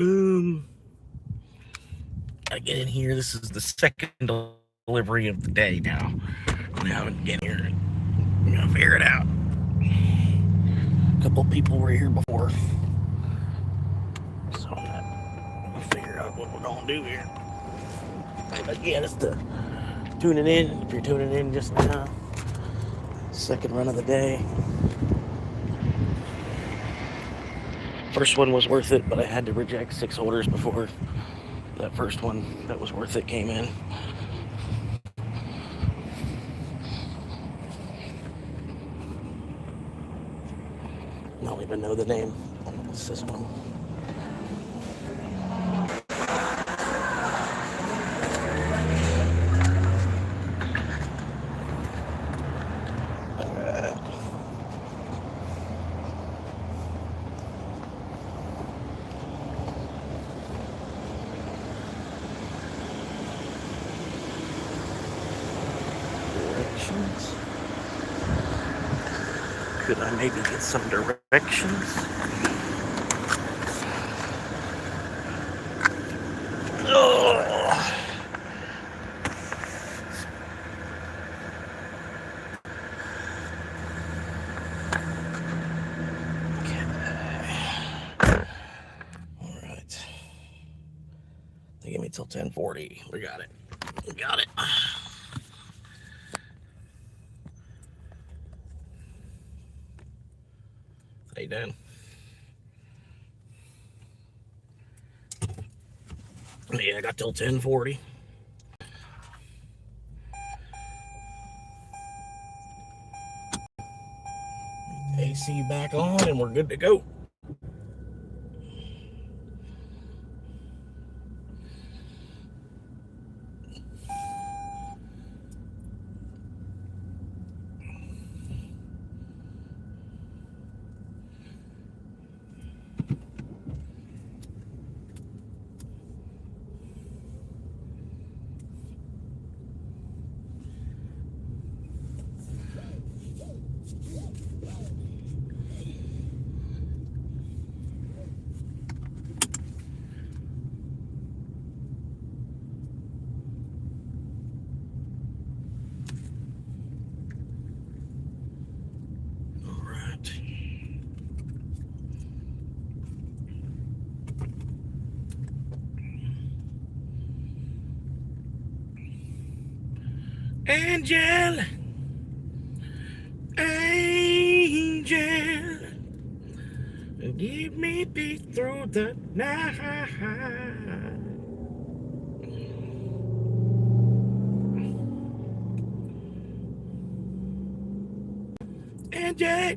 Boom. Gotta get in here. This is the second delivery of the day now. I'm having to get here. I'm gonna figure it out. A couple people were here before, so I'm gonna figure out what we're gonna do here. But again, it's the tuning in. If you're tuning in just now, second run of the day. First one was worth it, but I had to reject 6 orders before that first one that was worth it came in. I don't even know the name. What's this one? Directions. Could I maybe get some directions? Oh. Okay. All right. They give me till 10:40. We got it. We got it. How you doing? Yeah, I got till 10:40. AC back on and we're good to go. Angel, angel, give me peace through the night. Angel,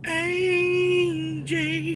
angel.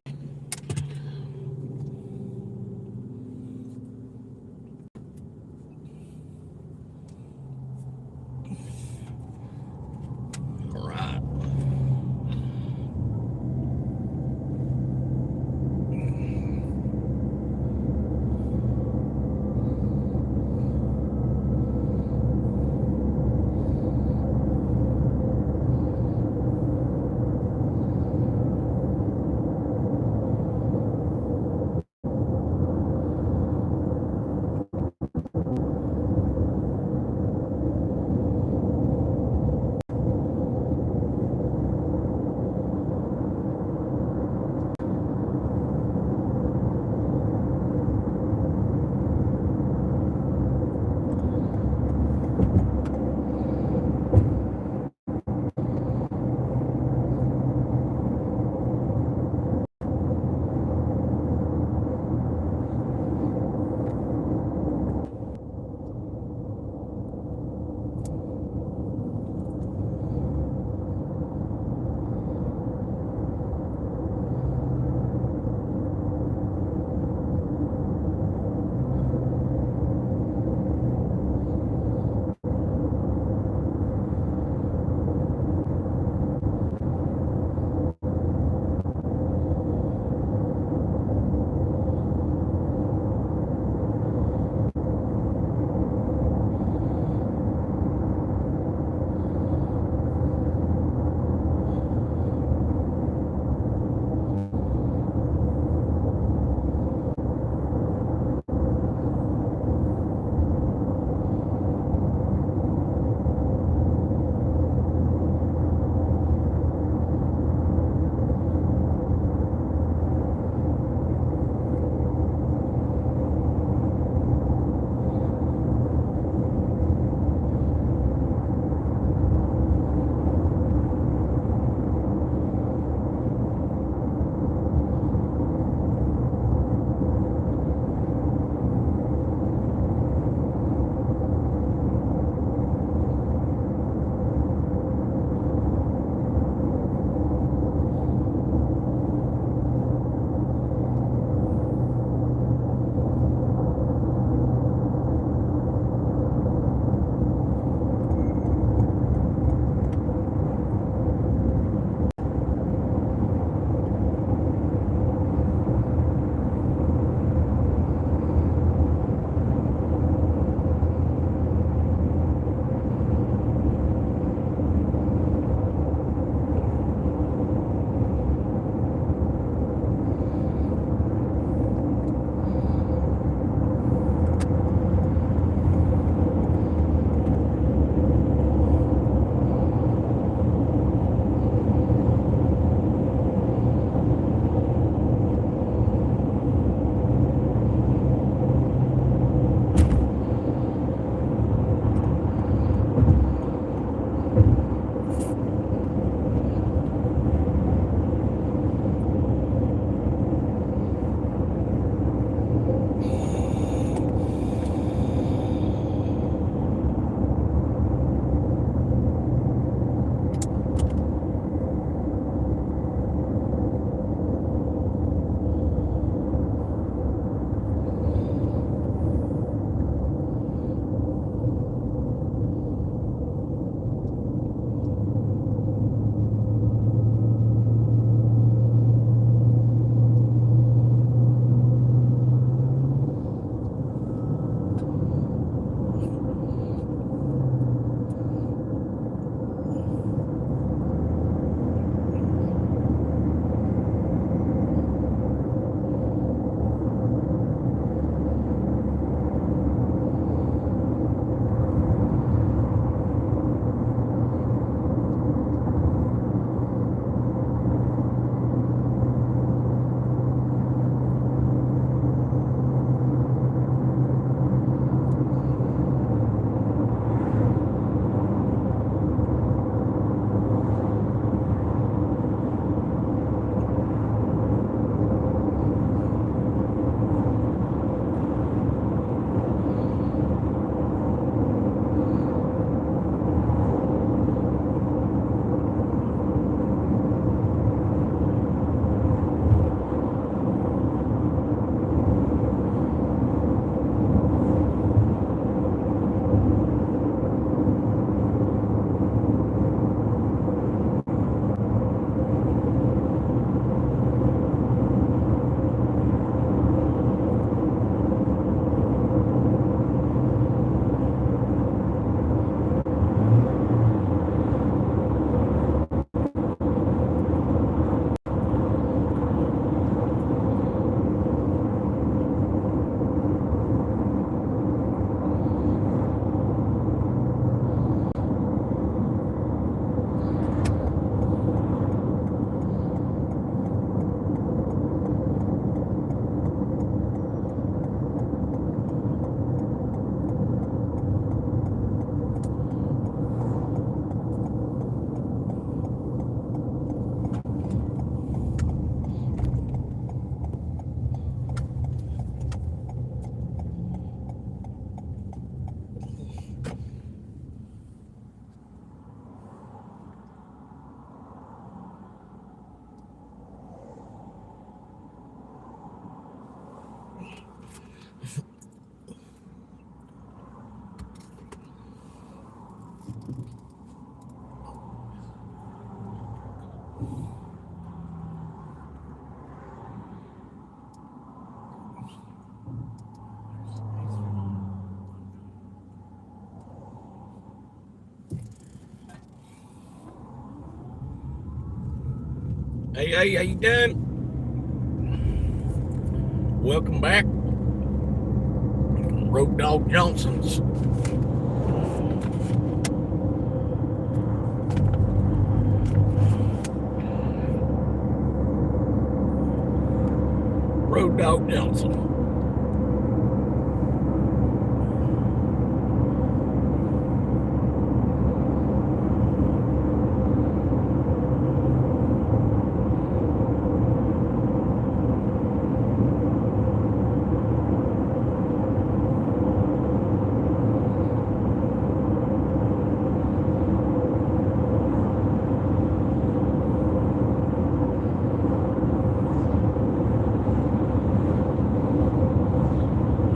Hey, how you doing? Welcome back. Road Dog Johnson's. Road Dog Johnson.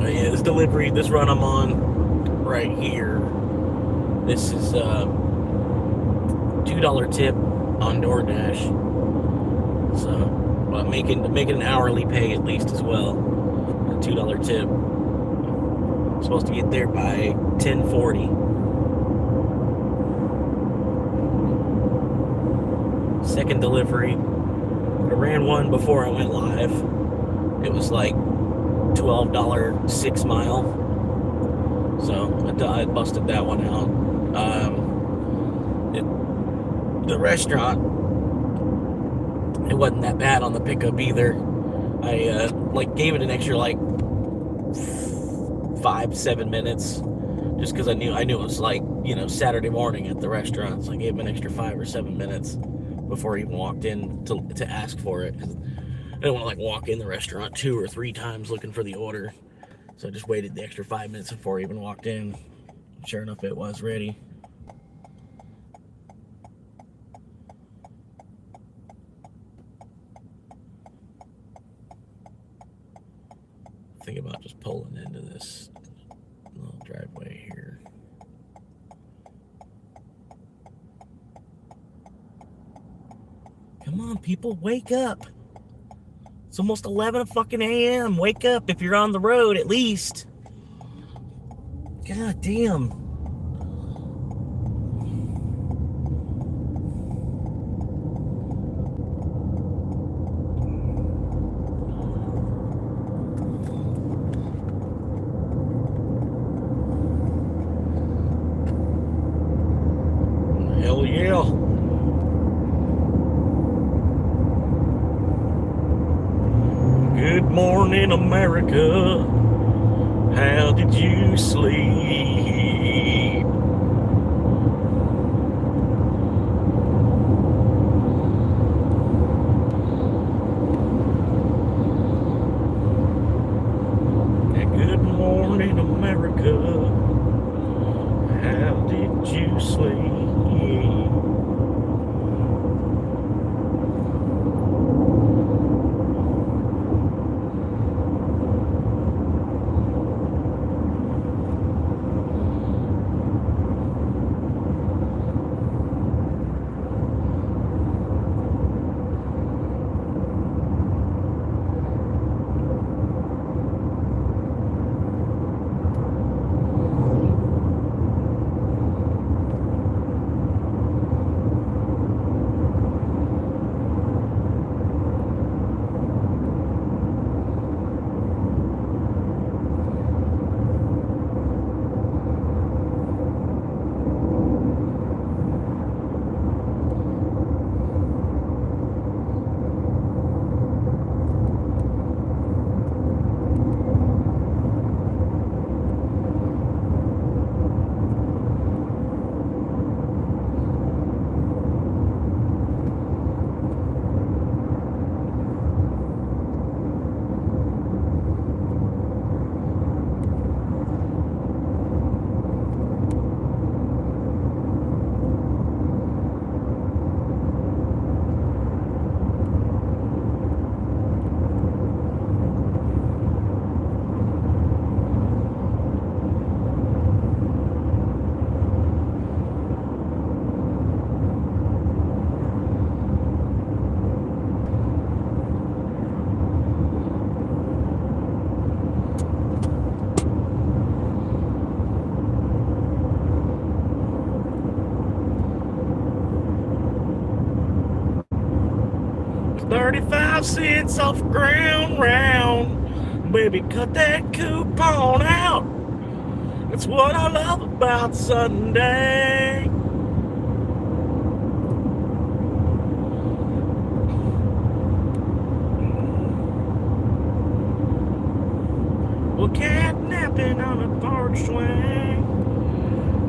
Yeah, this delivery, this run I'm on right here. This is $2 tip on DoorDash. So, well, making an hourly pay at least as well. A $2 tip. I'm supposed to get there by 10:40. Second delivery. I ran one before I went live. It was like $12 6 mile. So I busted that one out. The restaurant, it wasn't that bad on the pickup either. I gave it an extra 5-7 minutes, just because I knew it was Saturday morning at the restaurant. So I gave him an extra 5 or 7 minutes before he even walked in to ask for it. I didn't want to walk in the restaurant 2 or 3 times looking for the order. So I just waited the extra 5 minutes before he even walked in. Sure enough, it was ready. Think about just pulling into this little driveway here. Come on, people, wake up. It's almost 11 fucking a.m. Wake up if you're on the road, at least. God damn. Hell yeah. Good morning, America. How did you sleep? Good morning, America. How did you sleep? 5 cents off the ground round. Baby, cut that coupon out. That's what I love about Sunday. Well, catnapping on a porch swing.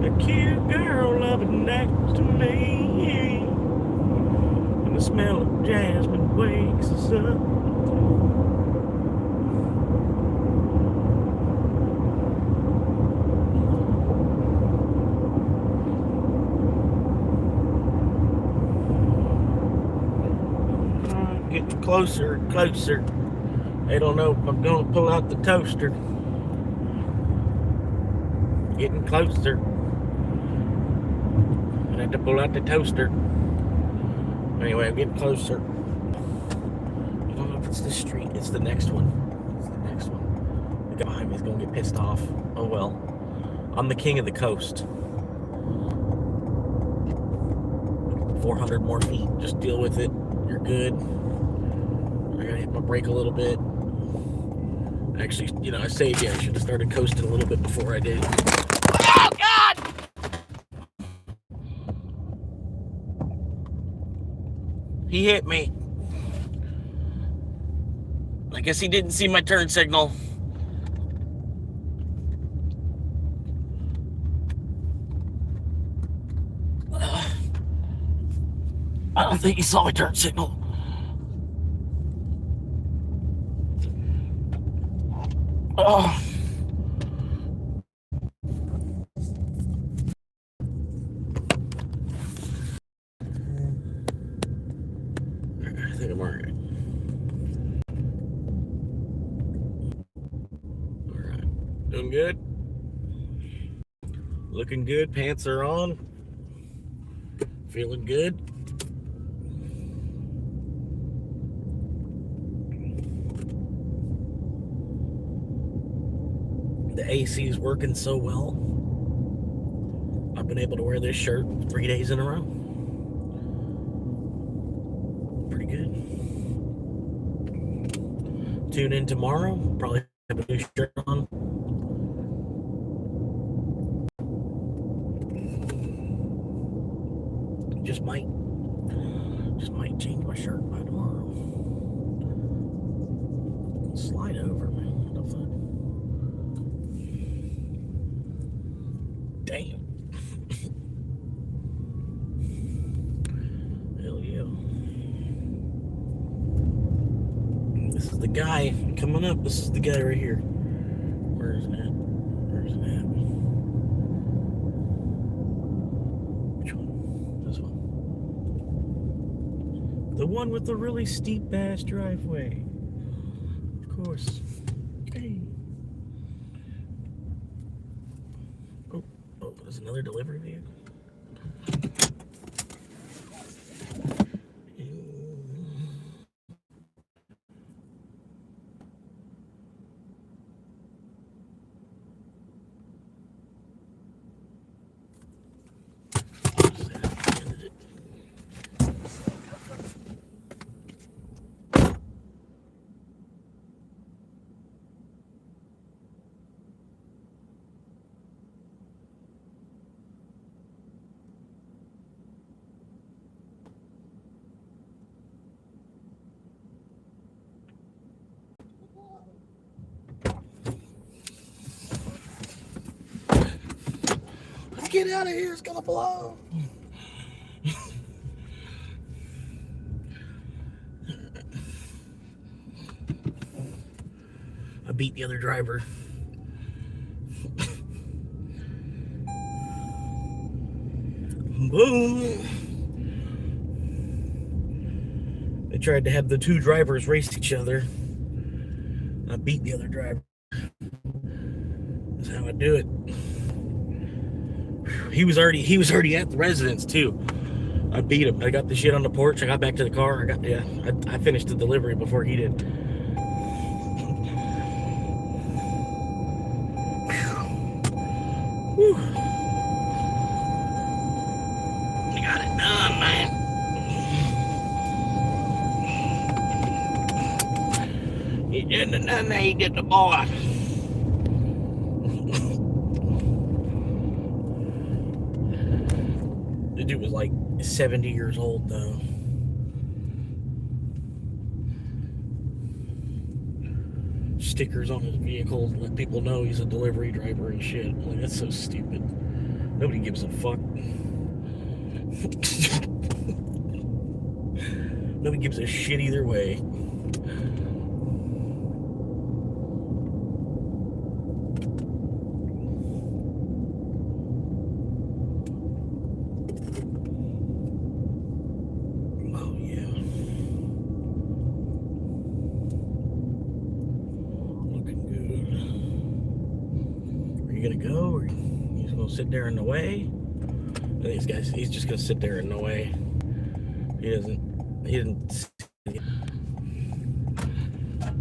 A cute girl loving next to me. And the smell of jasmine wakes us up. Getting closer and closer. I don't know if I'm going to pull out the toaster. Getting closer. I have to pull out the toaster. Anyway, I'm getting closer. I don't know if it's this street. It's the next one. It's the next one. The guy behind me is going to get pissed off. Oh well. I'm the king of the coast. 400 more feet. Just deal with it. You're good. I gotta hit my brake a little bit. Actually, I saved you. I should have started coasting a little bit before I did. Oh, God! He hit me. I guess he didn't see my turn signal. I don't think he saw my turn signal. Oh. I think I'm alright. Alright. Doing good. Looking good. Pants are on. Feeling good. The AC is working so well. I've been able to wear this shirt 3 days in a row. Pretty good. Tune in tomorrow. Probably have a new shirt on. Just might change my shirt by tomorrow. Slide over, man. What the fuck? Damn. Hell yeah. This is the guy coming up. This is the guy right here. Where is it at? Where is it at? Which one? This one. The one with the really steep ass driveway. Of course. Hey. Oh, there's another delivery vehicle. Get out of here, it's gonna blow. I beat the other driver. Boom. They tried to have the two drivers race each other. I beat the other driver. That's how I do it. He was already at the residence too. I beat him. I got the shit on the porch. I got back to the car. I finished the delivery before he did. Whew. We got it done, man. and they get the boy. The dude was like 70 years old though. Stickers on his vehicle to let people know he's a delivery driver and shit. Like, that's so stupid. Nobody gives a fuck. Nobody gives a shit either way. Oh yeah. Looking good. Are you gonna go, or you just gonna sit there in the way? These guys, he's just gonna sit there in the way. He didn't.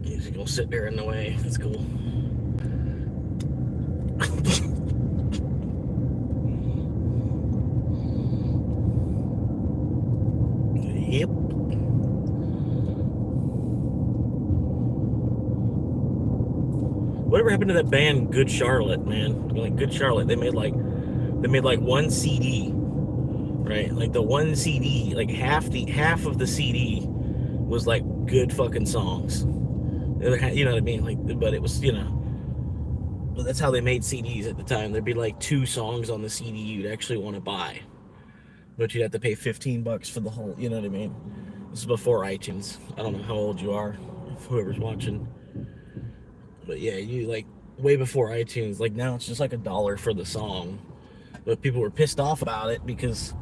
He's gonna sit there in the way. That's cool. Yep. Whatever happened to that band Good Charlotte, man? Like Good Charlotte, they made like one CD, right? Like the one CD, like half of the CD was like good fucking songs. You know what I mean? Like, but it was, you know, but that's how they made CDs at the time. There'd be like 2 songs on the CD you'd actually want to buy, but you'd have to pay $15 for the whole. You know what I mean? This is before iTunes. I don't know how old you are, whoever's watching, but yeah, you like way before iTunes. Like now it's just like $1 for the song, but people were pissed off about it because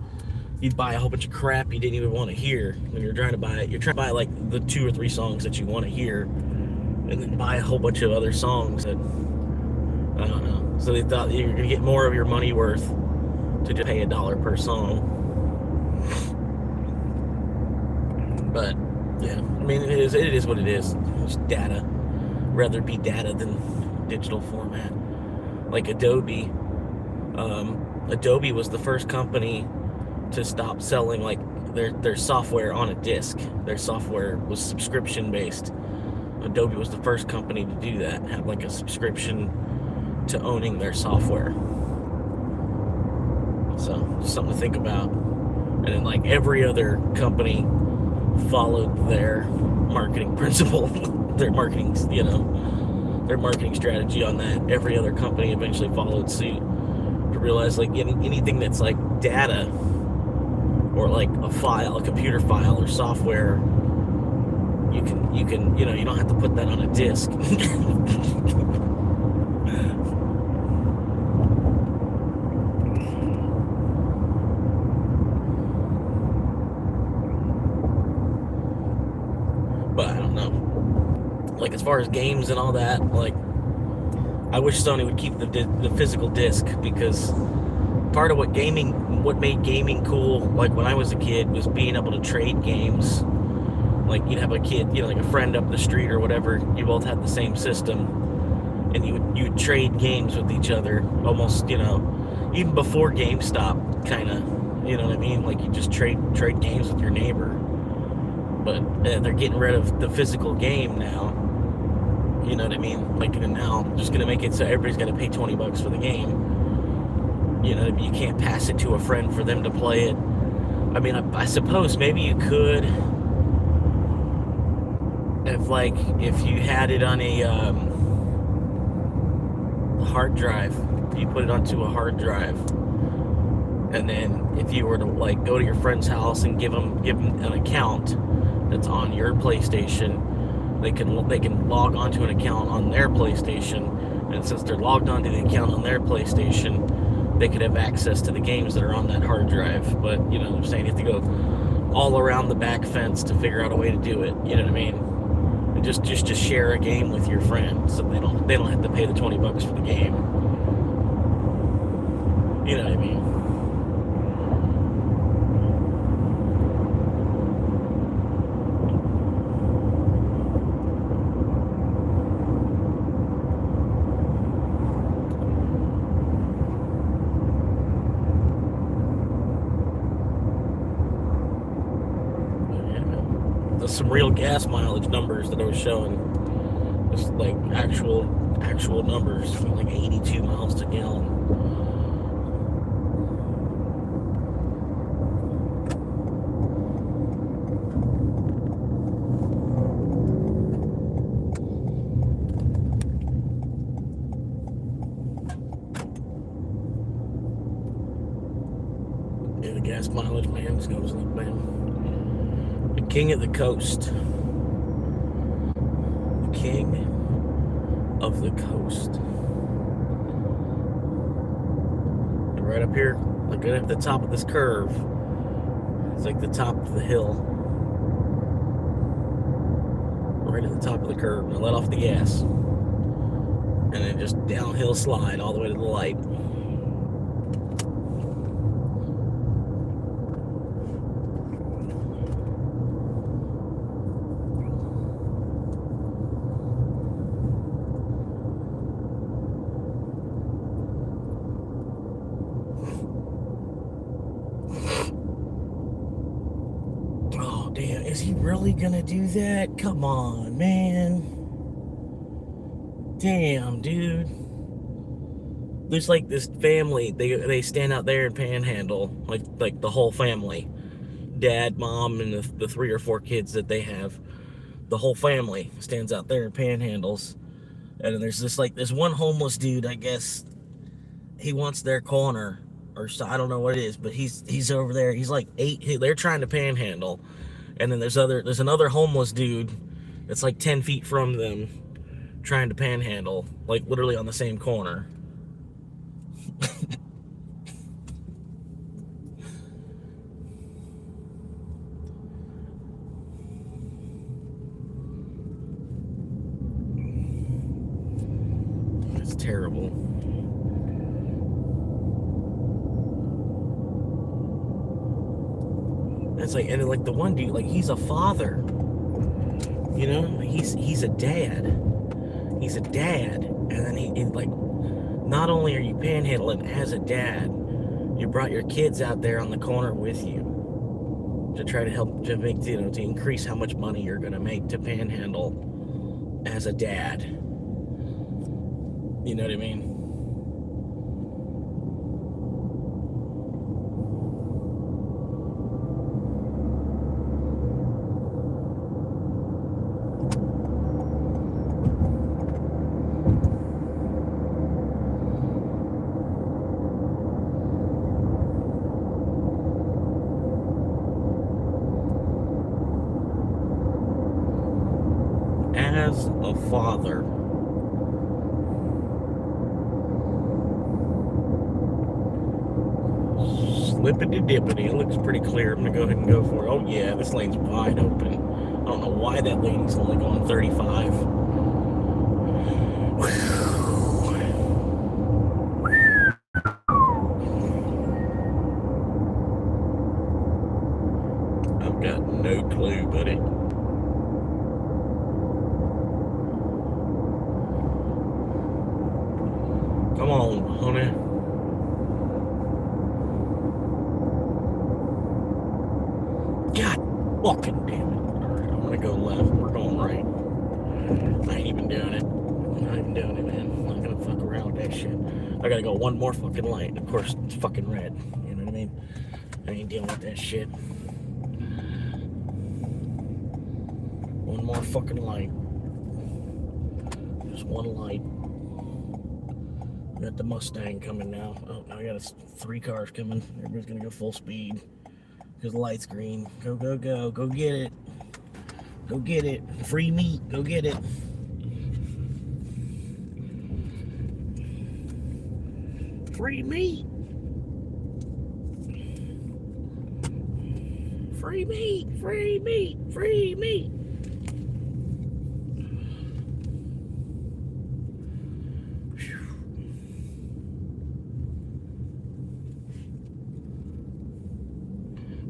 you'd buy a whole bunch of crap you didn't even want to hear when you're trying to buy it. You're trying to buy like the 2 or 3 songs that you want to hear, and then buy a whole bunch of other songs that I don't know. So they thought you're gonna get more of your money worth to just pay $1 per song. But yeah, I mean it is what it is. It's data. Rather be data than digital format. Like Adobe. Adobe was the first company to stop selling like their software on a disc. Their software was subscription based. Adobe was the first company to do that, have like a subscription to owning their software. So just something to think about. And then like every other company followed their marketing principle, their marketing, you know, their marketing strategy on that. Every other company eventually followed suit to realize like anything that's like data or like a file, a computer file or software, you can, you know, you don't have to put that on a disc. But I don't know. Like as far as games and all that, like I wish Sony would keep the physical disc, because part of what made gaming cool, like when I was a kid, was being able to trade games. Like you'd have a kid, you know, like a friend up the street or whatever, you both had the same system, and you would trade games with each other, almost, you know, even before GameStop, kind of, you know what I mean? Like you just trade games with your neighbor. But they're getting rid of the physical game now. You know what I mean? Like, and now I'm just gonna make it so everybody's got to pay $20 for the game. You know, you can't pass it to a friend for them to play it. I mean, I suppose maybe you could, if you had it on a hard drive, you put it onto a hard drive, and then if you were to like go to your friend's house and give them an account that's on your PlayStation, they can log onto an account on their PlayStation, and since they're logged onto the account on their PlayStation, they could have access to the games that are on that hard drive. But you know what I'm saying, you have to go all around the back fence to figure out a way to do it. You know what I mean? And just share a game with your friend, so they don't have to pay the $20 for the game. You know what I mean? Some real gas mileage numbers that I was showing. It's like actual numbers, like 82 miles to gallon. Yeah, the gas mileage, man, just goes like, man. The king of the coast. The king of the coast. And right up here, like right at the top of this curve, it's like the top of the hill. Right at the top of the curve. And I let off the gas. And then just downhill slide all the way to the light. Oh, damn. Is he really gonna do that? Come on, man. Damn, dude. There's like this family. They stand out there and panhandle. Like the whole family. Dad, mom, and the 3 or 4 kids that they have. The whole family stands out there and panhandles. And then there's this one homeless dude, I guess. He wants their corner. Or so, I don't know what it is, but he's over there. He's like 8. They're trying to panhandle. And then there's another homeless dude that's like 10 feet from them trying to panhandle, like literally on the same corner. It's terrible. It's like, and like the one dude, like he's a father, you know, he's a dad. He's a dad, and then he like, not only are you panhandling as a dad, you brought your kids out there on the corner with you to try to help to make, you know, to increase how much money you're gonna make to panhandle as a dad. You know what I mean? As a father, slippity dippity, it looks pretty clear. I'm gonna go ahead and go for it. Oh yeah, this lane's wide open. I don't know why that lady's only going 35. I've got no clue, buddy. Come on, honey. God fucking damn it. Alright, I'm gonna go left. We're going right. I ain't even doing it. I'm not even doing it, man. I'm not gonna fuck around with that shit. I gotta go one more fucking light. Of course, it's fucking red. You know what I mean? I ain't dealing with that shit. One more fucking light. Just one light. Got the Mustang coming now. Oh, now I got 3 cars coming. Everybody's gonna go full speed because the light's green. Go, go, go. Go get it. Go get it. Free meat. Go get it. Free meat. Free meat. Free meat. Free meat.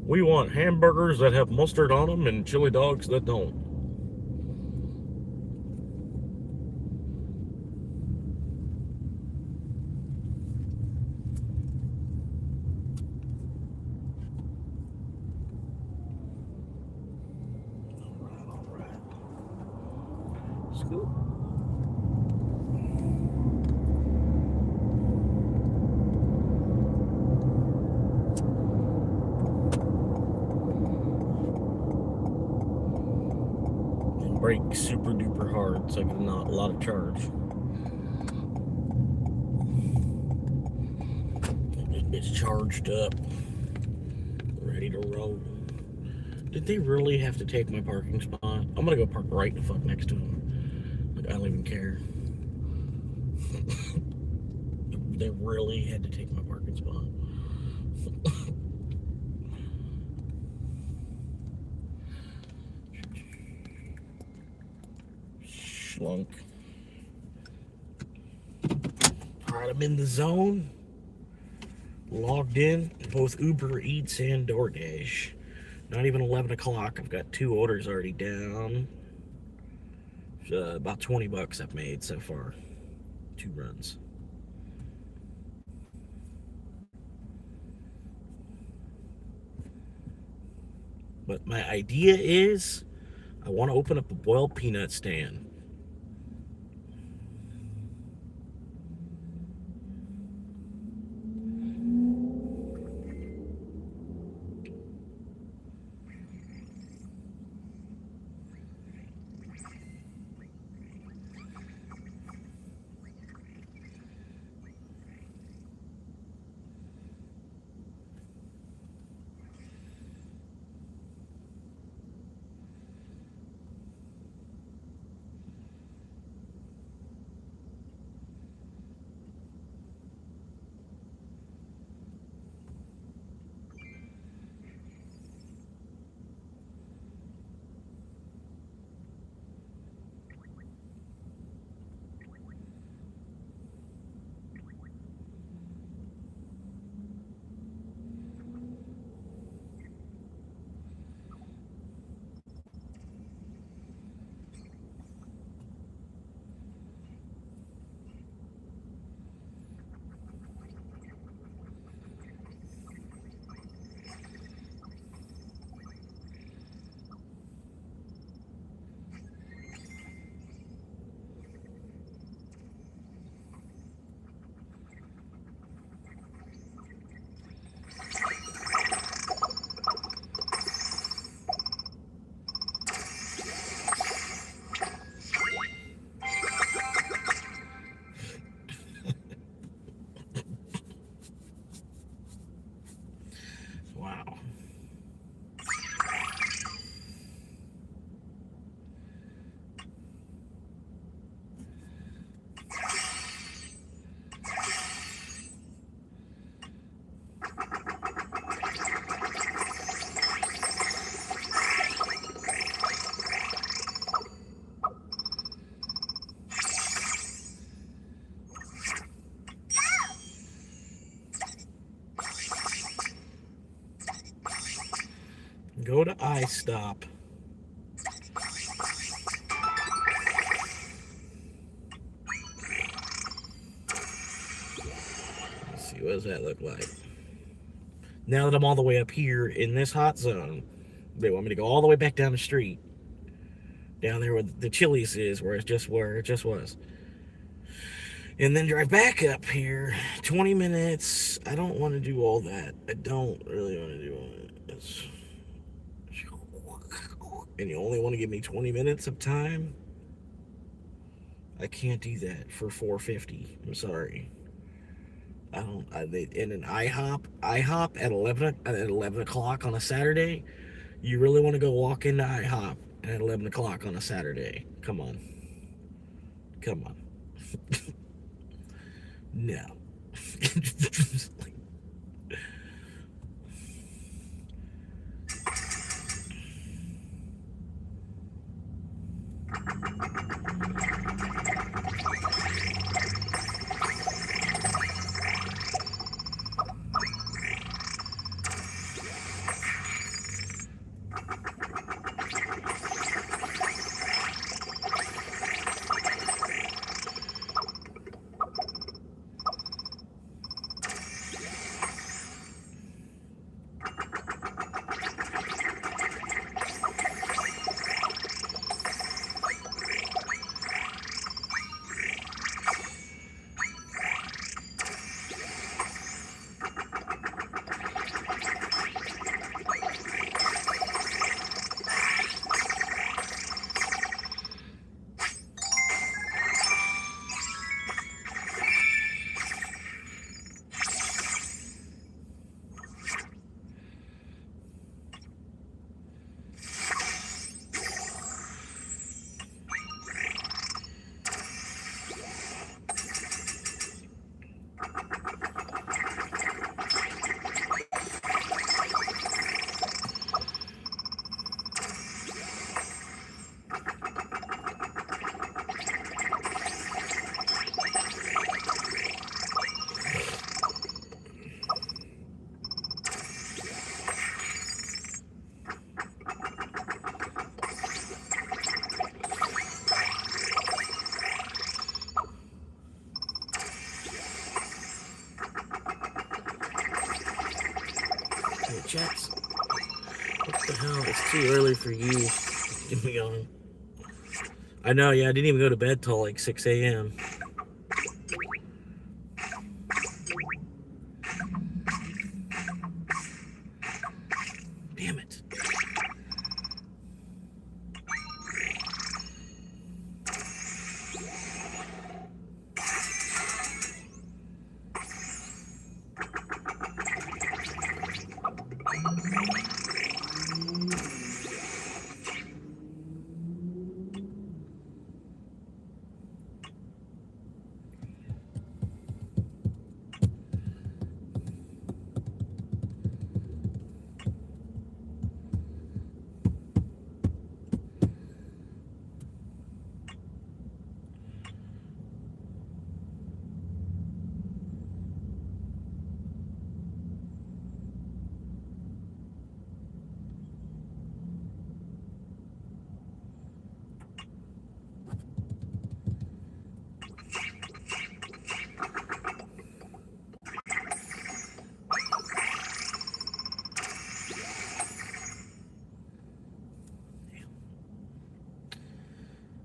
We want hamburgers that have mustard on them and chili dogs that don't. All right. Scoop. brake super duper hard so I get not a lot of charge. It's charged up, ready to roll. Did they really have to take my parking spot? I'm gonna go park right the fuck next to them. Like, I don't even care. They really had to take my parking spot. Schlunk. Alright, I'm in the zone. Logged in, both Uber Eats and DoorDash. Not even 11 o'clock. I've got 2 orders already down. About 20 bucks I've made so far. 2 runs. But my idea is I want to open up a boiled peanut stand. Wow. Go to iStop. Let's see, what does that look like? Now that I'm all the way up here in this hot zone, they want me to go all the way back down the street. Down there where the Chili's is, where it just was. And then drive back up here. 20 minutes. I don't want to do all that. I don't really want to do all that. And you only want to give me 20 minutes of time? I can't do that for $4.50. I'm sorry. I don't. In an IHOP at 11 o'clock on a Saturday. You really want to go walk into IHOP at 11 o'clock on a Saturday? Come on. No. Jets. What the hell? It's too early for you. Get me going. I know, yeah, I didn't even go to bed till like 6 a.m. Damn it.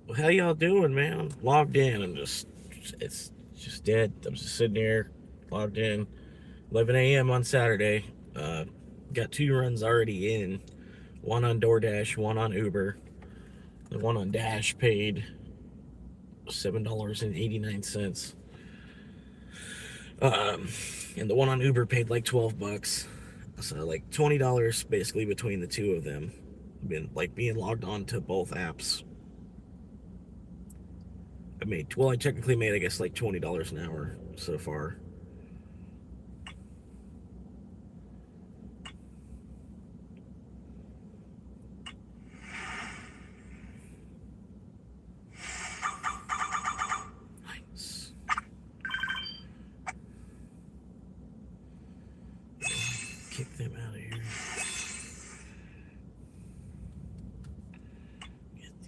Well, how y'all doing, man? I'm logged in. It's just dead. I'm just sitting here, logged in. 11 a.m. on Saturday. Got 2 runs already in. One on DoorDash, one on Uber. The one on Dash paid $7.89. And the one on Uber paid like $12. So like $20 basically between the two of them. Been like being logged on to both apps. I technically made, I guess, like $20 an hour so far. Nice. Kick them out of here.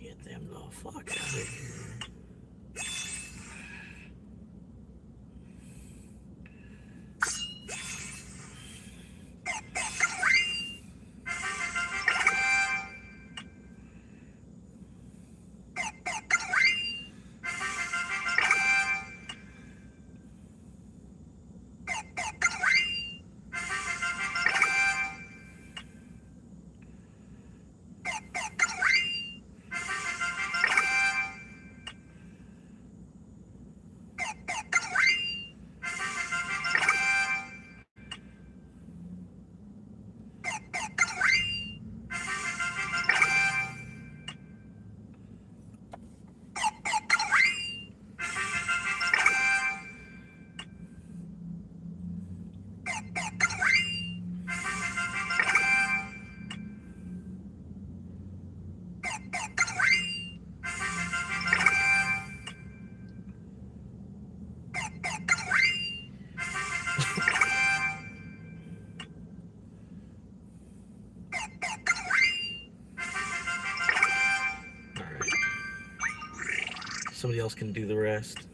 Get them the fuck out of here. Somebody else can do the rest.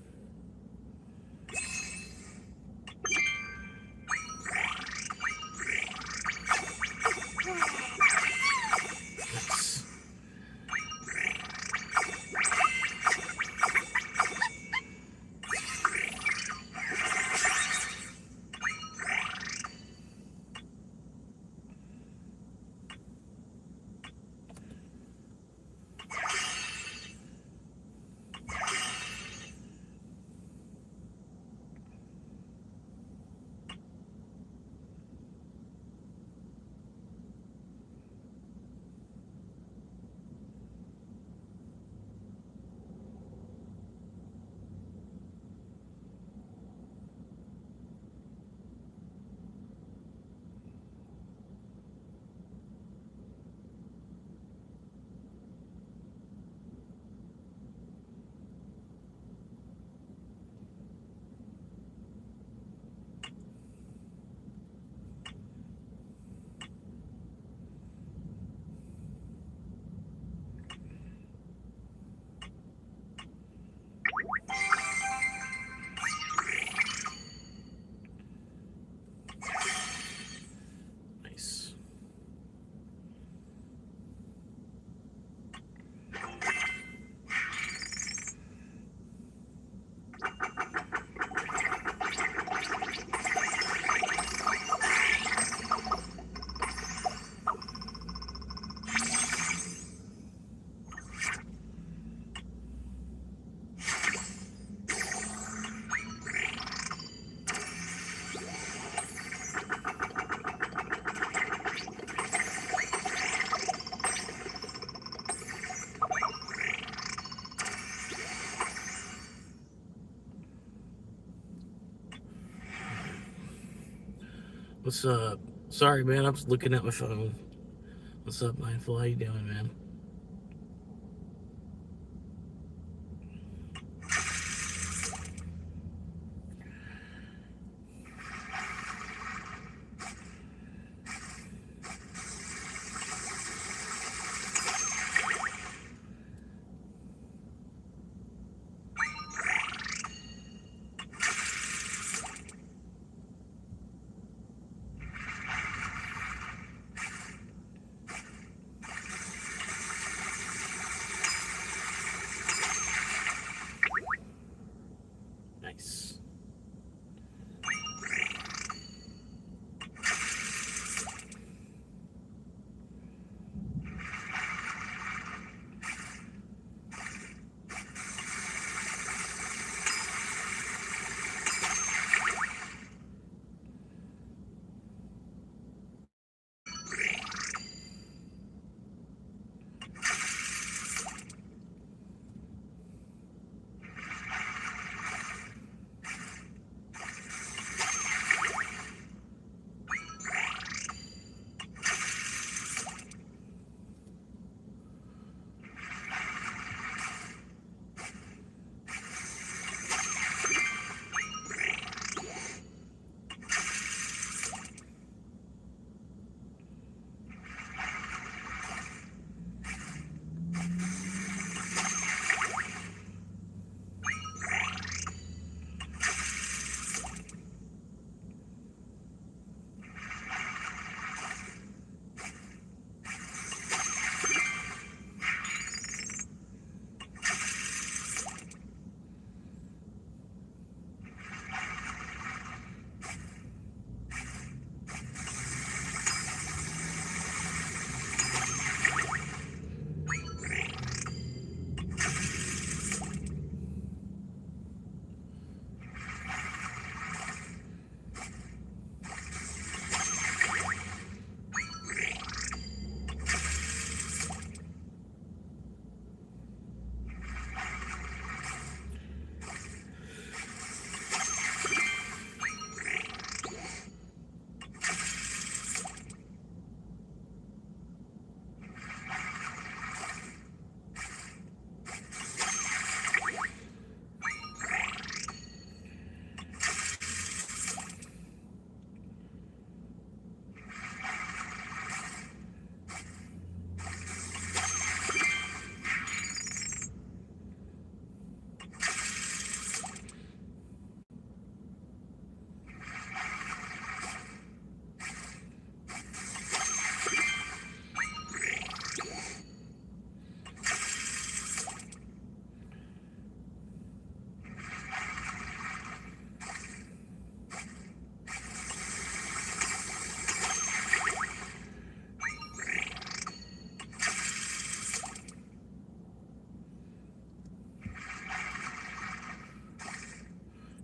What's up? Sorry, man. I was looking at my phone. What's up, Mindful? How you doing, man? Nice.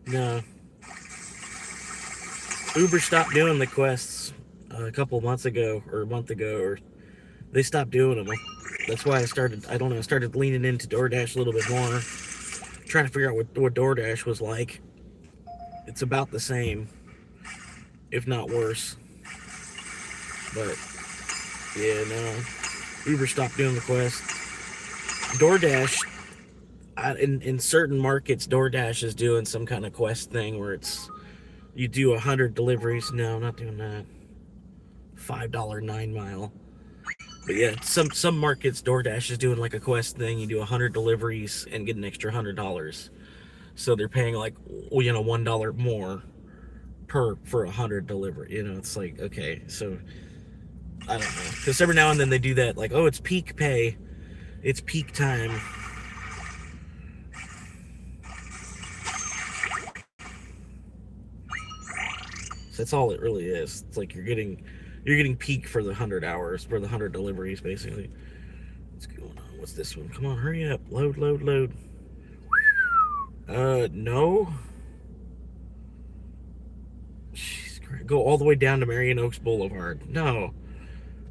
No, Uber stopped doing the quests a couple months ago, or a month ago, or they stopped doing them. That's why I started. I don't know. I started leaning into DoorDash a little bit more, trying to figure out what DoorDash was like. It's about the same, if not worse. But yeah, no. Uber stopped doing the quest. DoorDash, in certain markets, DoorDash is doing some kind of quest thing where it's you do 100 deliveries. No, I'm not doing that. $5 9 mile. But yeah, some markets DoorDash is doing like a quest thing. You do 100 deliveries and get an extra $100. So they're paying like $1 more per for 100 delivery. It's like okay, so I don't know because every now and then they do that like it's peak pay, it's peak time. So that's all it really is. It's like you're getting peak for the 100 hours for the 100 deliveries basically. What's going on? What's this one? Come on, hurry up! Load, load, load. No. Jeez, go all the way down to Marion Oaks Boulevard. No,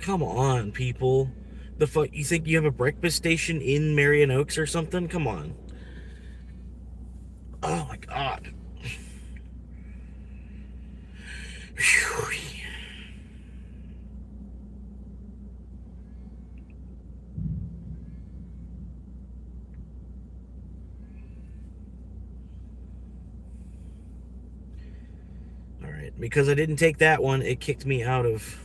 come on, people. The fuck? You think you have a breakfast station in Marion Oaks or something? Come on. Oh my god. Whew. right, because I didn't take that one, it kicked me out of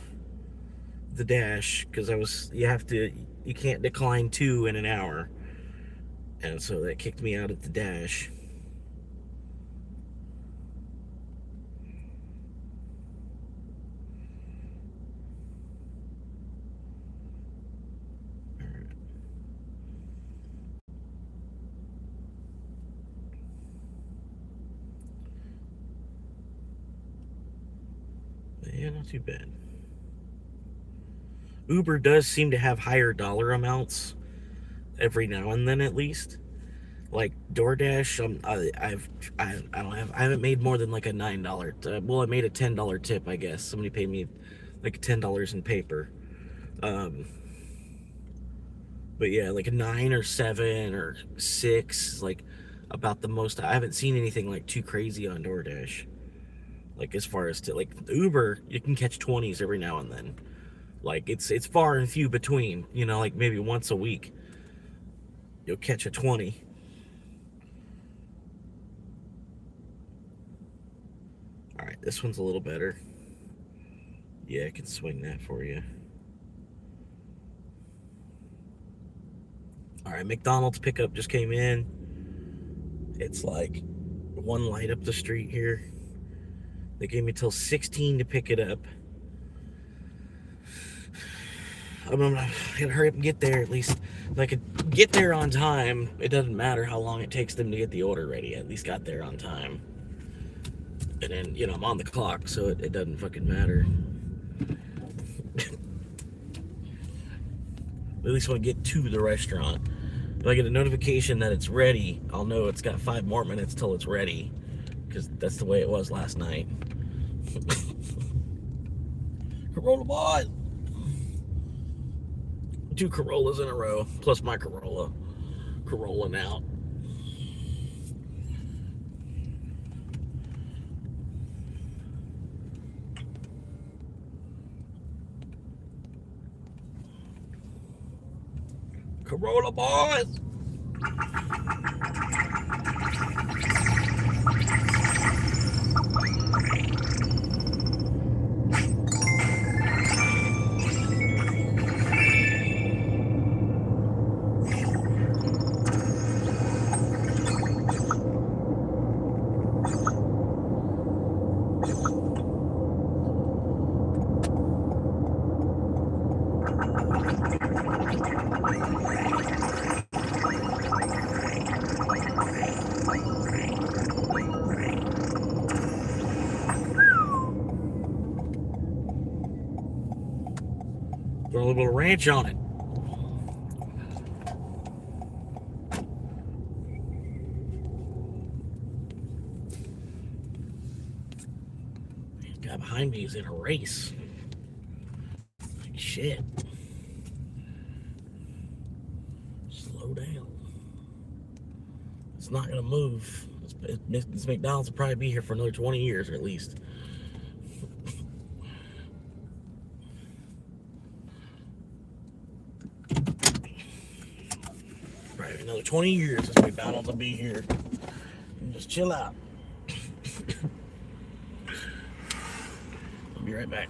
the dash because you can't decline 2 in an hour, and so that kicked me out of the dash. But yeah, not too bad. Uber does seem to have higher dollar amounts every now and then, at least. Like DoorDash, I haven't made more than like a $9. Well, I made a $10 tip, I guess. Somebody paid me like $10 in paper. Um, but yeah, like a 9 or 7 or 6, like about the most. I haven't seen anything like too crazy on DoorDash. Like as far as to like Uber, you can catch 20s every now and then. Like it's far and few between. Like maybe once a week you'll catch a 20. All right, this one's a little better. Yeah, I can swing that for you. All right, McDonald's pickup just came in. It's like one light up the street here. They gave me till 16 to pick it up. I'm gonna hurry up and get there at least. If I could get there on time, it doesn't matter how long it takes them to get the order ready. I at least got there on time. And then, I'm on the clock, so it doesn't fucking matter. At least when I get to the restaurant. If I get a notification that it's ready, I'll know it's got 5 more minutes till it's ready. Because that's the way it was last night. Corolla boy! 2 Corollas in a row, plus my Corolla. Corolla now. Corolla boys! Throw a little bit of ranch on it. The guy behind me is in a race. Like shit. Slow down. It's not gonna move. This McDonald's will probably be here for another 20 years or at least. Probably another 20 years this McDonald's will be here. Just chill out. I'll be right back.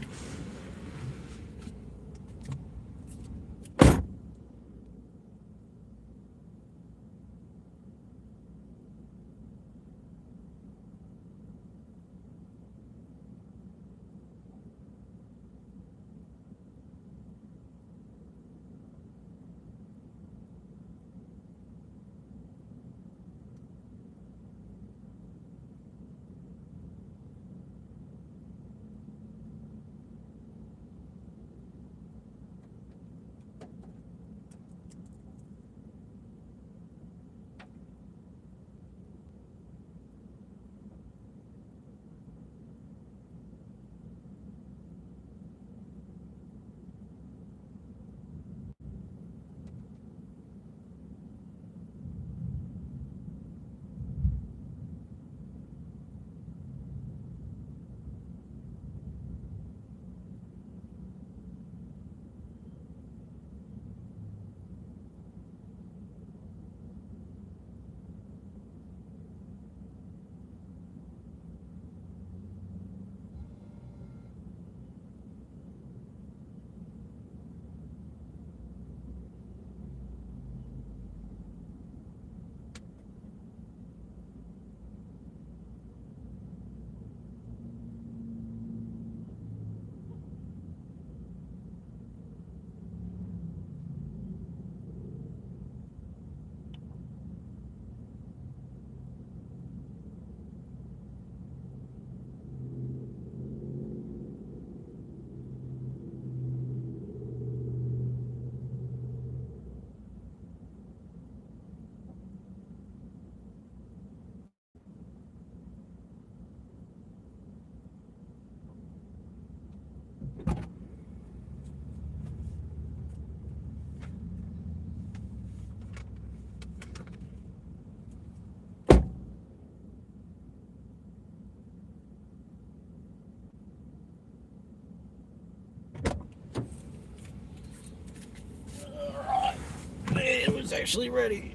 is actually ready.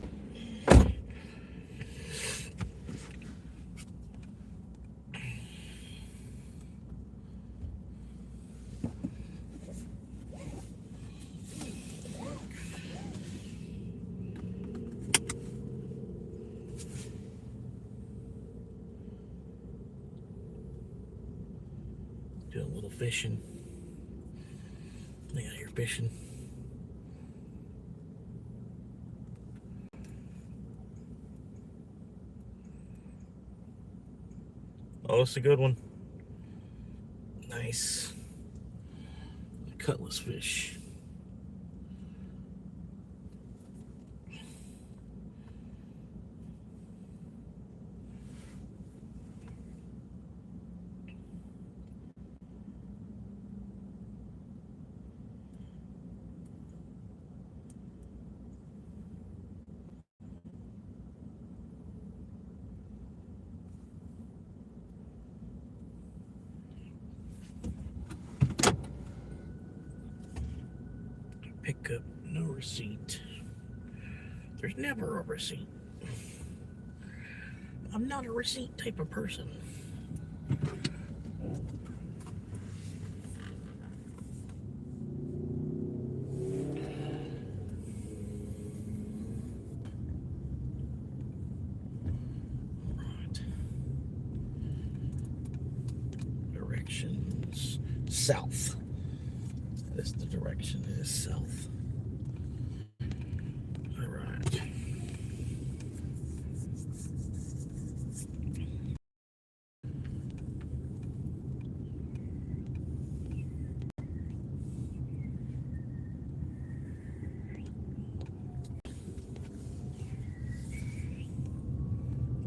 Doing a little fishing. They out here fishing. Oh, it's a good one. Nice. Cutlass fish. Pick up, no receipt. There's never a receipt. I'm not a receipt type of person. Right. Directions south. That's the direction, is south. All right.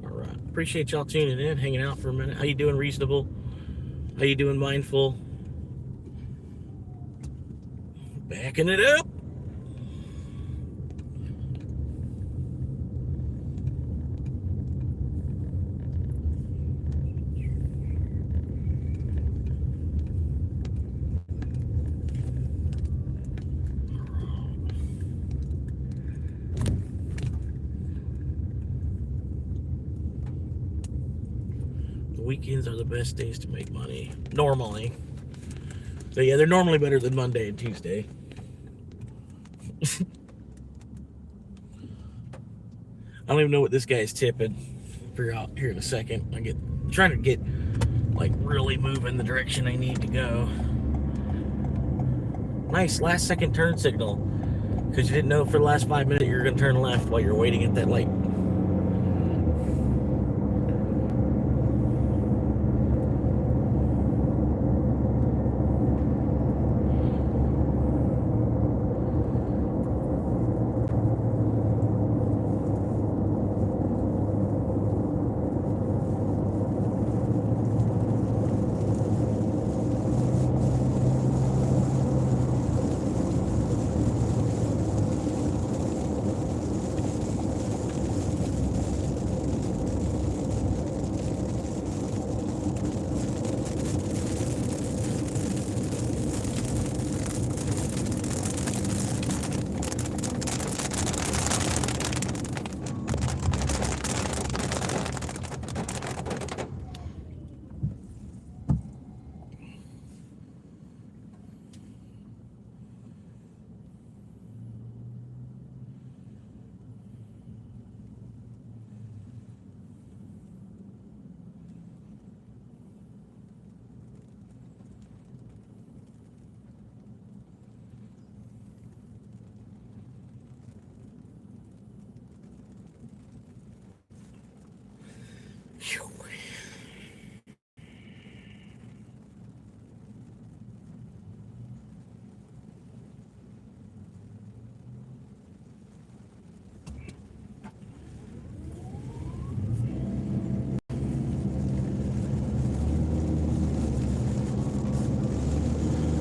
All right. Appreciate y'all tuning in, hanging out for a minute. How you doing, Reasonable? How you doing, Mindful? Backing it up. The weekends are the best days to make money, normally. So yeah, they're normally better than Monday and Tuesday. I don't even know what this guy's tipping. Figure out here in a second. I'm trying to get like really moving the direction I need to go. Nice last second turn signal, because you didn't know for the last 5 minutes you were going to turn left while you're waiting at that light.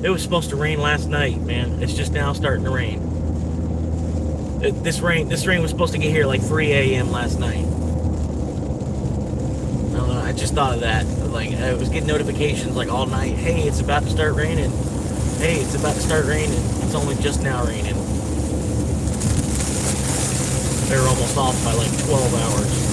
It was supposed to rain last night, man. It's just now starting to rain. This rain was supposed to get here like 3 a.m. last night. I don't know, I just thought of that. Like, I was getting notifications like all night. Hey, it's about to start raining. Hey, it's about to start raining. It's only just now raining. They were almost off by like 12 hours.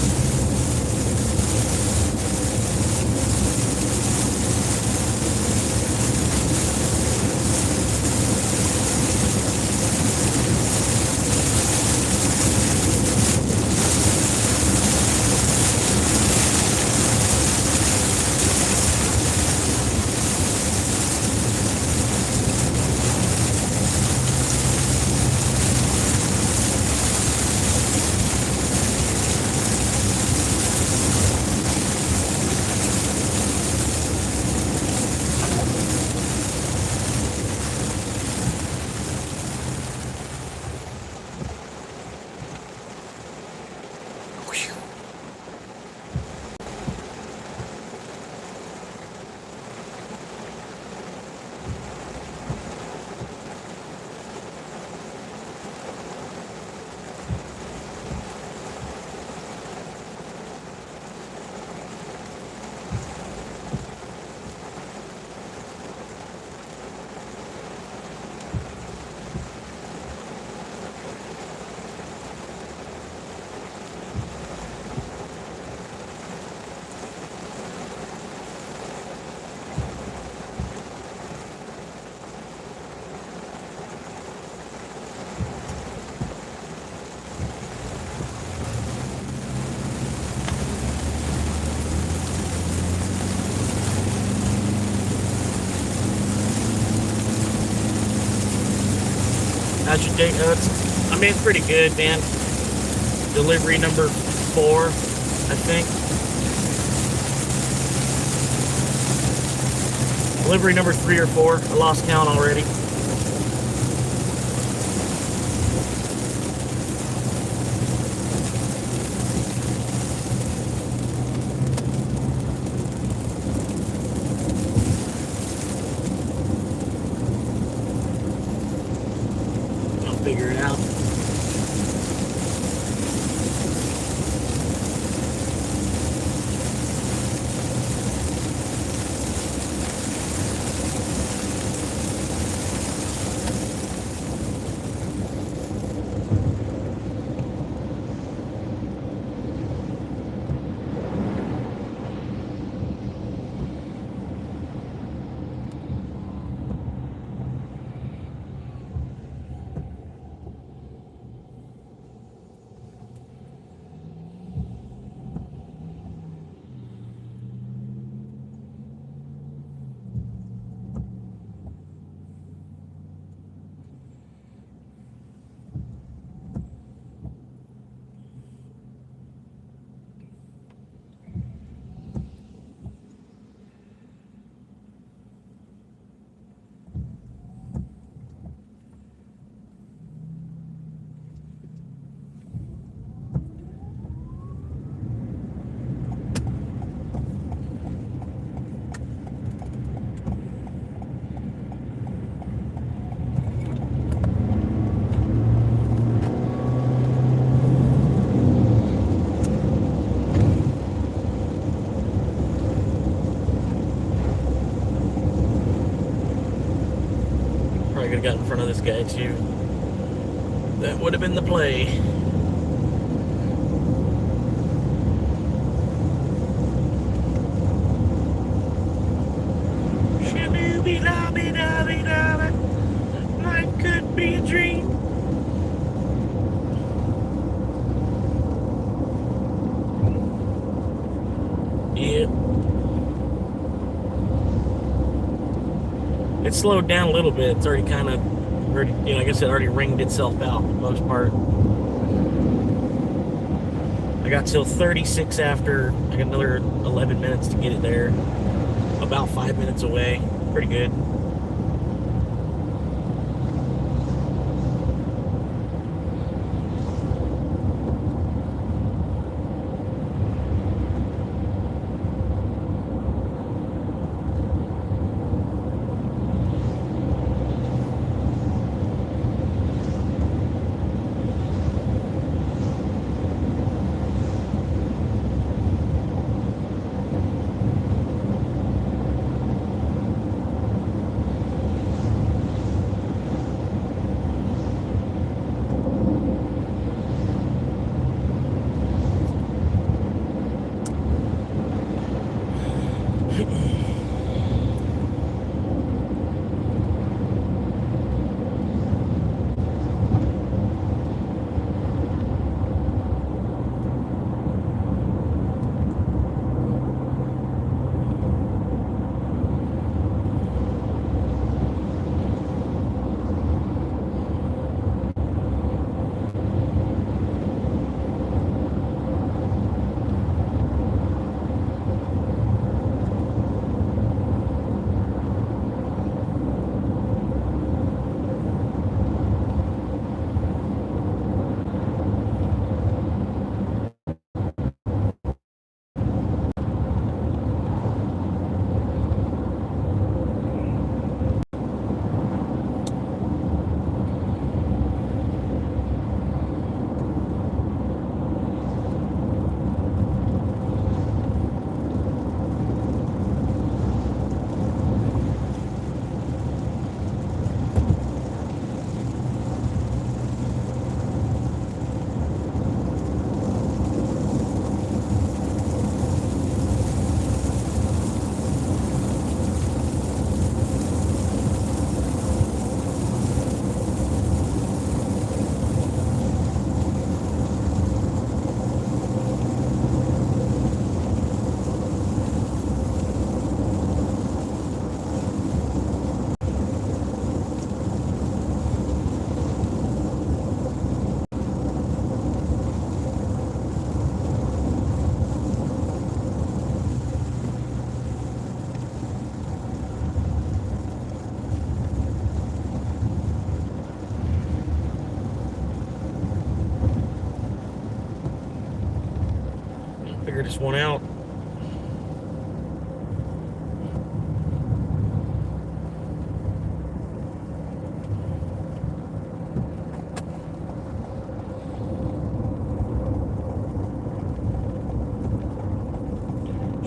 How's your day? It's pretty good, man. Delivery number 4, I think. Delivery number 3 or 4. I lost count already. Figure it out. Probably could have got in front of this guy too. That would have been the play. Shibby-lobby-dobby-dobby. Life could be a dream. Yep. It slowed down a little bit. It's already kind of, like I said, already ringed itself out for the most part. I got till 36 after. I got another 11 minutes to get it there. About 5 minutes away. Pretty good. first one out.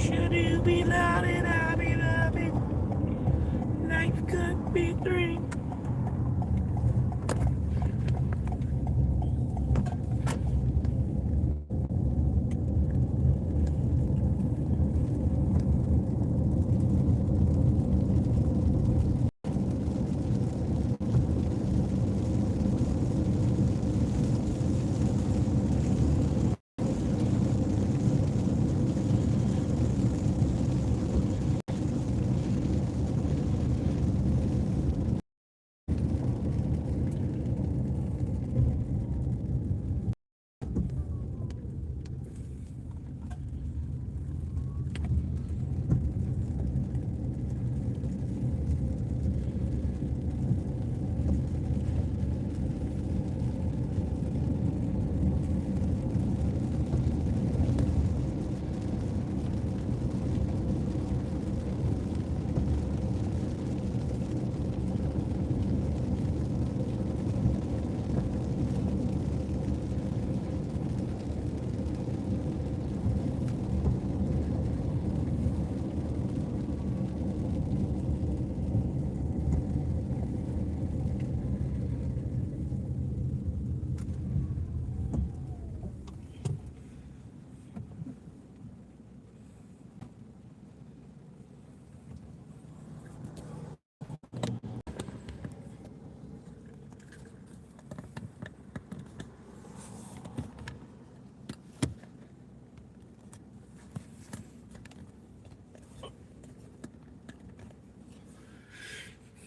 Should you be loud and I'll be loving? Life could be three.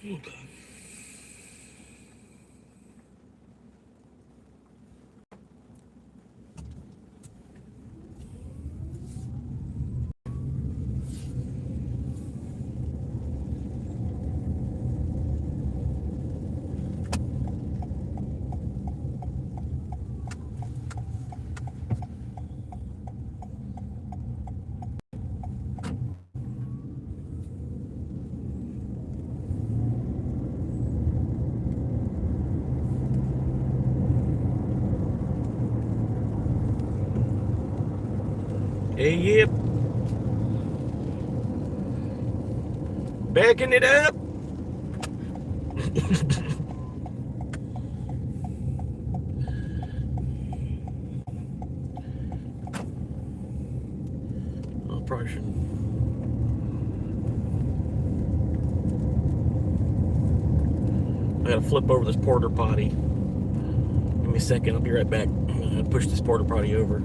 Okay. Hey, yep. Backing it up. Oh, probably shouldn't. I gotta flip over this porter potty. Give me a second, I'll be right back. I'm gonna push this porter potty over.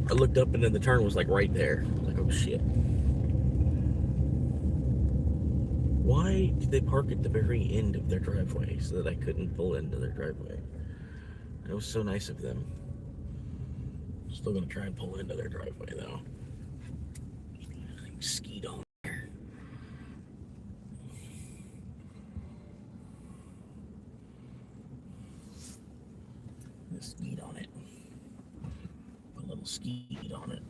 I looked up and then the turn was like right there. Like, oh shit. Why did they park at the very end of their driveway so that I couldn't pull into their driveway? That was so nice of them. Still gonna try and pull into their driveway though. Skeet on there. Skeet on it. Put a little skeet on it.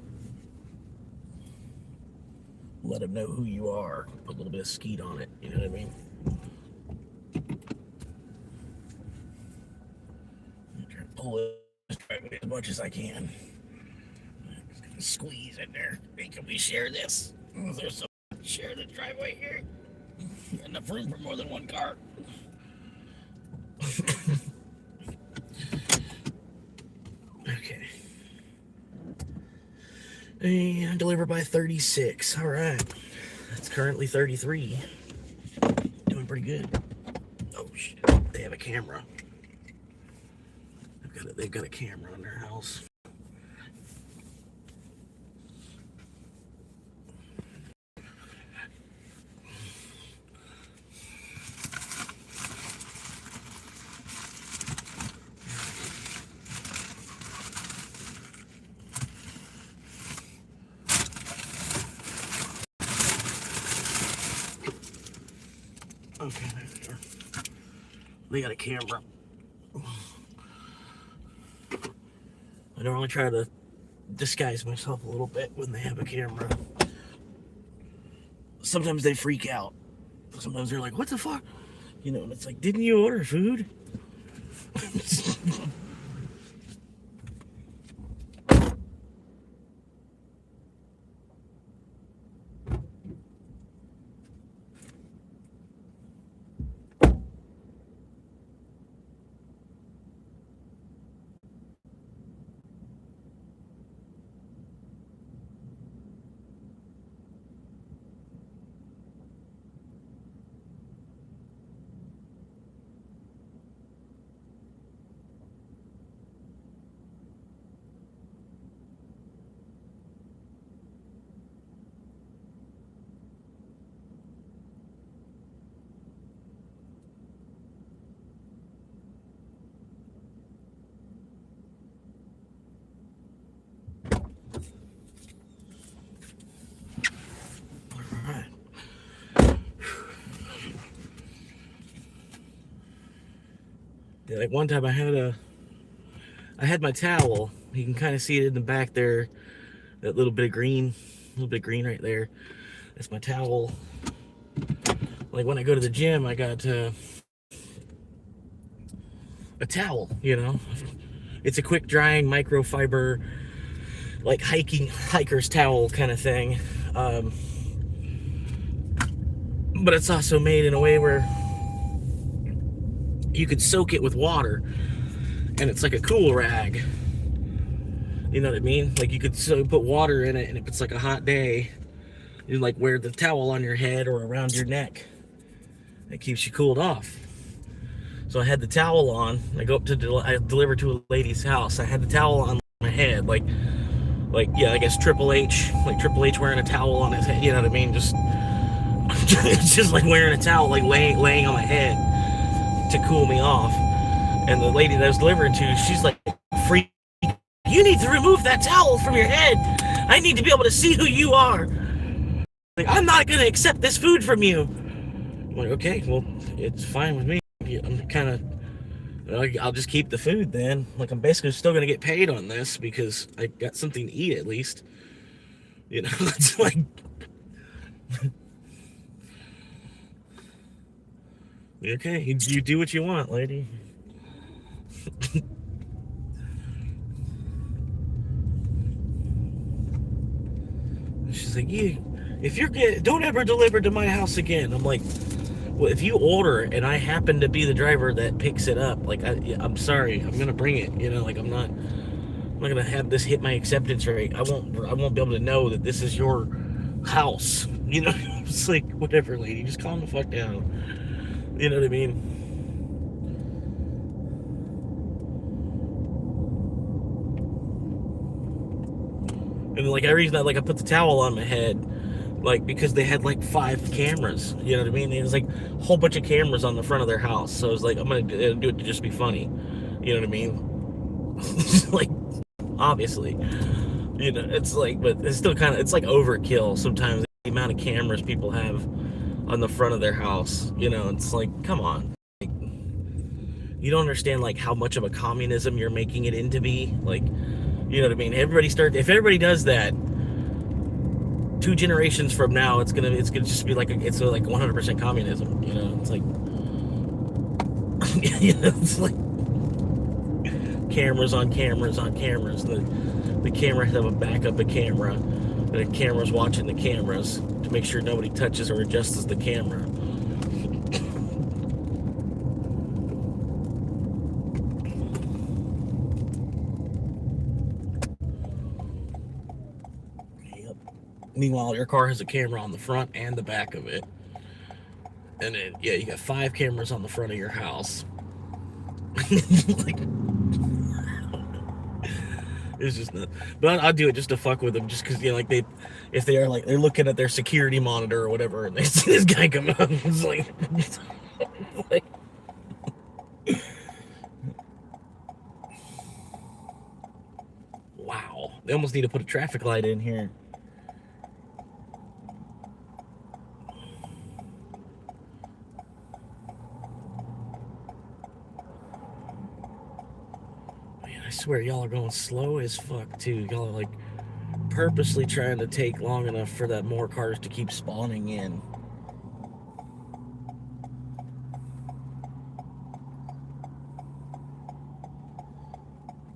Let them know who you are. Put a little bit of skeet on it. You know what I mean? I'm trying to pull it as much as I can. Squeeze in there. Hey, can we share this? There's some share the driveway here. Enough room for more than one car. Okay. And deliver by 36. All right. It's currently 33. Doing pretty good. Oh shit! They have a camera. They've got a camera in their house. Okay, they got a camera. I normally try to disguise myself a little bit when they have a camera. Sometimes they freak out. Sometimes they're like, what the fuck? You know, and it's like, didn't you order food? Alright. Yeah, like one time I had my towel. You can kind of see it in the back there. That little bit of green right there. That's my towel. Like when I go to the gym, I got a towel, you know. It's a quick drying microfiber, like hiker's towel kind of thing. But it's also made in a way where you could soak it with water, and it's like a cool rag. You know what I mean? Like you could put water in it, and if it's like a hot day, you like wear the towel on your head or around your neck. It keeps you cooled off. So I had the towel on. I go up to I deliver to a lady's house. I had the towel on my head, like yeah, I guess Triple H wearing a towel on his head. You know what I mean? Just it's just like wearing a towel, like laying on my head to cool me off. And the lady that I was delivering to, she's like, "Freak, you need to remove that towel from your head. I need to be able to see who you are. Like, I'm not gonna accept this food from you." I'm like, okay, well, it's fine with me. I'm kind of, I'll just keep the food then. Like, I'm basically still gonna get paid on this because I got something to eat at least. You know, it's like, okay, you do what you want, lady. She's like, if you're don't ever deliver to my house again. I'm like, well, if you order and I happen to be the driver that picks it up, like, I'm sorry, I'm gonna bring it. You know, like I'm not gonna have this hit my acceptance rate. I won't be able to know that this is your house. You know, it's like, whatever, lady, just calm the fuck down. You know what I mean? And like every reason I put the towel on my head, like because they had like 5 cameras. You know what I mean? It was like a whole bunch of cameras on the front of their house. So I was like, I'm gonna do it to just be funny. You know what I mean? Like, obviously, you know, it's like, but it's still kind of, it's like overkill sometimes, the amount of cameras people have on the front of their house. You know, it's like, come on. Like, you don't understand like how much of a communism you're making it into be. Like, you know what I mean? If everybody does that, 2 generations from now, it's gonna just be like it's like 100% communism. You know, it's like, you know, it's like cameras on cameras on cameras. The cameras have a backup of camera, and the camera's watching the cameras to make sure nobody touches or adjusts the camera. Meanwhile, your car has a camera on the front and the back of it. And then, yeah, you got 5 cameras on the front of your house. Like, it's just not. But I'll do it just to fuck with them, just because, you know, like if they are like, they're looking at their security monitor or whatever, and they see this guy come up, it's like, like, wow. They almost need to put a traffic light in here. swear, y'all are going slow as fuck, too. Y'all are, like, purposely trying to take long enough for that more cars to keep spawning in.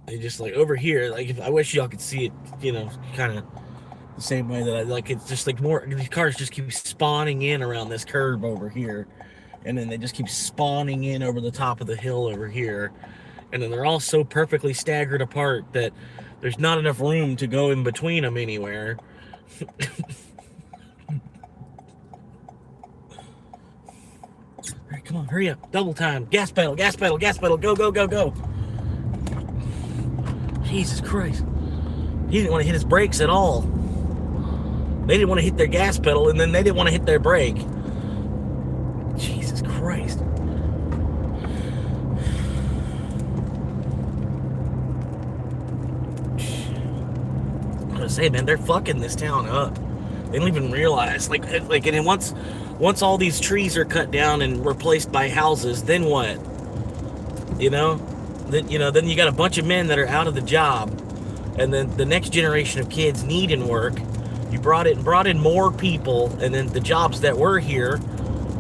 They just, like, over here, like, I wish y'all could see it, kind of the same way that I like. It's just like more, these cars just keep spawning in around this curve over here, and then they just keep spawning in over the top of the hill over here, and then they're all so perfectly staggered apart that there's not enough room to go in between them anywhere. All right, come on, hurry up, double time, gas pedal, gas pedal, gas pedal, go, go, go, go. Jesus Christ, he didn't want to hit his brakes at all. They didn't want to hit their gas pedal, and then they didn't want to hit their brake. Jesus Christ. I'm gonna say, man, they're fucking this town up. They don't even realize. And then once all these trees are cut down and replaced by houses, then what? Then you got a bunch of men that are out of the job, and then the next generation of kids needing work. You brought in more people, and then the jobs that were here,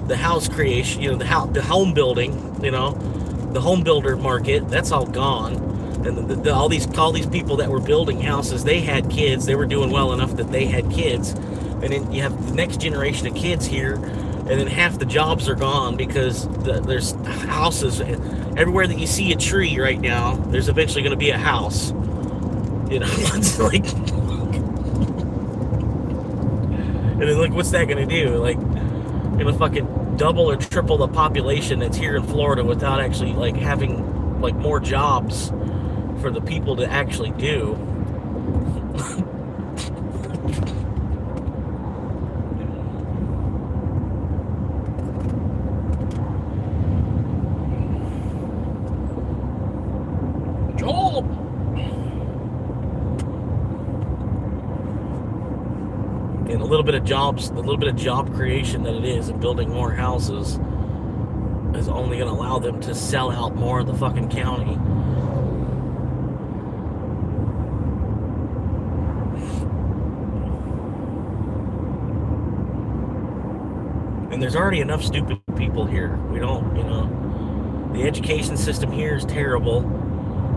the house creation, the home building, the home builder market, that's all gone. And all these people that were building houses, they had kids. They were doing well enough that they had kids. And then you have the next generation of kids here, and then half the jobs are gone because there's houses everywhere that you see a tree right now. There's eventually going to be a house. It's like. And then, what's that going to do? Going to fucking double or triple the population that's here in Florida without actually, having, more jobs for the people to actually do. And a little bit of job creation that it is, and building more houses is only going to allow them to sell out more of the fucking county. And there's already enough stupid people here. We don't, the education system here is terrible.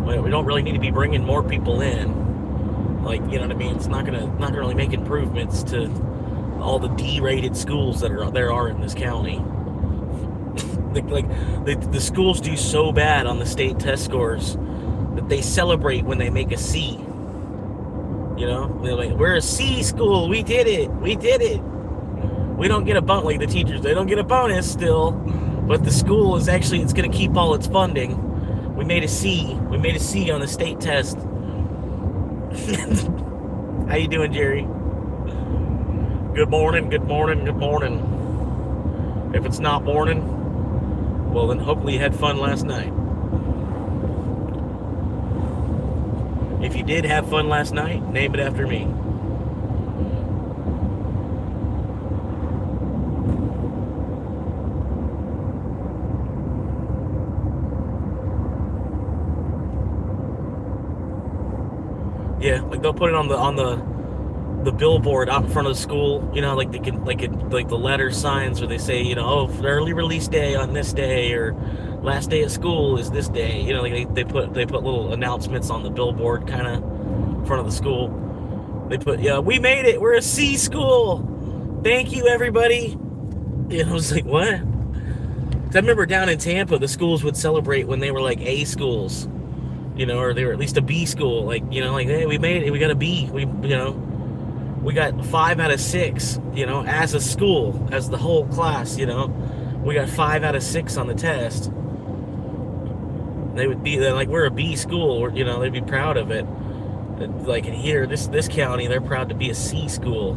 We don't really need to be bringing more people in. You know what I mean? It's not gonna really make improvements to all the D-rated schools that there are in this county. The schools do so bad on the state test scores that they celebrate when they make a C. They're like, we're a C school. We did it. We don't get a bonus. Like the teachers, they don't get a bonus still, but the school is actually, it's going to keep all its funding. We made a C. We made a C on the state test. How you doing, Jerry? Good morning, good morning, good morning. If it's not morning, well then hopefully you had fun last night. If you did have fun last night, name it after me. Yeah, they'll put it on the billboard out in front of the school, like the letter signs where they say, early release day on this day, or last day of school is this day. They put little announcements on the billboard kind of in front of the school. They put, we made it, we're a C school, thank you everybody. I was like, what? 'Cause I remember down in Tampa, the schools would celebrate when they were A schools. Or they were at least a B school, hey, we made it, we got a B, we got 5 out of 6, as a school, as the whole class, we got 5 out of 6 on the test. They would be, they're like, we're a B school, or, they'd be proud of it. In here, this county, they're proud to be a C school.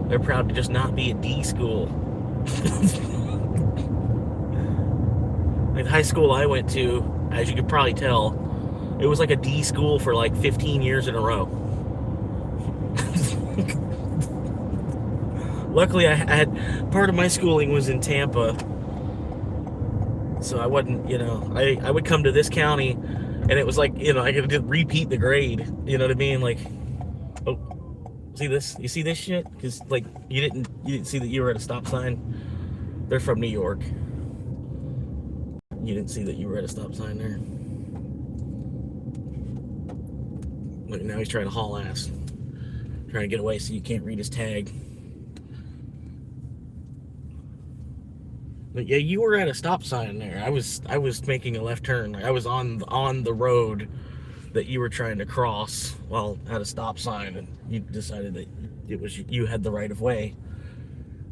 They're proud to just not be a D school. The high school I went to, as you could probably tell, it was like a D school for 15 years in a row. Luckily, I had part of my schooling was in Tampa, so I wasn't, I would come to this county, and it was like, I could just repeat the grade. You know what I mean? Like, oh, see this? You see this shit? Because like you didn't see that you were at a stop sign. They're from New York. You didn't see that you were at a stop sign there. Look, now he's trying to haul ass, trying to get away so you can't read his tag. But yeah, you were at a stop sign there. I was making a left turn. I was on the road that you were trying to cross while at a stop sign, and you decided that you had the right of way.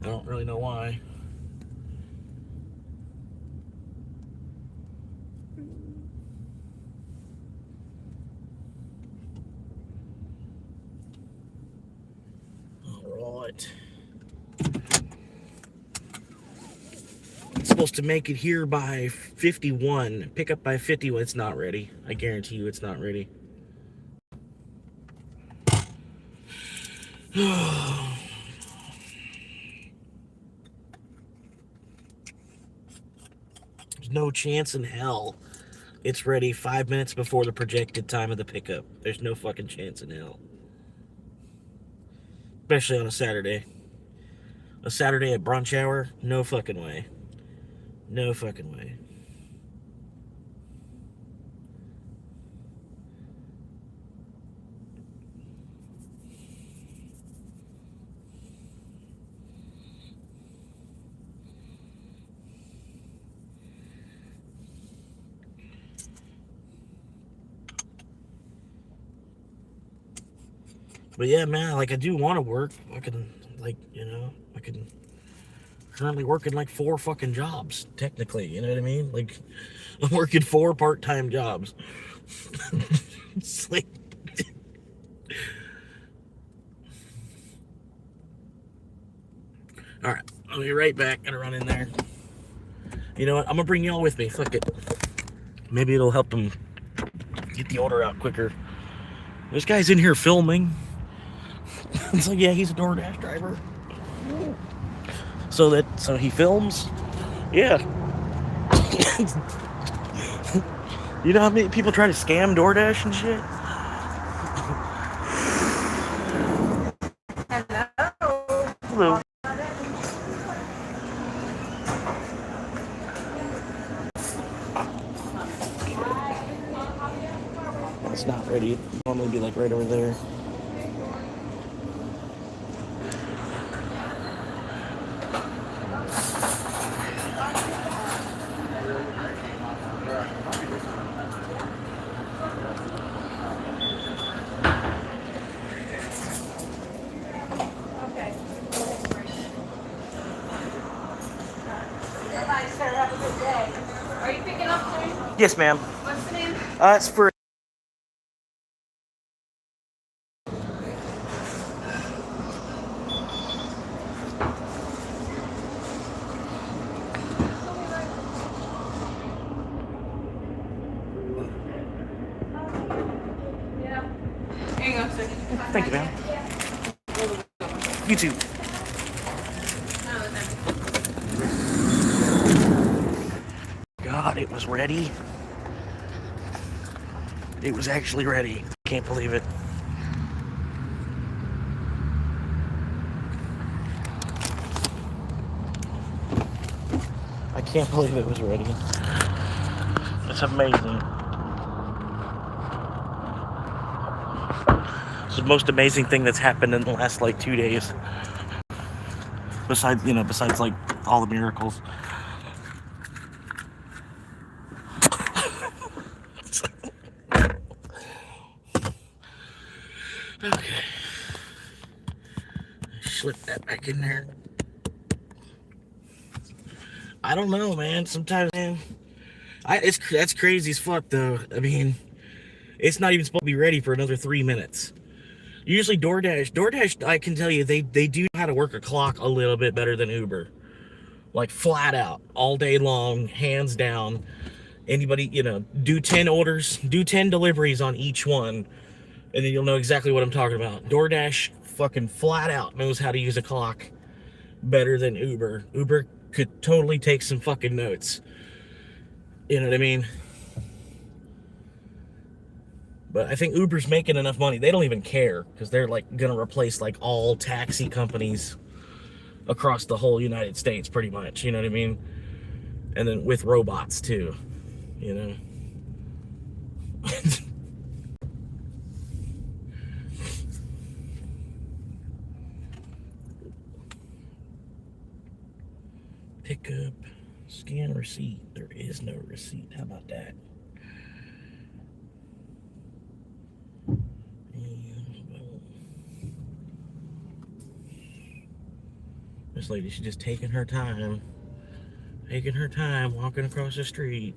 I don't really know why. All right. It's supposed to make it here by 51. Pick up by 51. It's not ready. I guarantee you it's not ready. There's no chance in hell it's ready 5 minutes before the projected time of the pickup. There's no fucking chance in hell. Especially on a Saturday. A Saturday at brunch hour? No fucking way. No fucking way. But yeah, man, like I do want to work. I can, like, I can currently working like 4 fucking jobs, technically. You know what I mean? Like, I'm working 4 part-time jobs. It's like, all right, I'll be right back. Gotta run in there. You know what? I'm gonna bring y'all with me. Fuck it. Maybe it'll help them get the order out quicker. This guy's in here filming. It's like, yeah, he's a DoorDash driver. So he films. Yeah. You know how many people try to scam DoorDash and shit? Hello. It's not ready. It'd normally be like right over there. Have a good day. Are you picking up soon? Yes, ma'am. What's the name? It's for. Yeah. Here you go, sir. Thank you, ma'am. You too. God, it was ready. It was actually ready. Can't believe it. I can't believe it was ready. It's amazing. It's the most amazing thing that's happened in the last like 2 days. Besides like all the miracles. Okay. Slip that back in there. I don't know, man. Sometimes, man, that's crazy as fuck, though. I mean, it's not even supposed to be ready for another 3 minutes. Usually DoorDash, I can tell you, they do know how to work a clock a little bit better than Uber. Like, flat out, all day long, hands down. Anybody, do 10 orders, do 10 deliveries on each one, and then you'll know exactly what I'm talking about. DoorDash fucking flat out knows how to use a clock better than Uber. Uber could totally take some fucking notes. You know what I mean? But I think Uber's making enough money. They don't even care because they're like going to replace like all taxi companies across the whole United States pretty much, you know what I mean? And then with robots too, you know. Pick up, scan receipt. There is no receipt. How about that? This lady, she's just taking her time, walking across the street.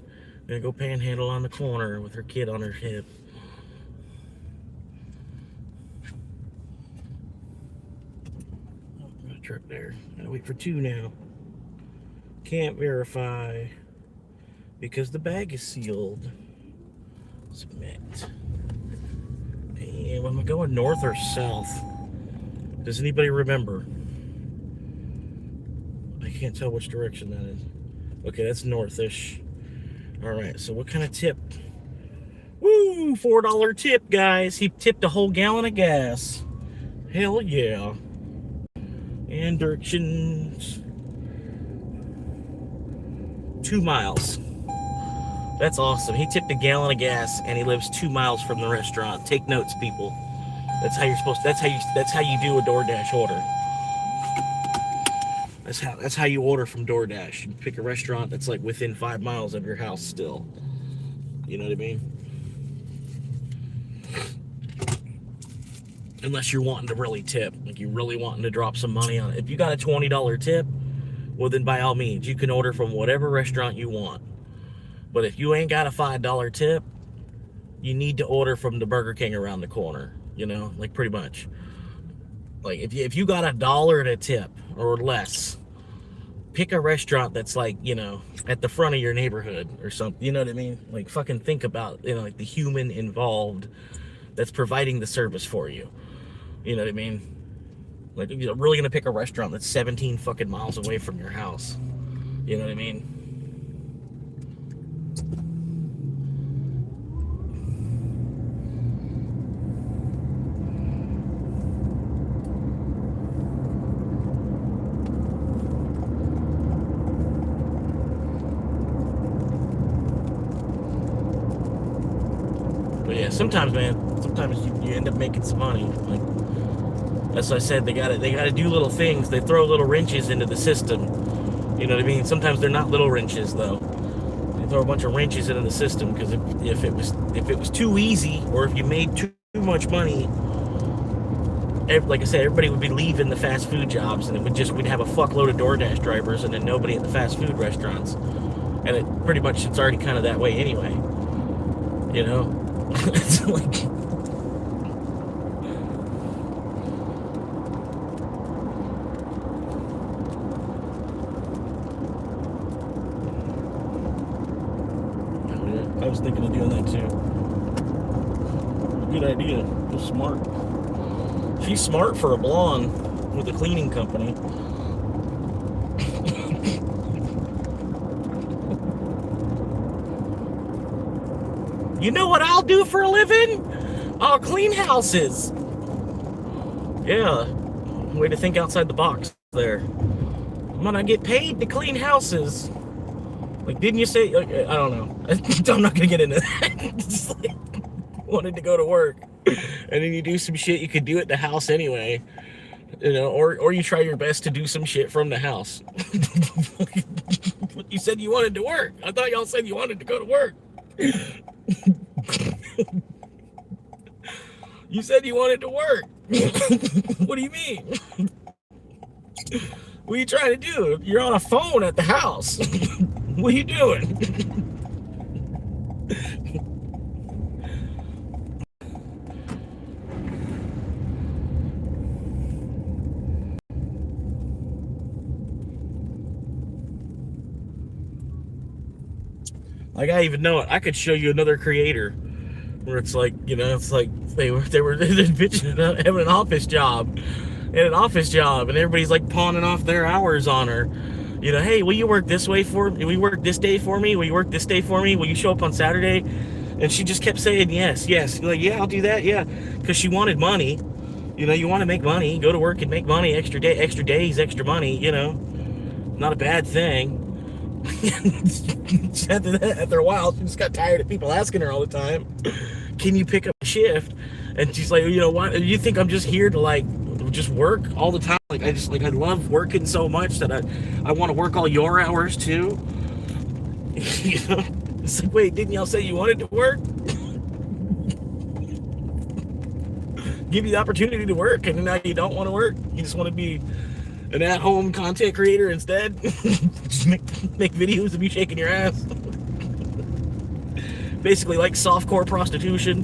Gonna go panhandle on the corner with her kid on her hip. Oh, got a truck there. Gotta wait for 2 now. Can't verify because the bag is sealed. Submit. And am I going north or south? Does anybody remember? I can't tell which direction that is. Okay, that's northish. Alright, so what kind of tip? Woo! $4 tip, guys. He tipped a whole gallon of gas. Hell yeah. And directions. 2 miles. That's awesome. He tipped a gallon of gas and he lives 2 miles from the restaurant. Take notes, people. That's how you're supposed to, that's how you do a DoorDash order. That's how you order from DoorDash. You pick a restaurant that's like within 5 miles of your house still. You know what I mean? Unless you're wanting to really tip. Like you're really wanting to drop some money on it. If you got a $20 tip, well then by all means, you can order from whatever restaurant you want. But if you ain't got a $5 tip, you need to order from the Burger King around the corner. You know, like pretty much. Like if you got $1 in a tip or less, pick a restaurant that's like, you know, at the front of your neighborhood or something. You know what I mean? Like fucking think about, you know, like the human involved that's providing the service for you. You know what I mean? Like you're really gonna pick a restaurant that's 17 fucking miles away from your house. You know what I mean? But yeah, sometimes, man, you end up making some money. Like, as I said, they gotta do little things. They throw little wrenches into the system. You know what I mean? Sometimes they're not little wrenches though. They throw a bunch of wrenches into the system because if it was too easy or if you made too much money, like I said, everybody would be leaving the fast food jobs and we'd have a fuckload of DoorDash drivers and then nobody at the fast food restaurants. And it's already kind of that way anyway. You know? It's like I was thinking of doing that too. Good idea. She's smart. She's smart for a blonde with a cleaning company. You know what I'll do for a living? I'll clean houses. Yeah. Way to think outside the box there. I'm gonna get paid to clean houses. Like, didn't you say? I don't know. I'm not gonna get into that. Just like, wanted to go to work, and then you do some shit. You could do it in the house anyway, you know, or you try your best to do some shit from the house. You said you wanted to work. I thought y'all said you wanted to go to work. You said you wanted to work. What do you mean? What are you trying to do? You're on a phone at the house. What are you doing? Like, I even know it. I could show you another creator where it's like, you know, it's like they were bitching about having an office job. And everybody's like pawning off their hours on her. You know, hey, will you work this way for me? Will you work this day for me? Will you work this day for me? Will you show up on Saturday? And she just kept saying yes, yes. Like, yeah, I'll do that, yeah. Because she wanted money. You know, you want to make money, go to work and make money, extra days, extra money, you know. Not a bad thing. After a while, she just got tired of people asking her all the time, can you pick up a shift? And she's like, you know what, you think I'm just here to like just work all the time? Like, I love working so much that I want to work all your hours too. You know, it's like, wait, didn't y'all say you wanted to work? Give you the opportunity to work, and now you don't want to work. You just want to be an at-home content creator instead. Just make videos of you shaking your ass. Basically like softcore prostitution.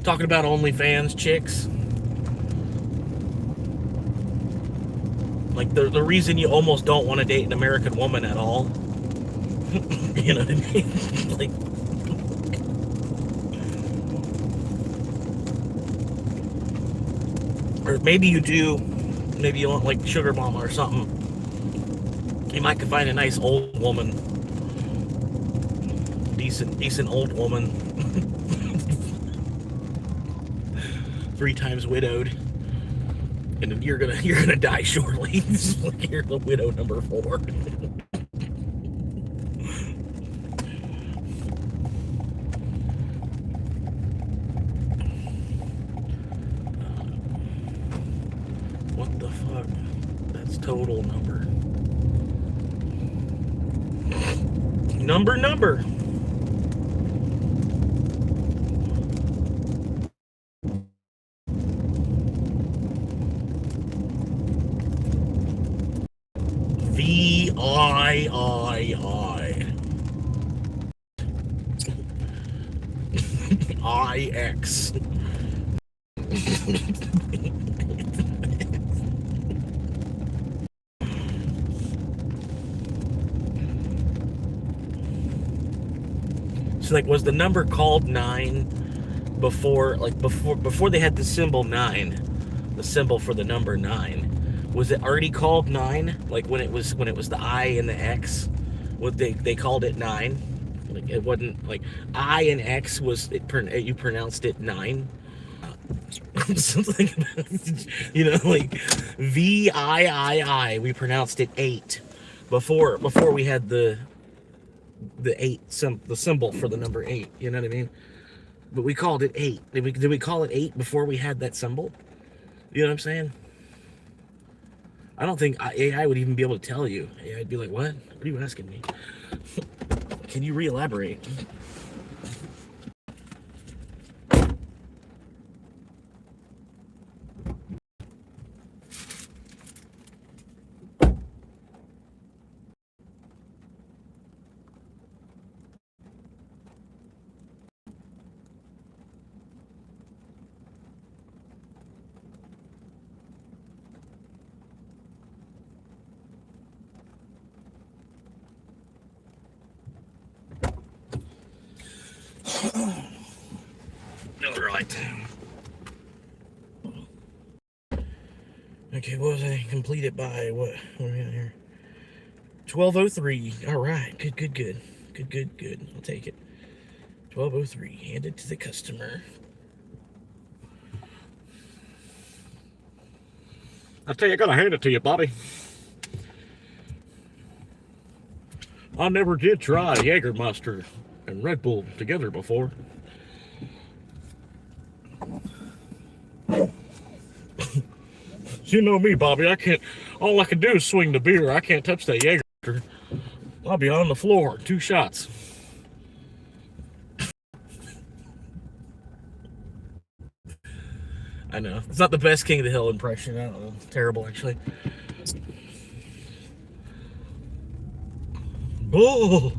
Talking about OnlyFans chicks. Like the reason you almost don't want to date an American woman at all. You know what I mean? Like, or maybe you do. Maybe you want like sugar mama or something. You might could find a nice old woman. Decent old woman. 3 times widowed. And then you're gonna die shortly. You're the widow number 4. What the fuck? That's total number. Number. VIII. So like, was the number called 9 before they had the symbol 9, the symbol for the number 9? Was it already called 9? Like when it was the I and the X, what they called it 9? Like it wasn't like I and X was it. You pronounced it 9. Something about, you know, like VIII. We pronounced it 8 before we had the 8 the symbol for the number 8. You know what I mean? But we called it 8. Did we call it 8 before we had that symbol? You know what I'm saying? I don't think AI would even be able to tell you. I'd be like, what? What are you asking me? Can you re-elaborate? All right. Okay, what was I completed by? What are we at here? 12:03. All right. Good. I'll take it. 12:03. Handed to the customer. I tell you, I gotta hand it to you, Bobby. I never did try Jägermeister and Red Bull together before. You know me, Bobby. All I can do is swing the beer. I can't touch that Jägermeister. I'll be on the floor. 2 shots. I know. It's not the best King of the Hill impression. I don't know. It's terrible, actually. Oh!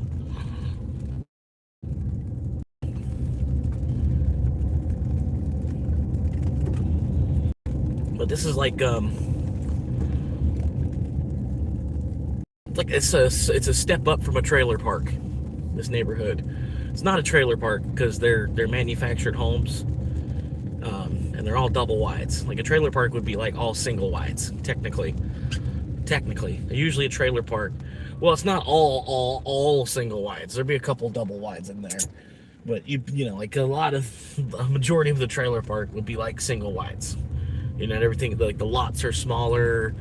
But this is like it's a step up from a trailer park, this neighborhood. It's not a trailer park because they're manufactured homes, and they're all double wides. Like a trailer park would be like all single wides, technically. Technically, usually a trailer park. Well, it's not all single wides. There'd be a couple double wides in there, but you know, like a majority of the trailer park would be like single wides. You know, and everything, like the lots are smaller.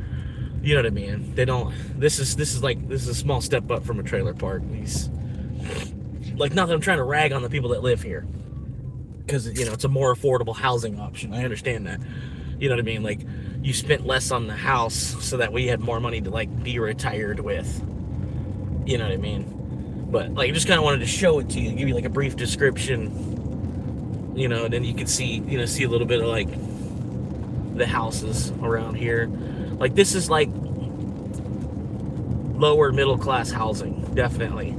You know what I mean? They don't. This is a small step up from a trailer park. These, like, not that I'm trying to rag on the people that live here, because you know it's a more affordable housing option. I understand that. You know what I mean? Like, you spent less on the house so that we had more money to like be retired with. You know what I mean? But like, I just kind of wanted to show it to you, give you like a brief description. You know, and then you can see a little bit of like the houses around here. Like, this is like lower middle class housing, definitely.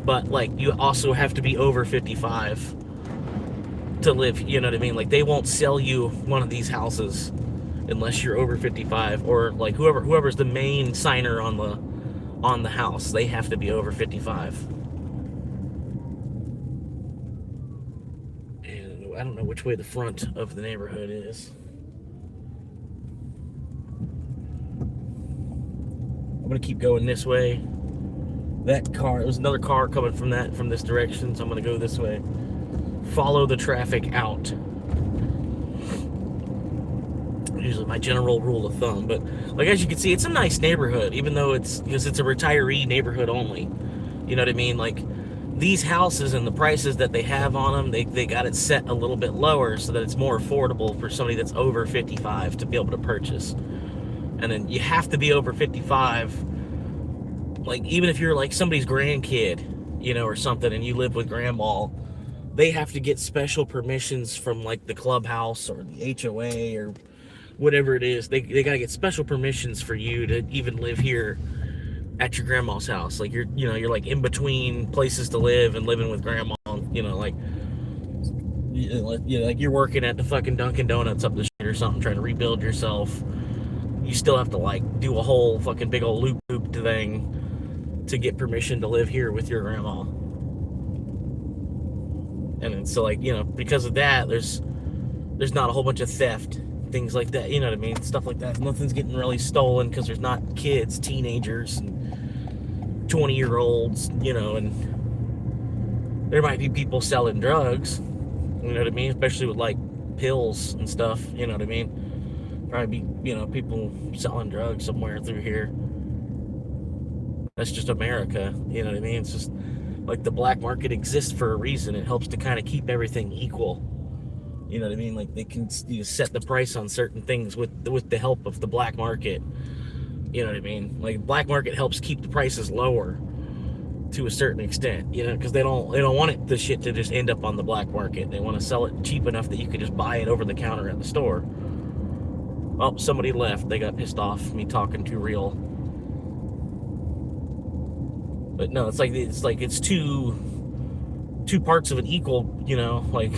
But like, you also have to be over 55 to live. You know what I mean? Like, they won't sell you one of these houses unless you're over 55, or like whoever's the main signer on the house, they have to be over 55. And I don't know which way the front of the neighborhood is. I'm gonna keep going this way. That car, there's another car coming from this direction, so I'm gonna go this way. Follow the traffic out. Usually my general rule of thumb, but like, as you can see, it's a nice neighborhood, even though because it's a retiree neighborhood only. You know what I mean? Like, these houses and the prices that they have on them, they got it set a little bit lower so that it's more affordable for somebody that's over 55 to be able to purchase. And then you have to be over 55. Like, even if you're like somebody's grandkid, you know, or something, and you live with grandma, they have to get special permissions from like the clubhouse or the HOA or whatever it is. They gotta get special permissions for you to even live here at your grandma's house. Like, you're like in between places to live and living with grandma. You know, like, like you're working at the fucking Dunkin' Donuts up the street or something, trying to rebuild yourself. You still have to like do a whole fucking big old loop thing to get permission to live here with your grandma. And so, like, you know, because of that, there's not a whole bunch of theft, things like that. You know what I mean? Stuff like that. Nothing's getting really stolen because there's not kids, teenagers, and 20-year-olds. You know, and there might be people selling drugs. You know what I mean? Especially with like pills and stuff. You know what I mean? Probably be, you know, people selling drugs somewhere through here. That's just America. You know what I mean? It's just like, the black market exists for a reason. It helps to kind of keep everything equal. You know what I mean? Like, they can set the price on certain things with the help of the black market. You know what I mean? Like, black market helps keep the prices lower to a certain extent. You know, because they don't want the shit to just end up on the black market. They want to sell it cheap enough that you could just buy it over the counter at the store. Oh, somebody left. They got pissed off me talking too real. But no, it's two parts of an equal, you know, like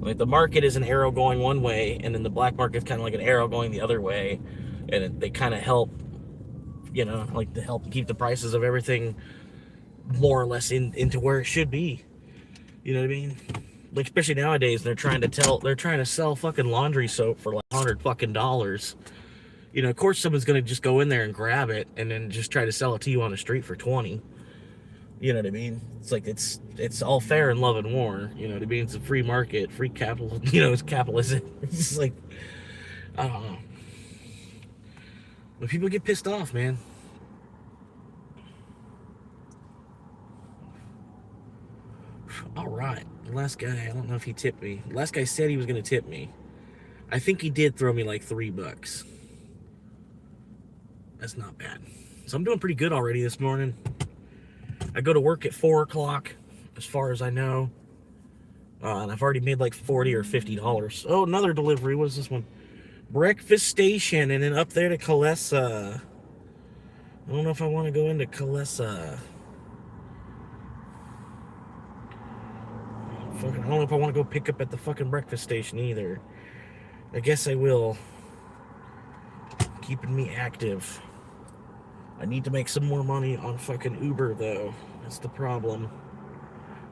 like, the market is an arrow going one way, and then the black market's kind of like an arrow going the other way, and they kind of help, you know, like, to help keep the prices of everything more or less into where it should be. You know what I mean? Like, especially nowadays, they're trying to sell fucking laundry soap for like $100 fucking dollars. You know, of course someone's gonna just go in there and grab it and then just try to sell it to you on the street for 20. You know what I mean? It's like, it's all fair in love and war. You know what I mean? It's a free market, free capital. You know, it's capitalism. It's just like, I don't know. But people get pissed off, man. All right, the last guy, I don't know if he tipped me. The last guy said he was gonna tip me. I think he did throw me like $3. That's not bad. So I'm doing pretty good already this morning. I go to work at 4 o'clock, as far as I know. And I've already made like $40 or $50. Oh, another delivery. What is this one? Breakfast Station, and then up there to Kalesa. I don't know if I want to go into Kalesa. I don't know if I want to go pick up at the fucking breakfast station either. I guess I will. Keeping me active. I need to make some more money on fucking Uber though. That's the problem.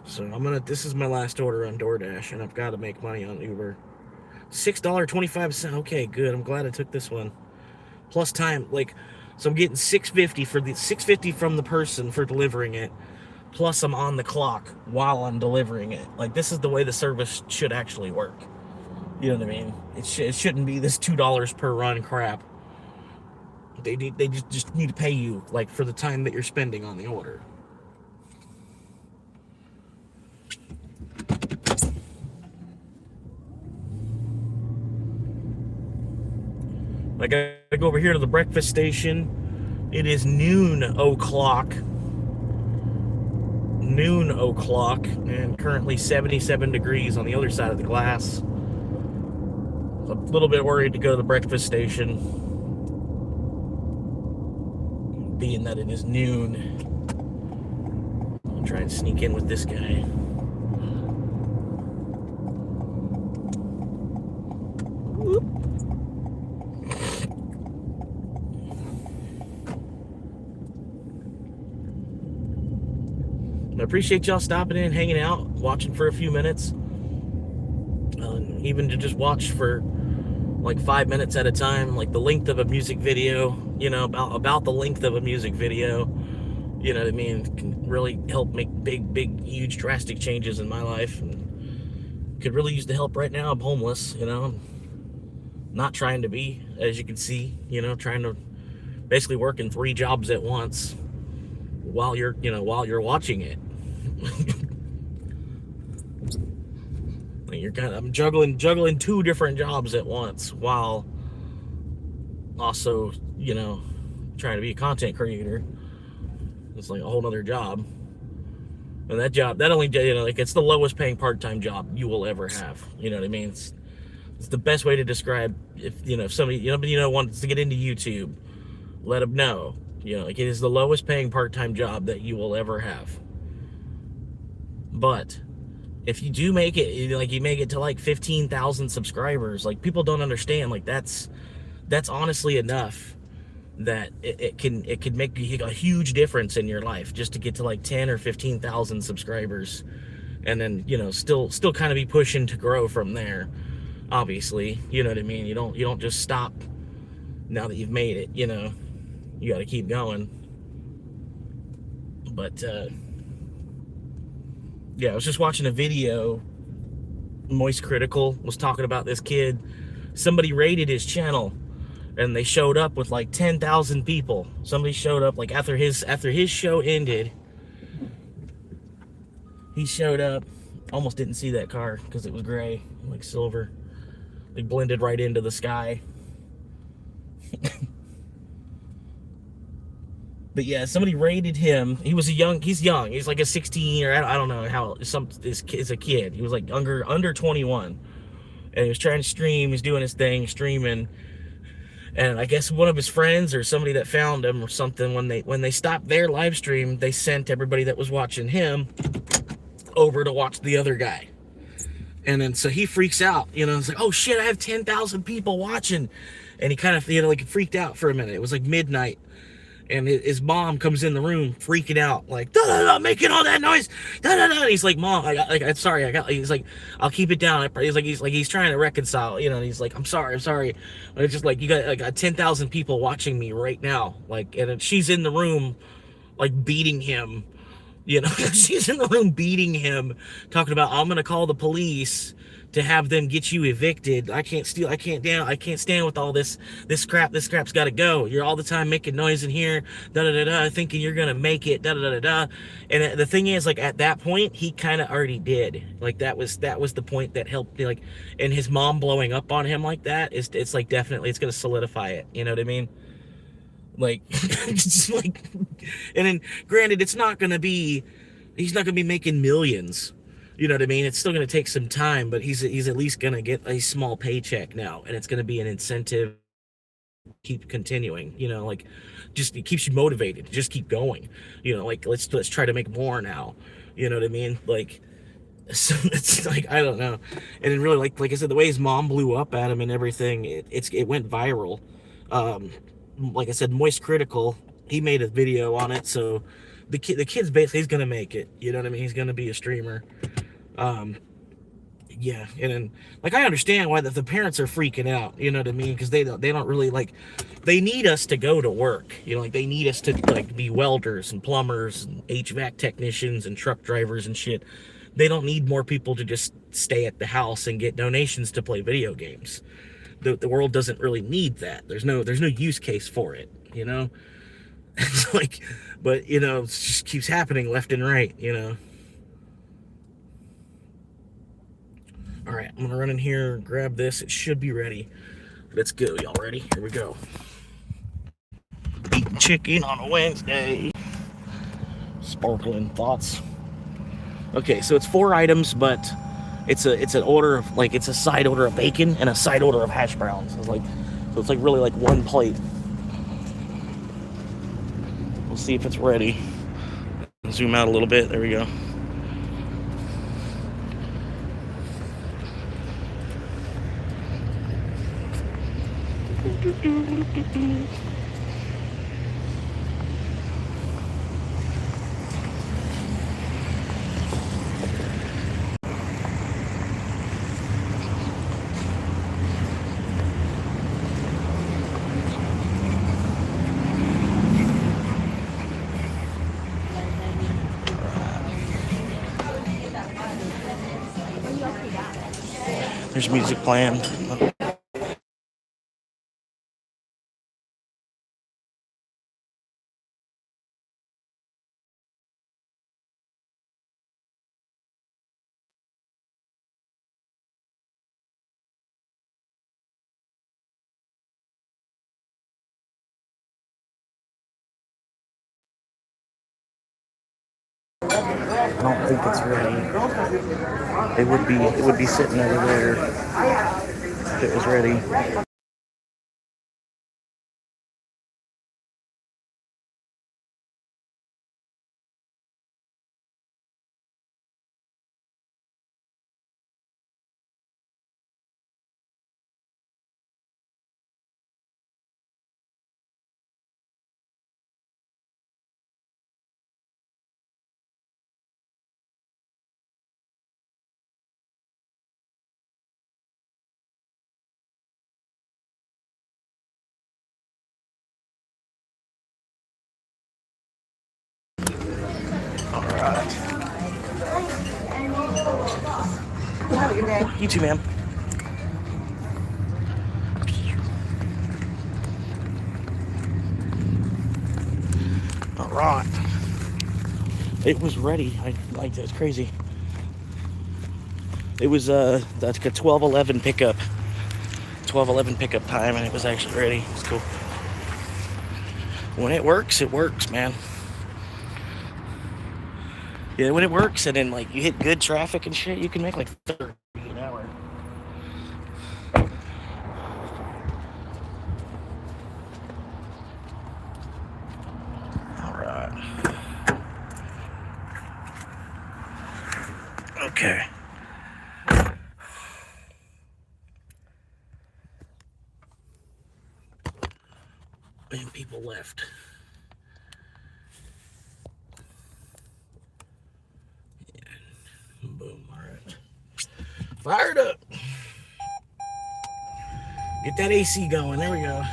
So this is my last order on DoorDash, and I've got to make money on Uber. $6.25. Okay, good. I'm glad I took this one. Plus time, like, so I'm getting $6.50 from the person for delivering it. Plus I'm on the clock while I'm delivering it. Like, this is the way the service should actually work. You know what I mean? It shouldn't be this $2 per run crap. They just need to pay you like for the time that you're spending on the order. I gotta go over here to the breakfast station. It is noon o'clock. Noon o'clock, and currently 77 degrees on the other side of the glass. I'm a little bit worried to go to the breakfast station, being that it is noon. I'll try and sneak in with this guy. Whoop. I appreciate y'all stopping in, hanging out, watching for a few minutes. Even to just watch for like 5 minutes at a time, like the length of a music video, you know, about the length of a music video, you know what I mean, can really help make big, huge, drastic changes in my life. And could really use the help right now. I'm homeless, you know, I'm not trying to be, as you can see, you know, trying to basically work in 3 jobs at once while you're watching it. I'm juggling 2 different jobs at once while also, you know, trying to be a content creator. It's like a whole other job. And that only, you know, like, it's the lowest paying part-time job you will ever have. You know what I mean? It's the best way to describe, if somebody wants to get into YouTube, let them know. You know, like, it is the lowest paying part-time job that you will ever have. But if you do make it, like, you make it to like 15,000 subscribers, like, people don't understand, like, that's honestly enough that it can make a huge difference in your life, just to get to like 10 or 15,000 subscribers, and then, you know, still kind of be pushing to grow from there. Obviously, you know what I mean? You don't just stop now that you've made it, you know. You got to keep going. But yeah, I was just watching a video. Moist Critical was talking about this kid. Somebody raided his channel, and they showed up with like 10,000 people. Somebody showed up like after his show ended. He showed up. Almost didn't see that car because it was gray, like silver. They blended right into the sky. But yeah, somebody raided him. He's young. He's like a 16, or I don't know how. This kid's a kid. He was like under 21, and he was trying to stream. He's doing his thing, streaming. And I guess one of his friends or somebody that found him or something, when they stopped their live stream, they sent everybody that was watching him over to watch the other guy. And then so he freaks out. You know, it's like, oh shit, I have 10,000 people watching, and he kind of, you know, like, freaked out for a minute. It was like midnight. And his mom comes in the room freaking out, like, da, da, da, making all that noise, da, da, da. He's like, Mom, I'm sorry. He's like, I'll keep it down. He's trying to reconcile, you know. And he's like, I'm sorry. But it's just like, you got like 10,000 people watching me right now, like, and she's in the room, like, beating him, you know. She's in the room beating him, talking about, I'm gonna call the police to have them get you evicted. I can't stand with all this crap. This crap's got to go. You're all the time making noise in here, da da da da, thinking you're gonna make it, da da da da. And the thing is, like, at that point, he kind of already did. Like, that was the point that helped. Like, and his mom blowing up on him like that it's like, definitely, it's gonna solidify it. You know what I mean? Like, just like, and then granted, he's not gonna be making millions. You know what I mean? It's still going to take some time, but he's at least going to get a small paycheck now, and it's going to be an incentive to keep continuing. You know, like, just, it keeps you motivated. Just keep going. You know, like, let's try to make more now. You know what I mean? Like, so it's like, I don't know. And then really, like I said, the way his mom blew up at him and everything, it went viral. Like I said, Moist Critical he made a video on it. So the kid's basically, he's gonna make it. You know what I mean? He's gonna be a streamer. Um, yeah, and then, like, I understand why the parents are freaking out. You know what I mean? Because they don't really like. They need us to go to work. You know, like they need us to like be welders and plumbers and HVAC technicians and truck drivers and shit. They don't need more people to just stay at the house and get donations to play video games. The world doesn't really need that. There's no use case for it. You know, it's like, but you know, it just keeps happening left and right. You know. All right, I'm gonna run in here, grab this. It should be ready. Let's go. Y'all ready? Here we go. Eating chicken on a Wednesday. Sparkling thoughts. Okay, so it's 4 items, but it's an order of, like, it's a side order of bacon and a side order of hash browns. It's like, so it's like really like one plate. We'll see if it's ready. Zoom out a little bit. There we go. There's music playing. I don't think it's ready. It would be sitting over there if it was ready. All right. Have a good day. You too, ma'am. All right. It was ready. I like that. It's crazy. It was like a 12:11 pickup. 12:11 pickup time, and it was actually ready. It's cool. When it works, man. Yeah, when it works, and then like you hit good traffic and shit, you can make like 30 an hour. All right. Okay. And people left. Boom. All right. Fired up. Get that AC going. There we go.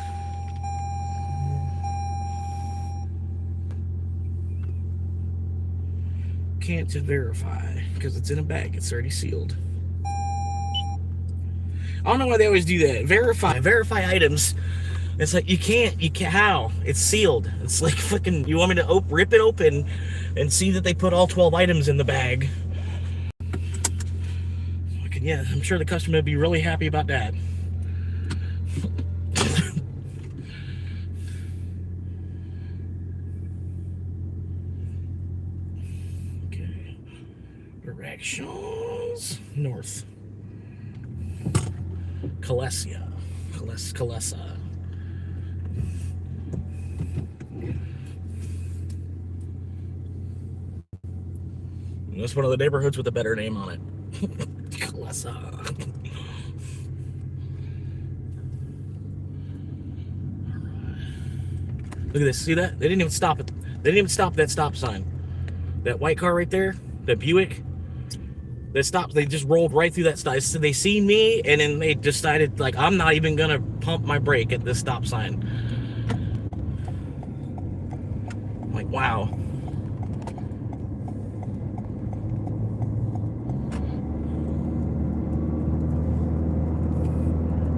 Can't verify because it's in a bag. It's already sealed. I don't know why they always do that. Verify items. It's like you can't. How? It's sealed. It's like fucking. You want me to rip it open and see that they put all 12 items in the bag? Yeah, I'm sure the customer would be really happy about that. Okay. Directions north. Kalesa. That's one of the neighborhoods with a better name on it. Kalesa. Look at this. See that? They didn't even stop it. They didn't even stop that stop sign. That white car right there, that Buick, that stopped. They just rolled right through that stop. So they seen me, and then they decided, like, I'm not even gonna pump my brake at this stop sign. I'm like, wow.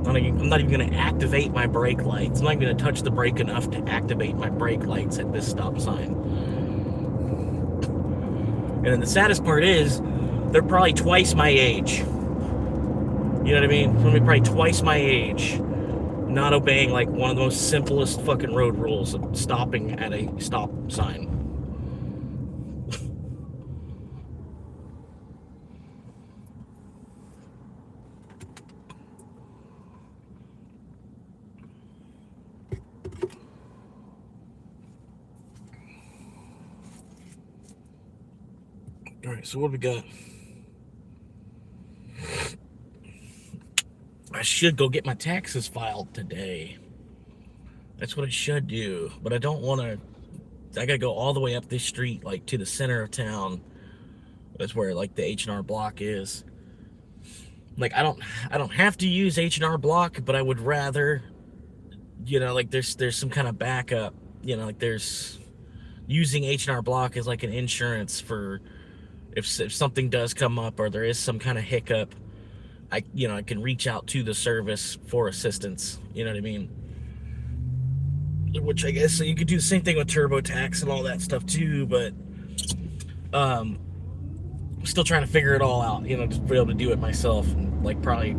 I'm not even going to activate my brake lights. I'm not even going to touch the brake enough to activate my brake lights at this stop sign. And then the saddest part is, they're probably twice my age. You know what I mean? They're probably twice my age, not obeying like one of the most simplest fucking road rules of stopping at a stop sign. All right, so what do we got? I should go get my taxes filed today. That's what I should do, but I don't want to. I gotta go all the way up this street, like to the center of town. That's where like the H&R Block is. Like I don't have to use H&R Block, but I would rather, like there's some kind of backup. Like there's using H&R Block as like an insurance for if something does come up or there is some kind of hiccup. I can reach out to the service for assistance. You know what I mean? Which I guess so you could do the same thing with TurboTax and all that stuff too, but I'm still trying to figure it all out. Just be able to do it myself. And like probably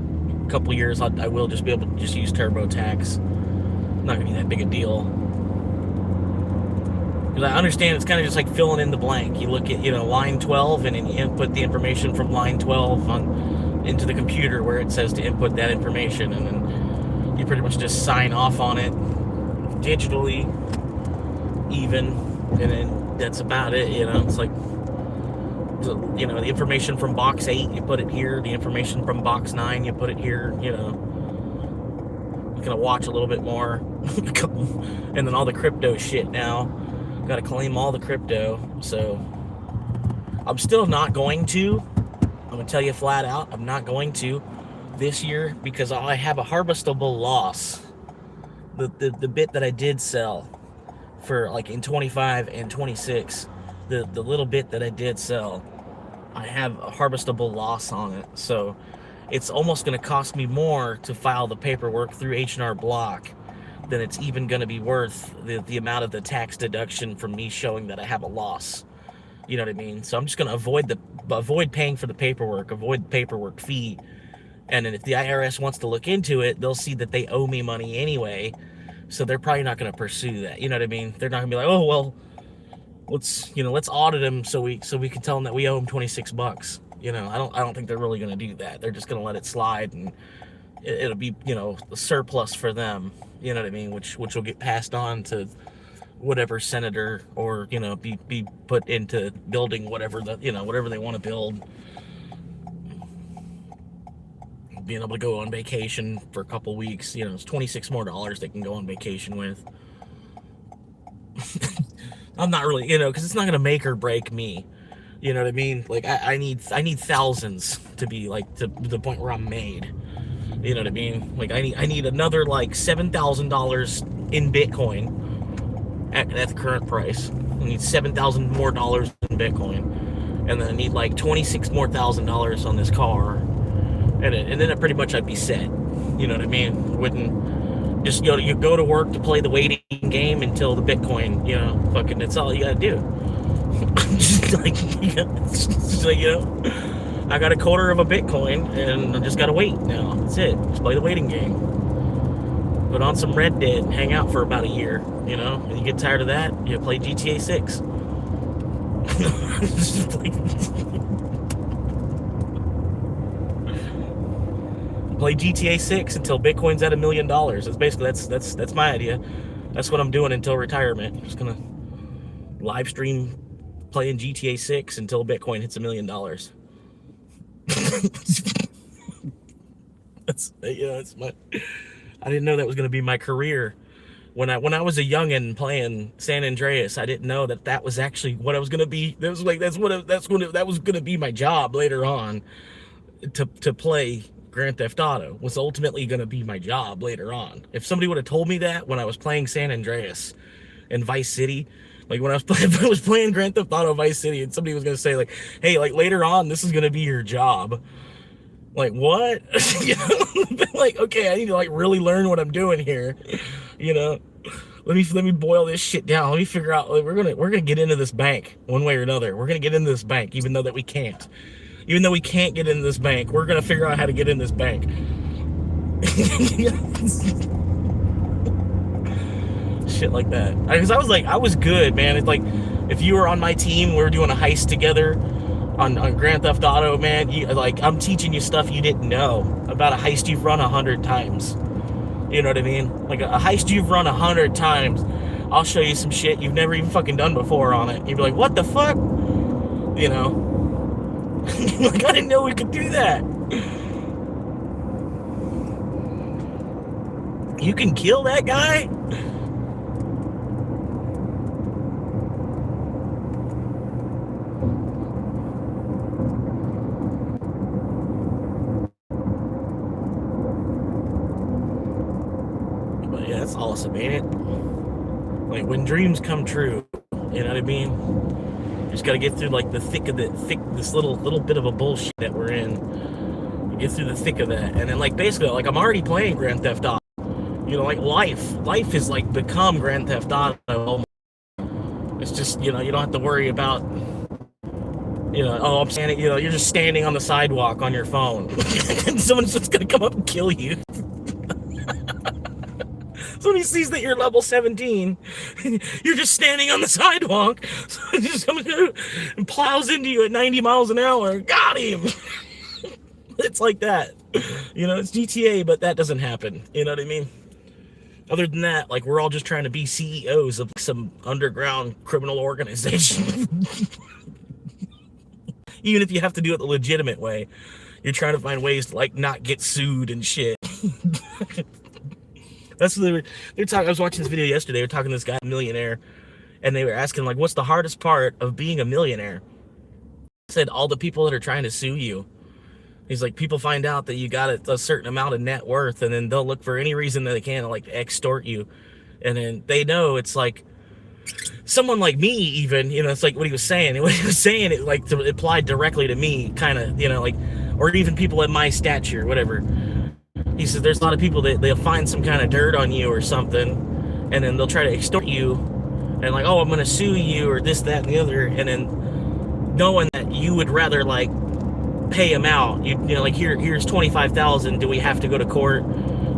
a couple years, I will just be able to just use TurboTax. Not gonna be that big a deal. Because I understand it's kind of just like filling in the blank. You look at line 12, and then you input the information from line 12 into the computer where it says to input that information, and then you pretty much just sign off on it digitally, even, and then that's about it. It's like, the information from box 8, you put it here. The information from box 9, you put it here. You can watch a little bit more, and then all the crypto shit now. Got to claim all the crypto, so I'm still not going to. I'm gonna tell you flat out, I'm not going to this year because I have a harvestable loss. The bit that I did sell for like in 25 and 26, the little bit that I did sell, I have a harvestable loss on it. So it's almost going to cost me more to file the paperwork through H&R Block than it's even going to be worth the amount of the tax deduction from me showing that I have a loss. You know what I mean? So I'm just going to avoid paying for the paperwork, avoid the paperwork fee. And then if the IRS wants to look into it, they'll see that they owe me money anyway. So they're probably not going to pursue that. You know what I mean? They're not going to be like, oh, well, let's audit him so we can tell them that we owe him $26. I don't think they're really going to do that. They're just going to let it slide, and it'll be, a surplus for them. You know what I mean? Which will get passed on to whatever senator, or be put into building whatever whatever they want to build. Being able to go on vacation for a couple weeks, it's $26 more they can go on vacation with. I'm not really, because it's not going to make or break me. You know what I mean? Like I need thousands to be like to the point where I'm made. You know what I mean? Like I need another like $7,000 in Bitcoin at the current price. I need $7,000 more in Bitcoin, and then I need like $26 more on this car, and then pretty much I'd be set. You know what I mean? Wouldn't just go to work to play the waiting game until the Bitcoin. Fucking that's all you gotta do. I got a quarter of a Bitcoin, and I just gotta wait now. That's it. Just play the waiting game. Put on some Red Dead and hang out for about a year. And you get tired of that, you play GTA 6. Play GTA 6 until Bitcoin's at $1 million. That's basically that's my idea. That's what I'm doing until retirement. I'm just gonna live stream playing GTA 6 until Bitcoin hits $1 million. That's my. I didn't know that was gonna be my career. When I was a youngin playing San Andreas, I didn't know that was actually what I was gonna be. That was like that was gonna be my job later on. To play Grand Theft Auto was ultimately gonna be my job later on. If somebody would have told me that when I was playing San Andreas and Vice City, like when I was if I was playing Grand Theft Auto Vice City, and somebody was gonna say like, "Hey, like later on, this is gonna be your job." Like what? You know, like okay, I need to like really learn what I'm doing here. You know, let me boil this shit down. Let me figure out. Like, we're gonna get into this bank one way or another. We're gonna get into this bank, even though we can't. Even though we can't get into this bank, we're gonna figure out how to get in this bank. Shit like that. Because I was good, man. It's like if you were on my team, we were doing a heist together on Grand Theft Auto, man. I'm teaching you stuff you didn't know about a heist you've run 100 times. You know what I mean? Like a heist you've run 100 times. I'll show you some shit you've never even fucking done before on it. You'd be like, what the fuck? You know? Like I didn't know we could do that. You can kill that guy? But yeah, that's awesome, ain't it? Like when dreams come true, you know what I mean? Just gotta get through like the thick of this little bit of a bullshit that we're in. You get through the thick of that, and then like basically like I'm already playing Grand Theft Auto. You know, like life is like become Grand Theft Auto. It's just, you know, you don't have to worry about, you know, oh, I'm standing, you know, you're just standing on the sidewalk on your phone, and someone's just gonna come up and kill you. Somebody sees that you're level 17, you're just standing on the sidewalk, so just comes and plows into you at 90 miles an hour. Got him. It's like that. You know, it's GTA, but that doesn't happen. You know what I mean? Other than that, like, we're all just trying to be CEOs of some underground criminal organization. Even if you have to do it the legitimate way, you're trying to find ways to, like, not get sued and shit. That's what they're talking. I was watching this video yesterday. They were talking to this guy, millionaire, and they were asking, like, what's the hardest part of being a millionaire? He said, all the people that are trying to sue you. He's like, people find out that you got a certain amount of net worth, and then they'll look for any reason that they can to, like, extort you. And then they know it's like someone like me, even, you know, it's like what he was saying. What he was saying, it like applied directly to me, kind of, you know, like, or even people at my stature, whatever. He says there's a lot of people that they'll find some kind of dirt on you or something, and then they'll try to extort you, and like, oh, I'm going to sue you, or this, that, and the other, and then knowing that you would rather, like, pay them out, you know, like, here's 25,000. Do we have to go to court?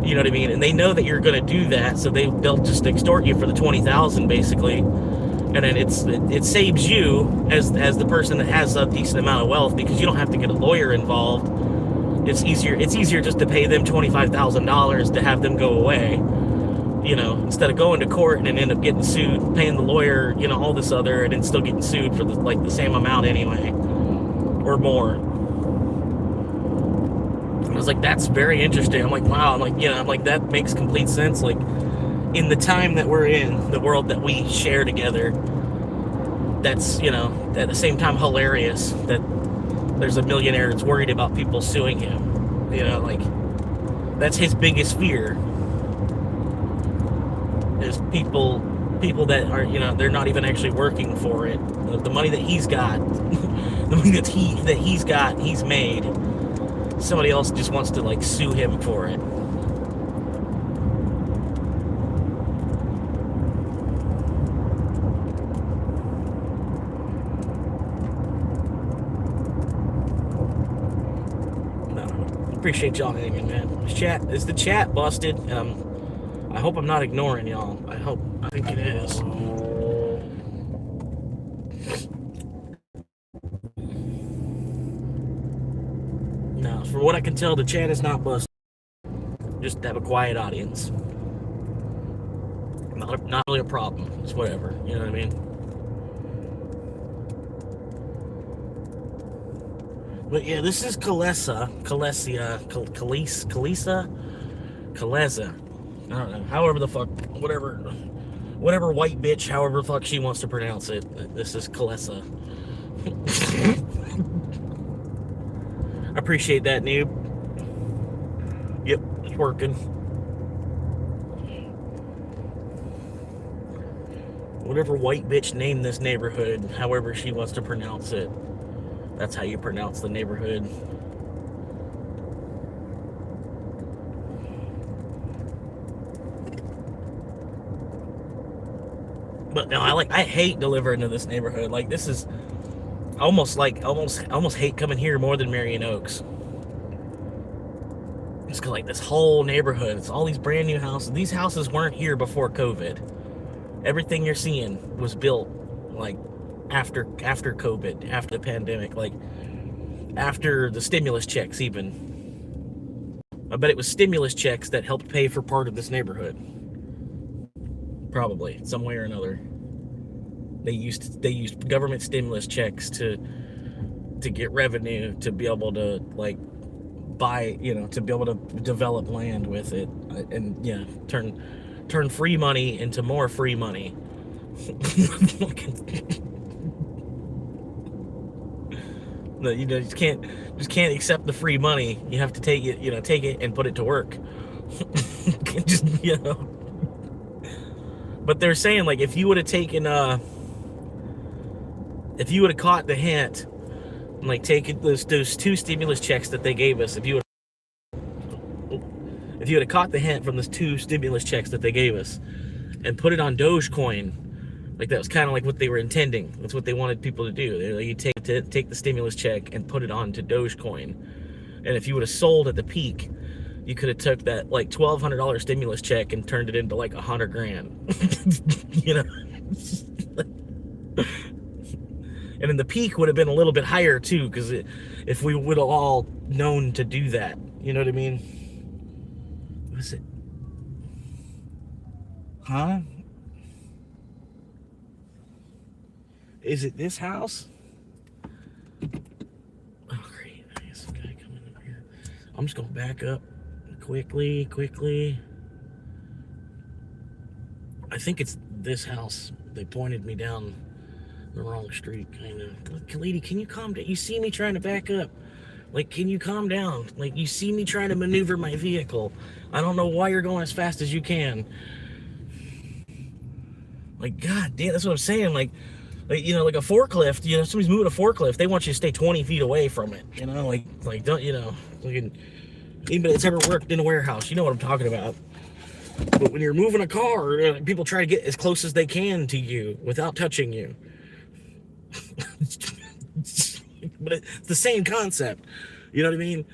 You know what I mean? And they know that you're going to do that, so they'll just extort you for the 20,000 basically, and then it saves you as the person that has a decent amount of wealth, because you don't have to get a lawyer involved. It's easier just to pay them $25,000 to have them go away, you know, instead of going to court and then end up getting sued, paying the lawyer, you know, all this other, and then still getting sued for the same amount anyway, or more. I was like, that's very interesting. I'm like, wow. I'm like, yeah, I'm like, that makes complete sense. Like, in the time that we're in, the world that we share together, that's, you know, at the same time hilarious that there's a millionaire that's worried about people suing him. You know, like, that's his biggest fear. Is people that are, you know, they're not even actually working for it. The money that he's got, the money that he's got, he's made. Somebody else just wants to, like, sue him for it. No, appreciate y'all hanging, man. Is the chat busted? And I hope I'm not ignoring y'all. I think it is. No, from what I can tell, the chat is not busted. Just have a quiet audience. Not really a problem. It's whatever. You know what I mean? But yeah, this is Kalesa. I don't know. However the fuck, whatever white bitch, however the fuck she wants to pronounce it. This is Kalesa. I appreciate that, noob. Yep, it's working. Whatever white bitch named this neighborhood, however she wants to pronounce it, that's how you pronounce the neighborhood. But no, I hate delivering to this neighborhood. Like, this is almost hate coming here more than Marion Oaks. It's cause like this whole neighborhood, it's all these brand new houses. These houses weren't here before COVID. Everything you're seeing was built like after COVID, after the pandemic, like after the stimulus checks even. I bet it was stimulus checks that helped pay for part of this neighborhood. Probably, some way or another. They used government stimulus checks to get revenue to be able to like buy, to be able to develop land with it, and yeah, turn free money into more free money. No, you just can't accept the free money. You have to take it and put it to work. Just, But they're saying, like, if you would have caught the hint, and, like, taken those 2 stimulus checks that they gave us, if you would have caught the hint from those 2 stimulus checks that they gave us, and put it on Dogecoin, like, that was kind of like what they were intending. That's what they wanted people to do. They're like, you take the stimulus check and put it onto Dogecoin, and if you would have sold at the peak, you could have took that like $1,200 stimulus check and turned it into like $100,000. And then the peak would have been a little bit higher too, because if we would have all known to do that, you know what I mean? What is it? Huh? Is it this house? Oh, great. I guess some guy coming up here. I'm just gonna back up quickly. I think it's this house. They pointed me down the wrong street, kind of. Lady, can you calm down? You see me trying to back up. Like, can you calm down? Like, you see me trying to maneuver my vehicle. I don't know why you're going as fast as you can. Like, god damn, that's what I'm saying. Like a forklift, somebody's moving a forklift, they want you to stay 20 feet away from it. Like don't, anybody that's ever worked in a warehouse, you know what I'm talking about. But when you're moving a car, people try to get as close as they can to you without touching you. But it's the same concept. You know what I mean?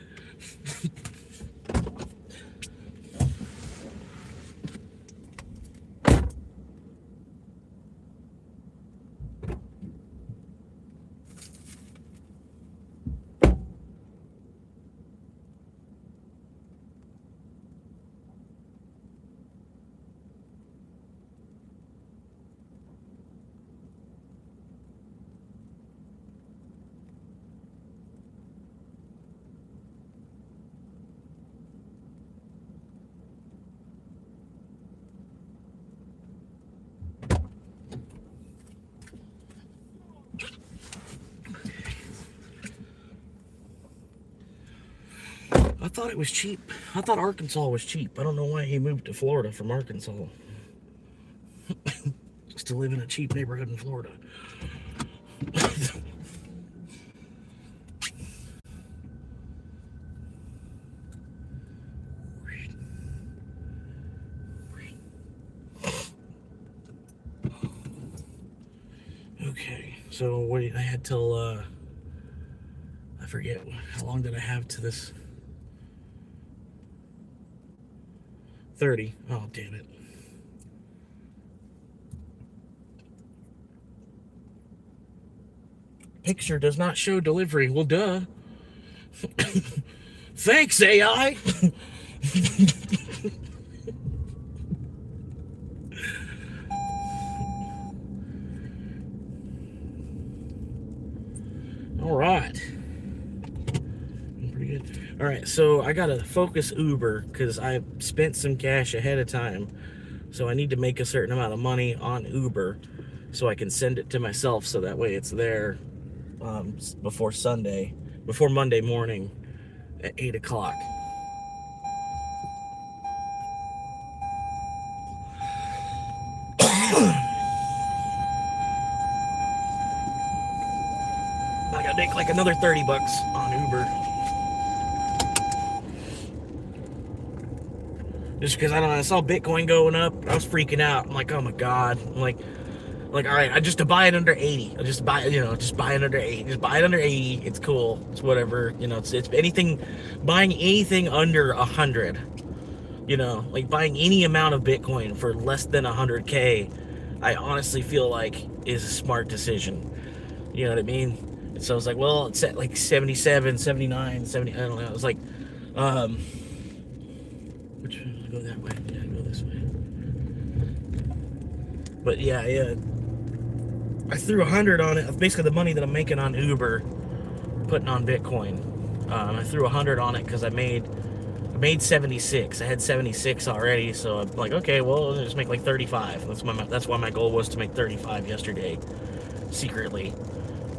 I thought it was cheap. I thought Arkansas was cheap. I don't know why he moved to Florida from Arkansas. Just to live in a cheap neighborhood in Florida. Okay, so I had till, I forget, how long did I have to this? 30. Oh, damn it. Picture does not show delivery. Well, duh. Thanks, AI. All right. Pretty good. All right, so I gotta focus Uber because I spent some cash ahead of time. So I need to make a certain amount of money on Uber so I can send it to myself so that way it's there before Monday morning at 8 o'clock. I gotta make like another 30 bucks on Uber. Just because I don't know, I saw Bitcoin going up, I was freaking out. I'm like, oh my god. I'm like, all right, I just to buy it under 80. I just buy it under 80. Just buy it under 80. It's cool. It's whatever. It's anything, buying anything under 100. Like buying any amount of Bitcoin for less than 100K, I honestly feel like is a smart decision. You know what I mean? And so I was like, well, it's at like 77, 79, 70. I don't know. It was like, which go that way? Yeah, go this way. But yeah, I threw 100 on it. Basically, the money that I'm making on Uber, putting on Bitcoin. I threw 100 on it because I made 76. I had 76 already, so I'm like, okay, well, I'll just make like 35. That's why my goal was to make 35 yesterday, secretly,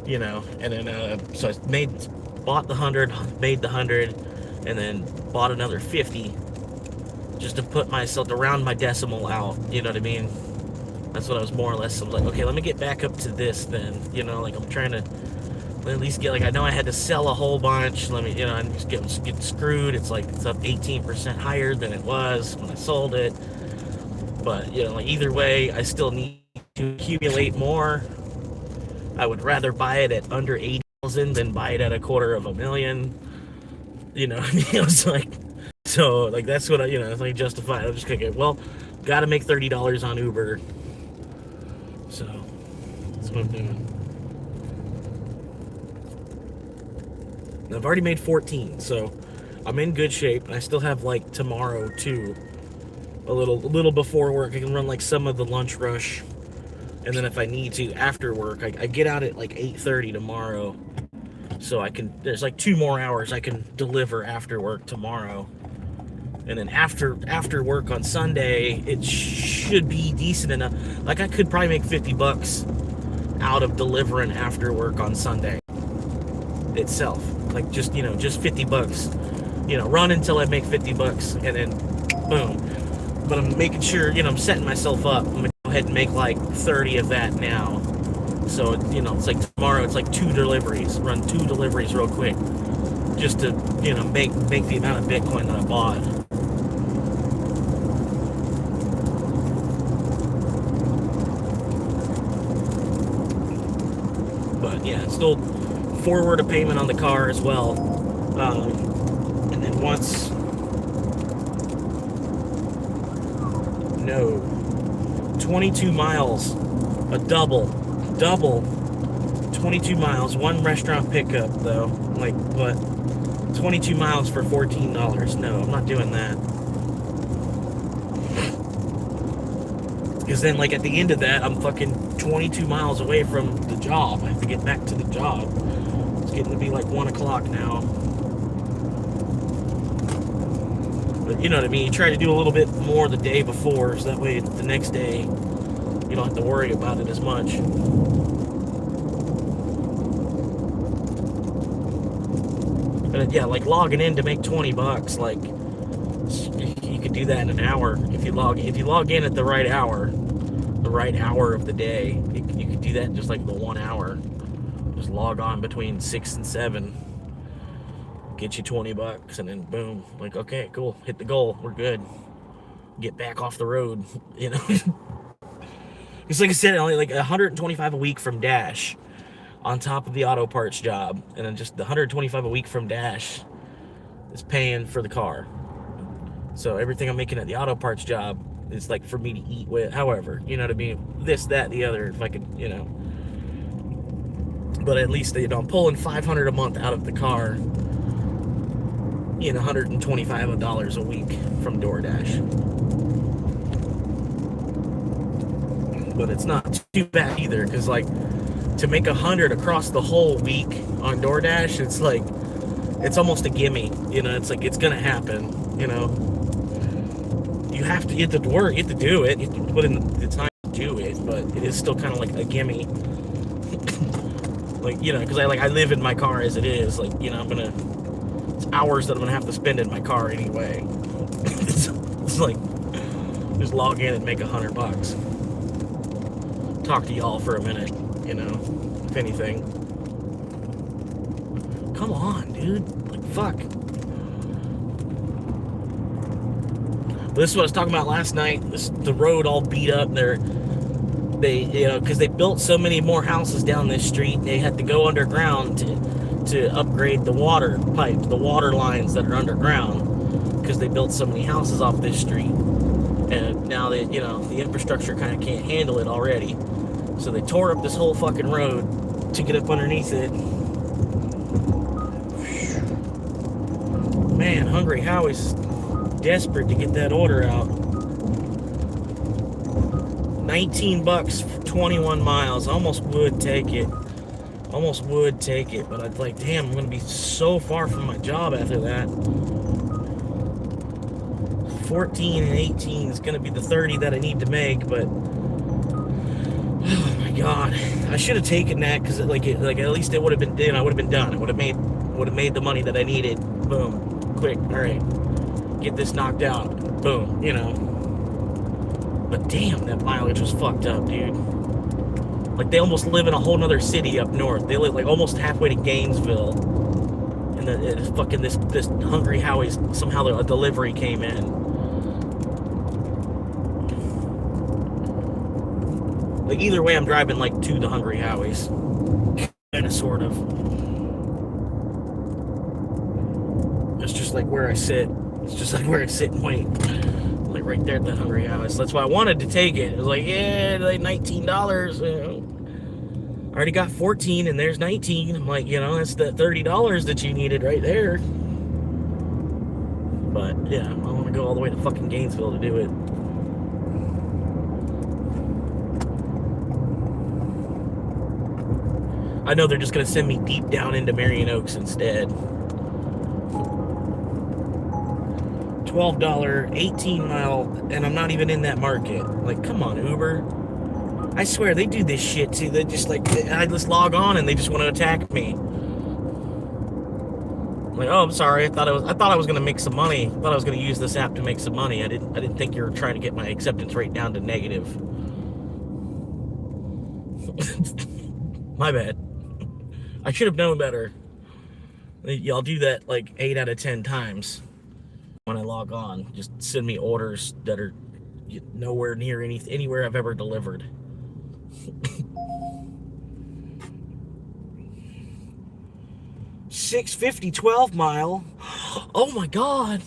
And then so I bought the 100, made the 100, and then bought another 50, just to put myself to round my decimal out. You know what I mean? That's what I was more or less. I was like, okay, let me get back up to this then. Like I'm trying to at least get, like, I know I had to sell a whole bunch. Let me, I'm just getting screwed. It's like it's up 18% higher than it was when I sold it. But like either way, I still need to accumulate more. I would rather buy it at under 80,000 than buy it at $250,000. It's like, so like that's what it's like justified. I'm just gonna get, well, gotta make $30 on Uber. So that's what I'm doing. And I've already made 14, so I'm in good shape. And I still have like tomorrow too, a little before work. I can run like some of the lunch rush, and then if I need to after work, I get out at like 8:30 tomorrow, so there's like 2 more hours I can deliver after work tomorrow. And then after work on Sunday, it should be decent enough. Like I could probably make 50 bucks out of delivering after work on Sunday itself. Like just 50 bucks. Run until I make 50 bucks and then boom. But I'm making sure, I'm setting myself up. I'm gonna go ahead and make like 30 of that now. So, it's like tomorrow, it's like 2 deliveries. Run 2 deliveries real quick. Just to, make the amount of Bitcoin that I bought. But yeah, still forward a payment on the car as well. And then 22 miles, a double, 22 miles, 1 restaurant pickup though. Like what? 22 miles for $14. No, I'm not doing that. Because then, like, at the end of that, I'm fucking 22 miles away from the job. I have to get back to the job. It's getting to be like 1 o'clock now. But you know what I mean? You try to do a little bit more the day before, so that way the next day you don't have to worry about it as much. But yeah, like logging in to make 20 bucks, like you could do that in an hour if you log in at the right hour of the day. You could do that in just like the 1 hour. Just log on between 6 and 7, get you 20 bucks, and then boom, like, okay, cool, hit the goal, we're good, get back off the road. It's like I said, only like 125 a week from Dash on top of the auto parts job, and then just the 125 a week from Dash is paying for the car. So everything I'm making at the auto parts job is like for me to eat with, however, you know what I mean, this, that, the other, if I could, but at least, I'm pulling $500 a month out of the car, $125 a week from DoorDash. But it's not too bad either, because like to make 100 across the whole week on DoorDash, it's like it's almost a gimme. You know, it's like it's gonna happen. You know, you have to get to work, you have to do it, you have to put in the time to do it, but it is still kind of like a gimme. Like, you know, because I live in my car as it is. Like, you know, it's hours that I'm gonna have to spend in my car anyway. It's like just log in and make $100. Talk to y'all for a minute, you know, if anything. Come on, dude. Like, fuck. This is what I was talking about last night. The road all beat up. They, you know, because they built so many more houses down this street, they had to go underground to upgrade the water pipes, the water lines that are underground, because they built so many houses off this street. And now that, you know, the infrastructure kind of can't handle it already, so they tore up this whole fucking road to get up underneath it. Man, Hungry Howie's desperate to get that order out. $19 for 21 miles. I almost would take it. But I'd like, damn, I'm gonna be so far from my job after that. 14 and 18 is gonna be the 30 that I need to make, but oh my god, I should have taken that, because like at least it would have been, you know, I would have been done. I would have made the money that I needed. Boom, quick, all right, get this knocked out. Boom, you know. But damn, that mileage was fucked up, dude. Like, they almost live in a whole nother city up north. They live like almost halfway to Gainesville. And fucking this Hungry Howie's, somehow a delivery came in. Like, either way, I'm driving like to the Hungry Howie's. Kinda, sort of. It's just like where I sit. It's just like where I sit and wait. Like right there at the Hungry House. That's why I wanted to take it. It was like, yeah, like $19. You know. I already got 14 and there's 19. I'm like, you know, that's the $30 that you needed right there. But yeah, I want to go all the way to fucking Gainesville to do it. I know they're just gonna send me deep down into Marion Oaks instead. $12, 18-mile, and I'm not even in that market. Like, come on, Uber. I swear, they do this shit, too. They just, like, I just log on, and they just want to attack me. Like, oh, I'm sorry. I thought I was going to make some money. I thought I was going to use this app to make some money. I didn't think you were trying to get my acceptance rate down to negative. My bad. I should have known better. Y'all do that, like, 8 out of 10 times. When I log on, just send me orders that are nowhere near anywhere I've ever delivered. $6.50 12-mile. Oh my god.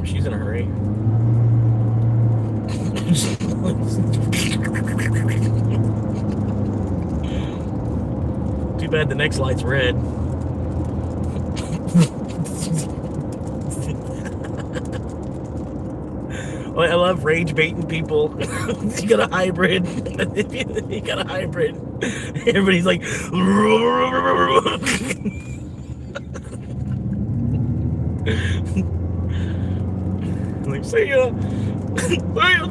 She's in a hurry. Too bad the next light's red. I love rage baiting people. You got a hybrid. You got a hybrid. Everybody's like, like, see ya. See ya.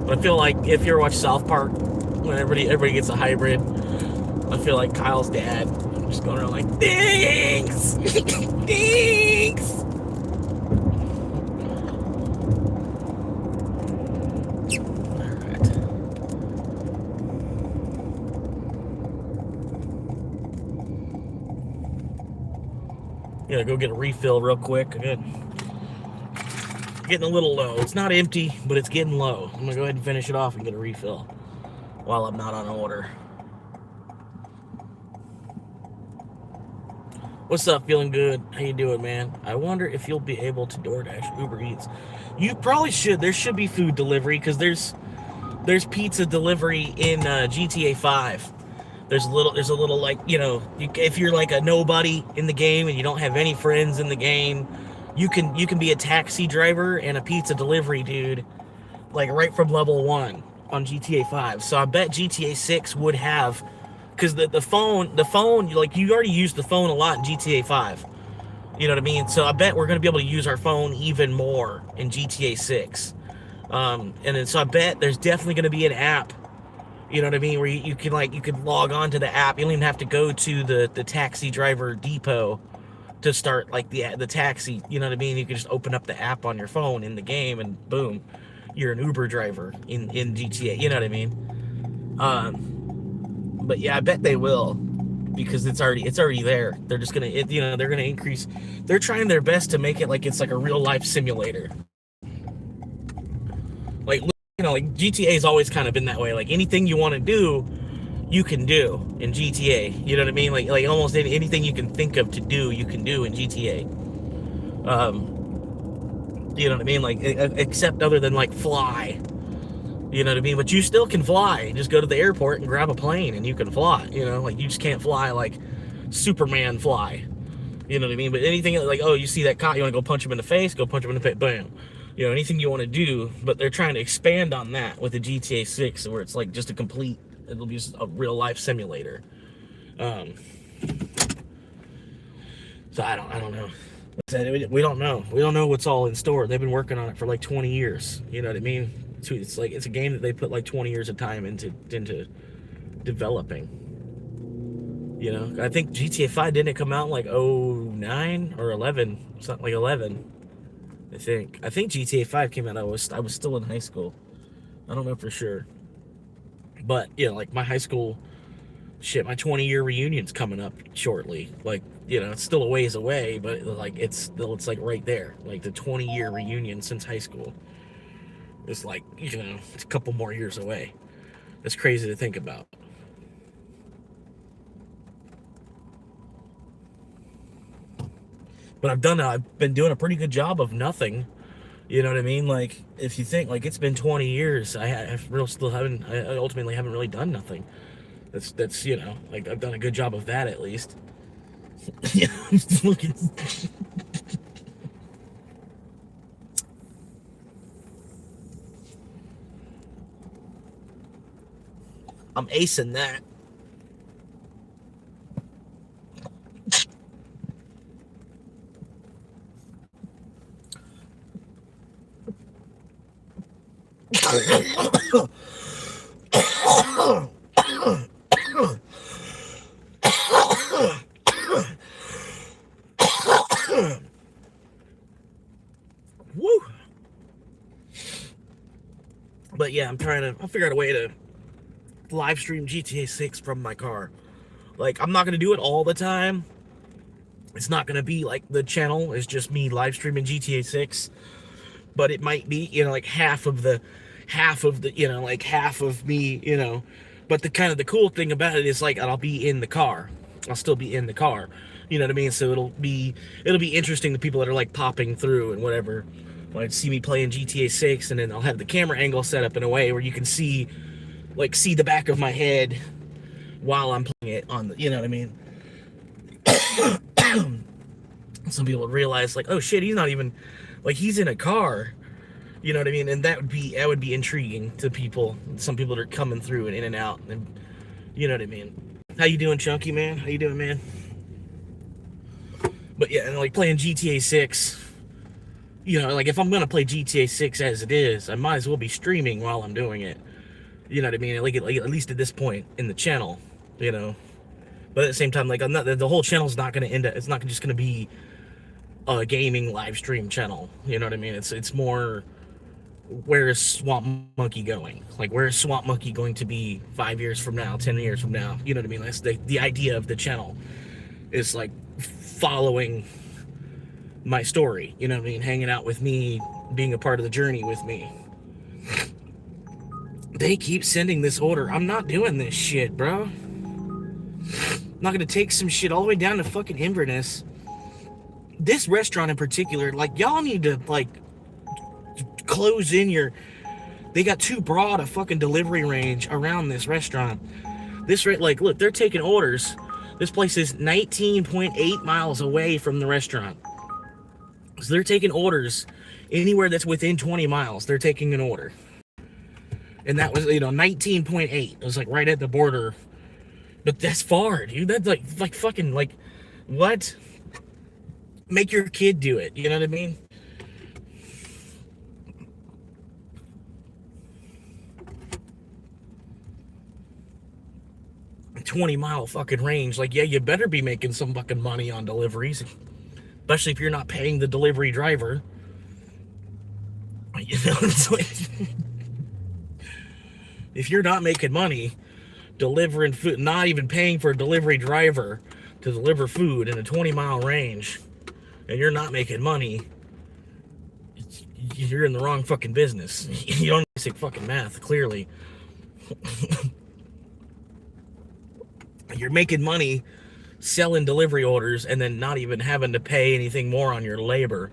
I feel like if you ever watch South Park, when everybody gets a hybrid, I feel like Kyle's dad, just going around like, thanks, thanks. Gonna go get a refill real quick. Good. Getting a little low. It's not empty, but it's getting low. I'm gonna go ahead and finish it off and get a refill while I'm not on order. What's up? Feeling good? How you doing, man? I wonder if you'll be able to DoorDash Uber Eats. You probably should. There should be food delivery because there's pizza delivery in GTA 5. There's a little like if you're like a nobody in the game and you don't have any friends in the game, you can be a taxi driver and a pizza delivery dude like right from level 1 on GTA 5. So I bet GTA 6 would have, because the phone like you already use the phone a lot in GTA 5. You know what I mean? So I bet we're gonna be able to use our phone even more in GTA 6. And then so I bet there's definitely gonna be an app. You know what I mean? Where you can log on to the app. You don't even have to go to the taxi driver depot to start like the taxi. You know what I mean? You can just open up the app on your phone in the game, and boom, you're an Uber driver in GTA. You know what I mean? But yeah, I bet they will, because it's already there. They're just they're gonna increase. They're trying their best to make it like it's like a real life simulator. Like like GTA has always kind of been that way. Like anything you want to do, you can do in GTA. You know what I mean? Like almost anything you can think of to do, you can do in GTA. You know what I mean? Like except other than like fly. You know what I mean? But you still can fly. Just go to the airport and grab a plane and you can fly. Like you just can't fly like Superman fly. You know what I mean? But anything like, oh, you see that cop, you want to go punch him in the face, go punch him in the face, bam. Anything you want to do. But they're trying to expand on that with the GTA 6, where it's like just it'll be just a real life simulator. So I don't know. We don't know. We don't know what's all in store. They've been working on it for like 20 years. You know what I mean? It's like it's a game that they put like 20 years of time into developing. I think GTA 5 didn't it come out in like 09 or 11, something like 11. I think GTA 5 came out. I was still in high school. I don't know for sure, but like my high school shit, my 20-year reunion's coming up shortly. Like it's still a ways away, but like it's like right there. Like the 20-year reunion since high school. It's like it's a couple more years away. That's crazy to think about. But I've been doing a pretty good job of nothing. You know what I mean? Like if you think like it's been 20 years, I ultimately haven't really done nothing. That's like I've done a good job of that at least. Yeah, I'm just looking. I'm acing that. Woo. But yeah, I'll figure out a way to live stream GTA 6 from my car. Like I'm not gonna do it all the time. It's not gonna be like the channel is just me live streaming GTA 6, but it might be like half of like half of me. But the cool thing about it is like I'll be in the car. I'll still be in the car. You know what I mean? So it'll be interesting to people that are like popping through and whatever. Like see me playing GTA 6, and then I'll have the camera angle set up in a way where you can see the back of my head while I'm playing it on the, you know what I mean? Some people realize like, oh shit, he's not even like he's in a car. You know what I mean? And that would be intriguing to people. Some people that are coming through and in and out, and you know what I mean? How you doing, Chunky man? How you doing, man? But yeah, and like playing GTA 6, like if I'm gonna play GTA 6 as it is, I might as well be streaming while I'm doing it. You know what I mean? Like at least at this point in the channel, But at the same time, like the whole channel's not gonna end up. It's not just gonna be a gaming live stream channel. You know what I mean? It's more, where is Swamp Monkey going? Like where is Swamp Monkey going to be 5 years from now, 10 years from now? You know what I mean? That's the idea of the channel, is like following my story. You know what I mean? Hanging out with me, being a part of the journey with me. They keep sending this order. I'm not doing this shit, bro. I'm not gonna take some shit all the way down to fucking Inverness. This restaurant in particular, like, y'all need to, like, close in your... They got too broad a fucking delivery range around this restaurant. Like, look, they're taking orders. This place is 19.8 miles away from the restaurant. So they're taking orders anywhere that's within 20 miles. They're taking an order. And that was, 19.8. It was, like, right at the border. But that's far, dude. That's, like fucking, like, what? Make your kid do it. You know what I mean? 20-mile fucking range. Like, yeah, you better be making some fucking money on deliveries, especially if you're not paying the delivery driver. It's like, if you're not making money delivering food, not even paying for a delivery driver to deliver food in a 20-mile range, and you're not making money, you're in the wrong fucking business. You don't basic fucking math, clearly. You're making money selling delivery orders and then not even having to pay anything more on your labor.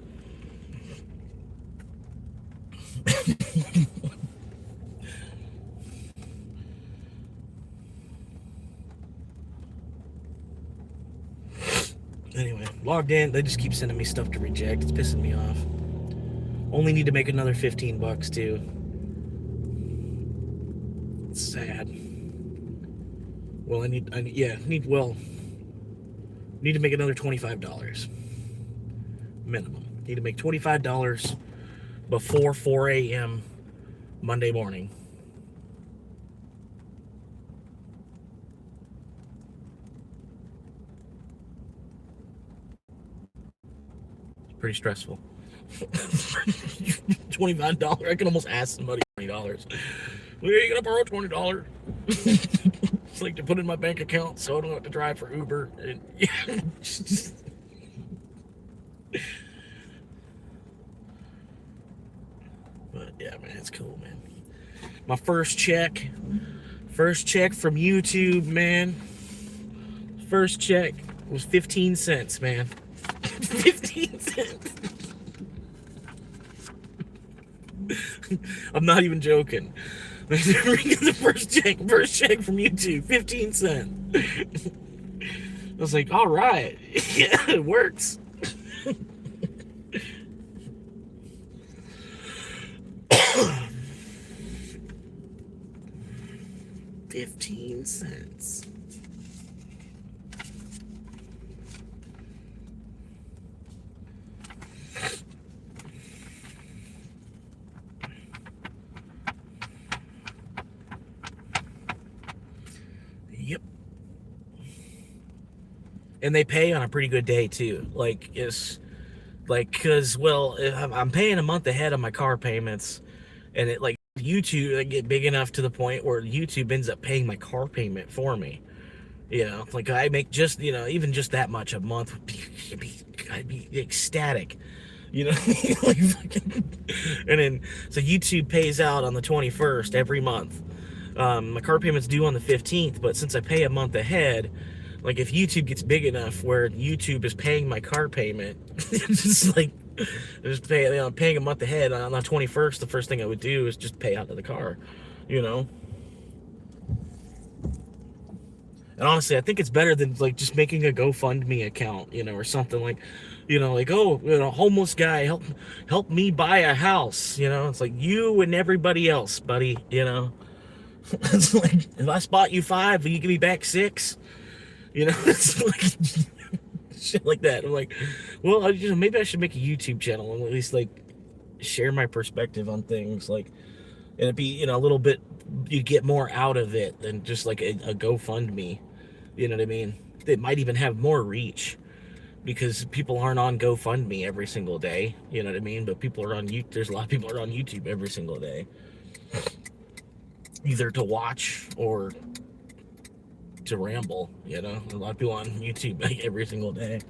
Anyway, logged in. They just keep sending me stuff to reject. It's pissing me off. Only need to make another $15 too. It's sad. Well, need to make another $25 minimum. Need to make $25 before 4 a.m. Monday morning. Pretty stressful. $25. I can almost ask somebody $20. Well, you gonna borrow $20? It's like to put in my bank account so I don't have to drive for Uber. And, yeah, but yeah, man, it's cool, man. My first check from YouTube, man. First check was 15 cents, man. 15 cents. I'm not even joking. The first check from YouTube, 15 cents. I was like, all right, yeah, it works. 15 cents. Yep. And they pay on a pretty good day too. Like, it's like, cause, well, I'm paying a month ahead on my car payments, and it, like, YouTube, I get big enough to the point where YouTube ends up paying my car payment for me. Like, I make just, even just that much a month I'd be ecstatic. Like, fucking, and then, so YouTube pays out on the 21st every month. My car payment's due on the 15th, but since I pay a month ahead, like, if YouTube gets big enough where YouTube is paying my car payment, just like, paying a month ahead on the 21st, the first thing I would do is just pay out to the car, And honestly, I think it's better than, like, just making a GoFundMe account, or something like, like, oh, homeless guy, help me buy a house, It's like, you and everybody else, buddy, It's like, if I spot you 5, will you give me back 6? It's like shit like that. I'm like, well, maybe I should make a YouTube channel and at least, like, share my perspective on things, like, and it'd be, a little bit, you get more out of it than just like a GoFundMe. You know what I mean? It might even have more reach because people aren't on GoFundMe every single day. You know what I mean? But people are on YouTube. There's a lot of people are on YouTube every single day, either to watch or to ramble. A lot of people on YouTube, like, every single day.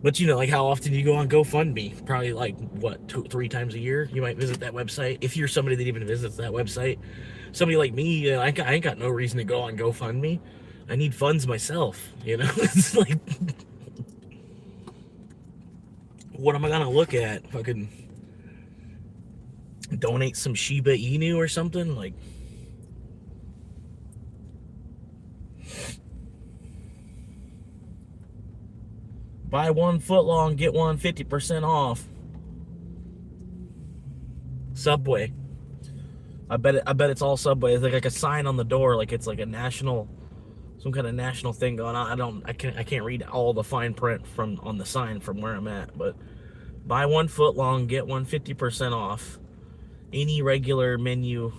But like, how often do you go on GoFundMe? Probably, like, what, 2-3 times a year you might visit that website, if you're somebody that even visits that website. Somebody like me, I ain't got no reason to go on GoFundMe. I need funds myself, you know? It's like, what am I gonna look at? Fucking donate some Shiba Inu or something? Like, buy 1 foot long, get one 50% off. Subway. I bet it's all Subway. It's like a sign on the door, like it's like a national, some kind of national thing going on. I can't read all the fine print from on the sign from where I'm at, but buy 1 foot long, get one 50% off. Any regular menu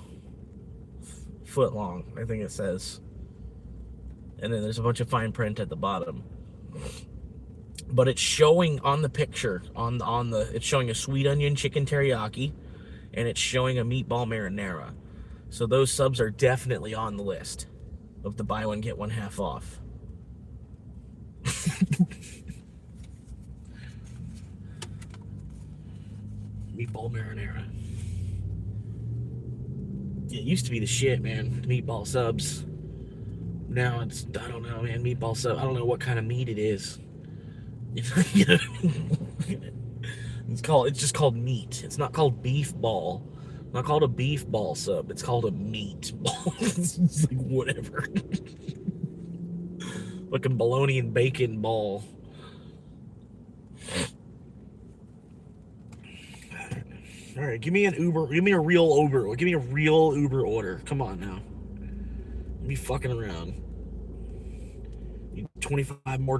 foot long, I think it says. And then there's a bunch of fine print at the bottom. But it's showing on the picture, on the it's showing a sweet onion chicken teriyaki, and it's showing a meatball marinara. So those subs are definitely on the list of the buy one get one half off. Meatball marinara. It used to be the shit, man. Meatball subs. Now it's, I don't know, man. Meatball sub. I don't know what kind of meat it is. You know, it's just called meat. It's not called beef ball. It's not called a beef ball sub. It's called a meat ball. It's like whatever. Fucking bologna and bacon ball. All right, give me an Uber. Give me a real Uber. Give me a real Uber order. Come on now. Don't be fucking around. Need $25 more.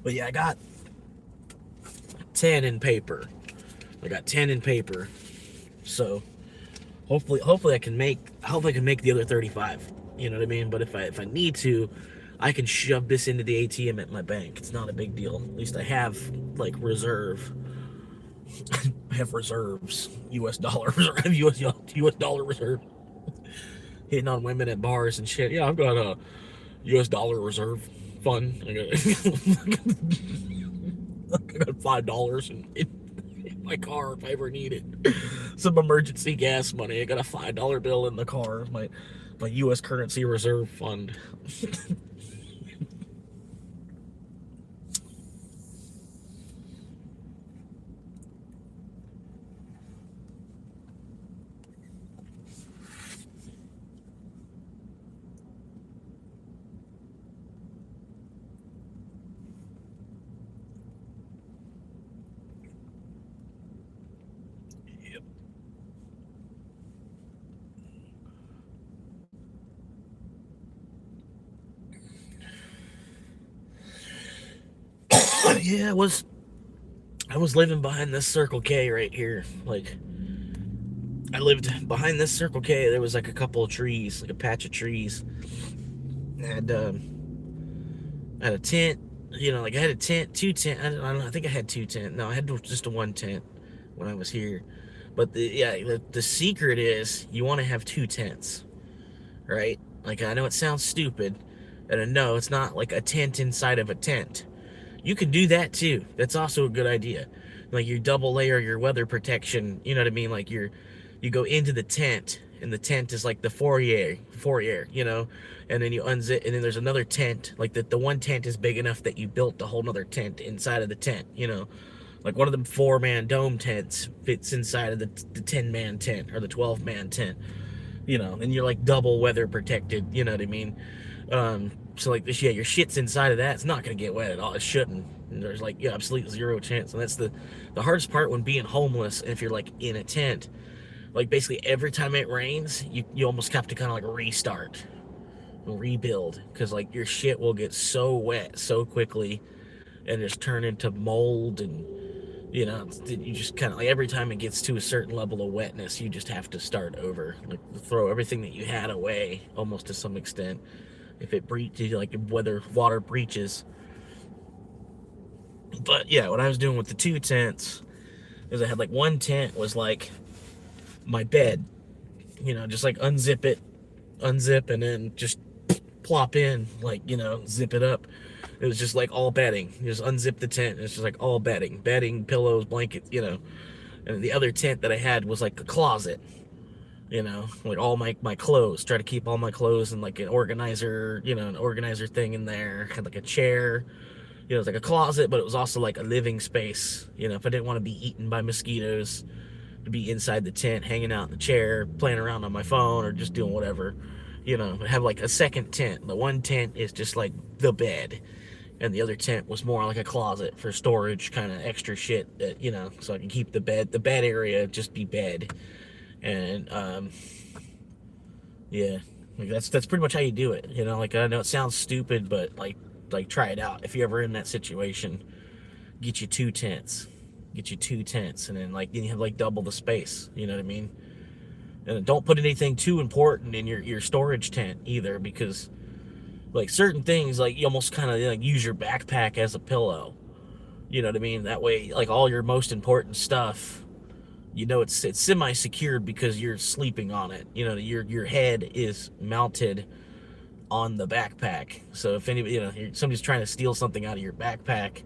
But yeah, I got 10 in paper. So hopefully I can make the other 35. You know what I mean? But if I need to, I can shove this into the ATM at my bank. It's not a big deal. At least I have like reserve. I have reserves. US dollar reserve. US dollar reserve. Hitting on women at bars and shit. Yeah, I've got a US dollar reserve fund. I got $5 in my car if I ever need it. Some emergency gas money. I got a $5 bill in the car. My U.S. currency reserve fund. Yeah, I was living behind this Circle K right here. Like, I lived behind this Circle K. There was like a couple of trees, like a patch of trees. And I had a tent. You know, like I had a tent, 2 tent. I don't know. I think I had 2 tent. No, I had just a 1 tent when I was here. But the secret is you want to have 2 tents, right? Like, I know it sounds stupid, and I know it's not like a tent inside of a tent. You can do that too. That's also a good idea. Like, you double layer your weather protection. You know what I mean? Like, you go into the tent, and the tent is like the foyer, you know, and then you unzip, and then there's another tent. Like, the one tent is big enough that you built a whole nother tent inside of the tent, you know. Like, one of them 4-man dome tents fits inside of the 10-man tent or the 12-man tent, you know, and you're like double weather protected, you know what I mean? So like this, yeah, your shit's inside of that. It's not gonna get wet at all. It shouldn't. And there's like, yeah, absolutely 0 chance. And that's the hardest part when being homeless. If you're like in a tent, like basically every time it rains, you almost have to kind of like restart, rebuild, because like your shit will get so wet so quickly, and just turn into mold, and you know, you just kind of like every time it gets to a certain level of wetness, you just have to start over, like throw everything that you had away almost to some extent. If it breaches, like whether water breaches. But yeah, what I was doing with the 2 tents is I had like 1 tent was like my bed, you know, just like unzip, and then just plop in, like, you know, zip it up. It was just like all bedding. You just unzip the tent, and it's just like all bedding, pillows, blankets, you know. and the other tent that I had was like a closet. Like all my clothes. Try to keep all my clothes in like an organizer, an organizer thing in there. Had like a chair. It was like a closet, but it was also like a living space. If I didn't want to be eaten by mosquitoes, to be inside the tent, hanging out in the chair, playing around on my phone, or just doing whatever. Have like a second tent. The one tent is just like the bed, and the other tent was more like a closet for storage, kind of extra shit that so I can keep the bed area just be bed, and yeah, like that's pretty much how you do it. Like I know it sounds stupid, but like try it out if you're ever in that situation. Get you two tents, and then you have like double the space. You know what I mean? And don't put anything too important in your storage tent either, because like certain things, like you almost kind of like use your backpack as a pillow. You know what I mean? That way, like all your most important stuff, it's semi-secured because you're sleeping on it. Your head is mounted on the backpack. So if anybody, somebody's trying to steal something out of your backpack,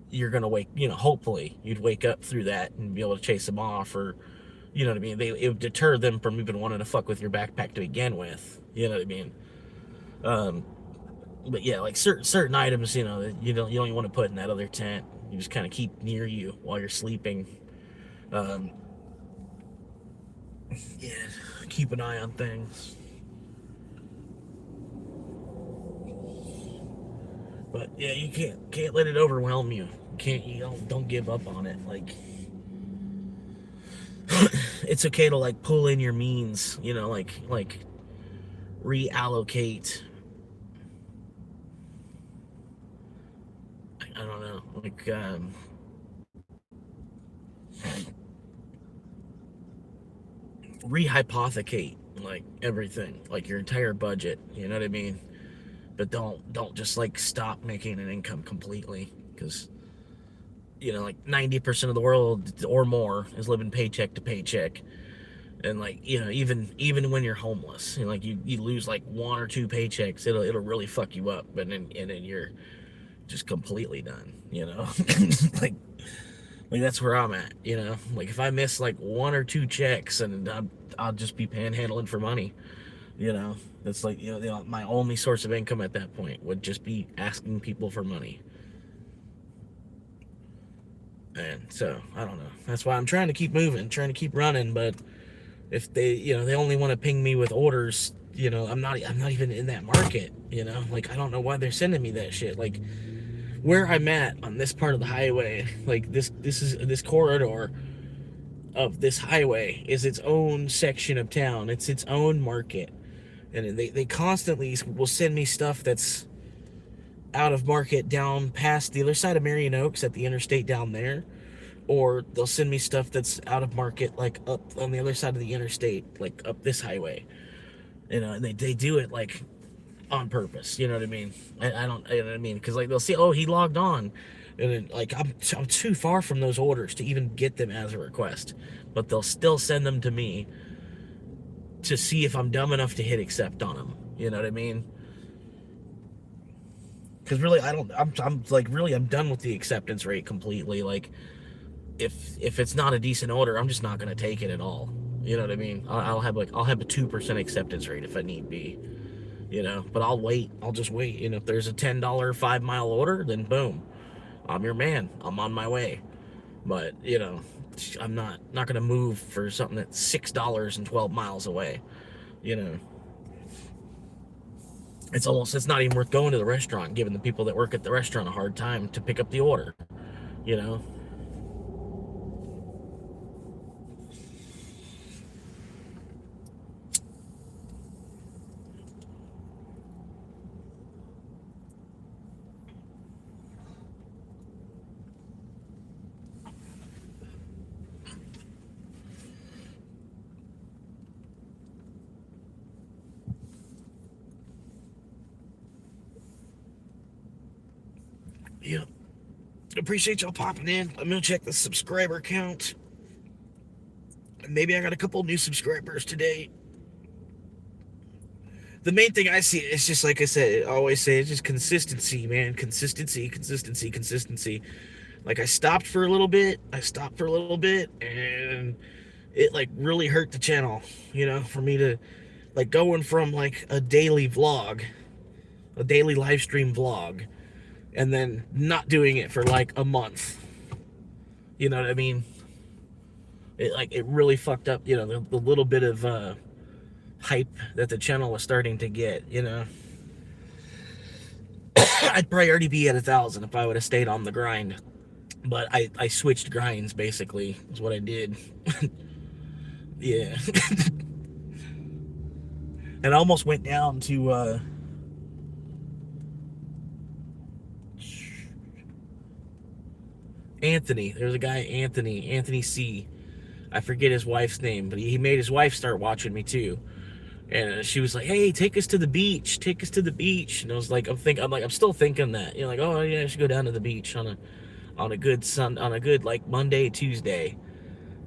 you're gonna wake. Hopefully you'd wake up through that and be able to chase them off, or you know what I mean. It would deter them from even wanting to fuck with your backpack to begin with. You know what I mean? But yeah, like certain items, that you don't even want to put in that other tent. You just kind of keep near you while you're sleeping. Yeah, keep an eye on things. But yeah, you can't let it overwhelm you. Don't give up on it. Like it's okay to like pull in your means. Like reallocate. I don't know. Like rehypothecate like everything, like your entire budget. You know what I mean? But don't just like stop making an income completely, because like 90% of the world or more is living paycheck to paycheck, and like even when you're homeless, like you lose like one or two paychecks, it'll really fuck you up, and then you're just completely done. like that's where I'm at. Like if I miss like one or two checks, and I'll just be panhandling for money. That's like my only source of income at that point would just be asking people for money. And so I don't know. That's why I'm trying to keep moving, trying to keep running. But if they only want to ping me with orders, I'm not even in that market. Like I don't know why they're sending me that shit. Like where I'm at on this part of the highway, like this corridor of this highway is its own section of town. It's its own market. And they constantly will send me stuff that's out of market down past the other side of Marion Oaks at the interstate down there. Or they'll send me stuff that's out of market, like up on the other side of the interstate, like up this highway. And they do it like on purpose. You know what I mean? I don't, you know what I mean? Because like they'll see, oh, he logged on. And then like I'm too far from those orders to even get them as a request. But they'll still send them to me to see if I'm dumb enough to hit accept on them. You know what I mean? Because really, I'm like, really, I'm done with the acceptance rate completely. Like, if it's not a decent order, I'm just not going to take it at all. You know what I mean? I'll have a 2% acceptance rate if I need be. But I'll wait. I'll just wait. If there's a $10 5-mile order, then boom, I'm your man. I'm on my way. But I'm not going to move for something that's $6 and 12 miles away. It's not even worth going to the restaurant, giving the people that work at the restaurant a hard time to pick up the order. Yep. Appreciate y'all popping in. Let me check the subscriber count. Maybe I got a couple new subscribers today. The main thing I see is just like I said, I always say, it's just consistency, man. Consistency. Like I stopped for a little bit. And it like really hurt the channel, for me to like going from like a daily vlog, a daily live stream vlog, and then not doing it for like a month. You know what I mean? It really fucked up, the little bit of hype that the channel was starting to get, I'd probably already be at 1,000 if I would have stayed on the grind. But I switched grinds, basically, is what I did. Yeah. And I almost went down to Anthony. There's a guy, Anthony C. I forget his wife's name, but he made his wife start watching me too. And she was like, "Hey, take us to the beach. Take us to the beach." And I was like, I'm still thinking that. Like, oh yeah, I should go down to the beach on a good like Monday, Tuesday.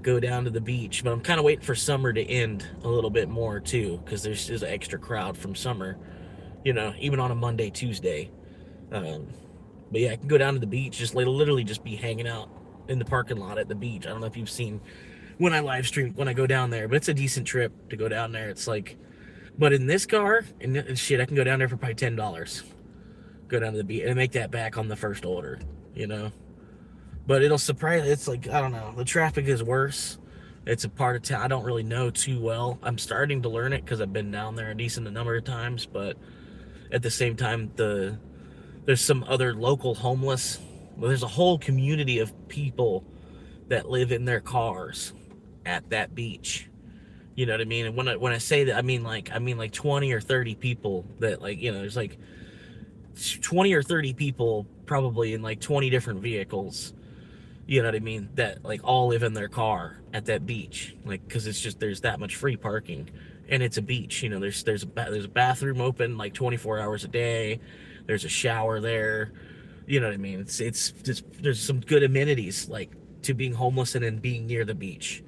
Go down to the beach. But I'm kind of waiting for summer to end a little bit more too, because there's an extra crowd from summer. Even on a Monday, Tuesday. But yeah, I can go down to the beach, just literally just be hanging out in the parking lot at the beach. I don't know if you've seen when I live stream, when I go down there, but it's a decent trip to go down there. It's like, but in this car, and shit, I can go down there for probably $10. Go down to the beach and make that back on the first order, But it'll surprise, it's like, I don't know, the traffic is worse. It's a part of town I don't really know too well. I'm starting to learn it because I've been down there a decent number of times, but at the same time, there's some other local homeless. Well, there's a whole community of people that live in their cars at that beach. You know what I mean? And when I say that, I mean like 20 or 30 people that there's like 20 or 30 people probably in like 20 different vehicles. You know what I mean? That like all live in their car at that beach, like because it's just there's that much free parking, and it's a beach. There's a bathroom open like 24 hours a day. There's a shower there. You know what I mean? It's there's some good amenities like to being homeless and then being near the beach.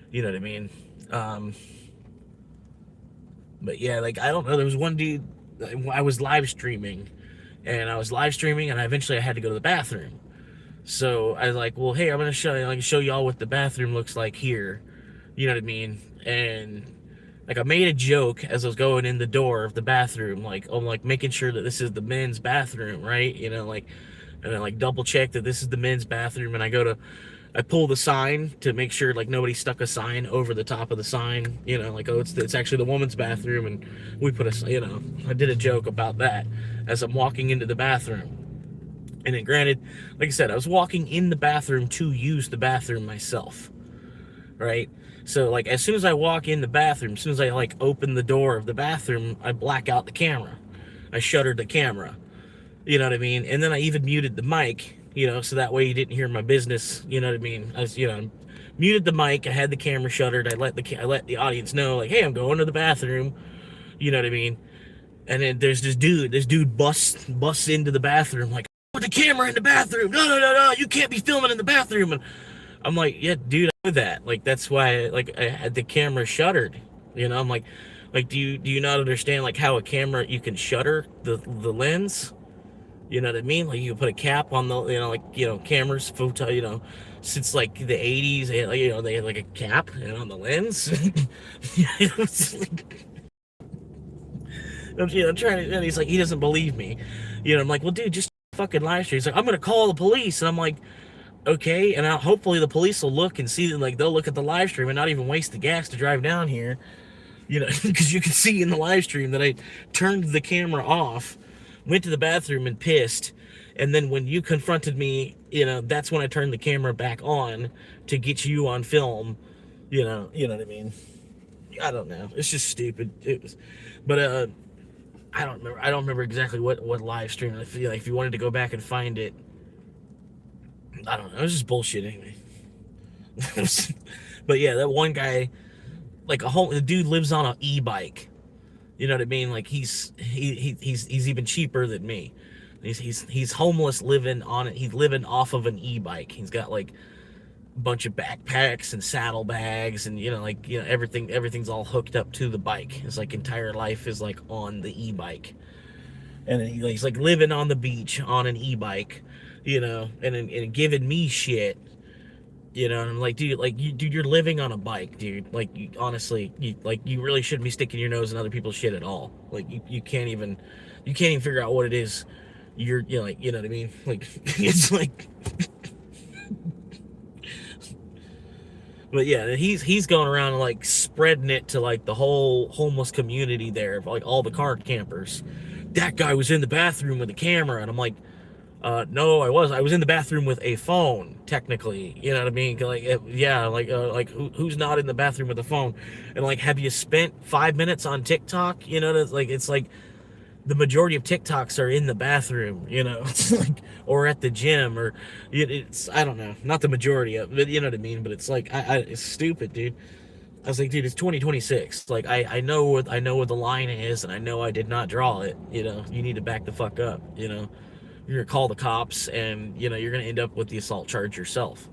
You know what I mean? But yeah, like I don't know. There was one dude. I was live streaming, and I eventually had to go to the bathroom. So I was like, well, hey, I'm gonna show y'all what the bathroom looks like here. You know what I mean? And like I made a joke as I was going in the door of the bathroom, like I'm like making sure that this is the men's bathroom, right? And then like double check that this is the men's bathroom, and I pull the sign to make sure like nobody stuck a sign over the top of the sign, like, oh, it's actually the woman's bathroom, and we put I did a joke about that as I'm walking into the bathroom. And then granted, like I said, I was walking in the bathroom to use the bathroom myself, right? So like as soon as I walk in the bathroom, as soon as I like open the door of the bathroom, I black out the camera. I shuttered the camera. You know what I mean? And then I even muted the mic, so that way you didn't hear my business. You know what I mean? I was, muted the mic. I had the camera shuttered. I let the audience know, like, hey, I'm going to the bathroom. You know what I mean? And then there's this dude busts into the bathroom like, put the camera in the bathroom. No, you can't be filming in the bathroom. And I'm like, yeah, dude, I know that. Like that's why I had the camera shuttered. I'm like do you not understand like how a camera you can shutter the lens? You know what I mean? Like you can put a cap on the cameras, photo, since like the 80s, they had like a cap on the lens. I'm trying to, and he's like, he doesn't believe me. I'm like, well, dude, just fucking live stream. He's like, I'm gonna call the police, and I'm like, okay. And hopefully the police will look and see that, like, they'll look at the live stream and not even waste the gas to drive down here, because you can see in the live stream that I turned the camera off, went to the bathroom and pissed, and then when you confronted me, that's when I turned the camera back on to get you on film. You know what I mean? I don't know. It's just stupid. It was, but I don't remember exactly what live stream. I feel like if you wanted to go back and find it, I don't know. It was just bullshit anyway. But yeah, that one guy, like the dude lives on an e-bike. You know what I mean? Like he's even cheaper than me. He's homeless living on it. He's living off of an e-bike. He's got like a bunch of backpacks and saddlebags and everything's all hooked up to the bike. His like entire life is like on the e-bike. And he's like living on the beach on an e-bike, and giving me shit. And I'm like, dude, dude, you're living on a bike, dude. Like, honestly, you really shouldn't be sticking your nose in other people's shit at all. Like, you can't even figure out what it is. You know what I mean? Like, it's like, but yeah, he's going around and like spreading it to like the whole homeless community there, like all the car campers. That guy was in the bathroom with a camera, and I'm like, no, I was in the bathroom with a phone, technically. You know what I mean? Like, yeah, like who's not in the bathroom with a phone? And like, have you spent 5 minutes on TikTok? It's like the majority of TikToks are in the bathroom. It's like, or at the gym, or it's I don't know, not the majority of, but you know what I mean. But it's like, it's stupid, dude. I was like, dude, it's 2026. Like, I know what the line is, and I know I did not draw it. You need to back the fuck up. You're gonna call the cops, and you're gonna end up with the assault charge yourself.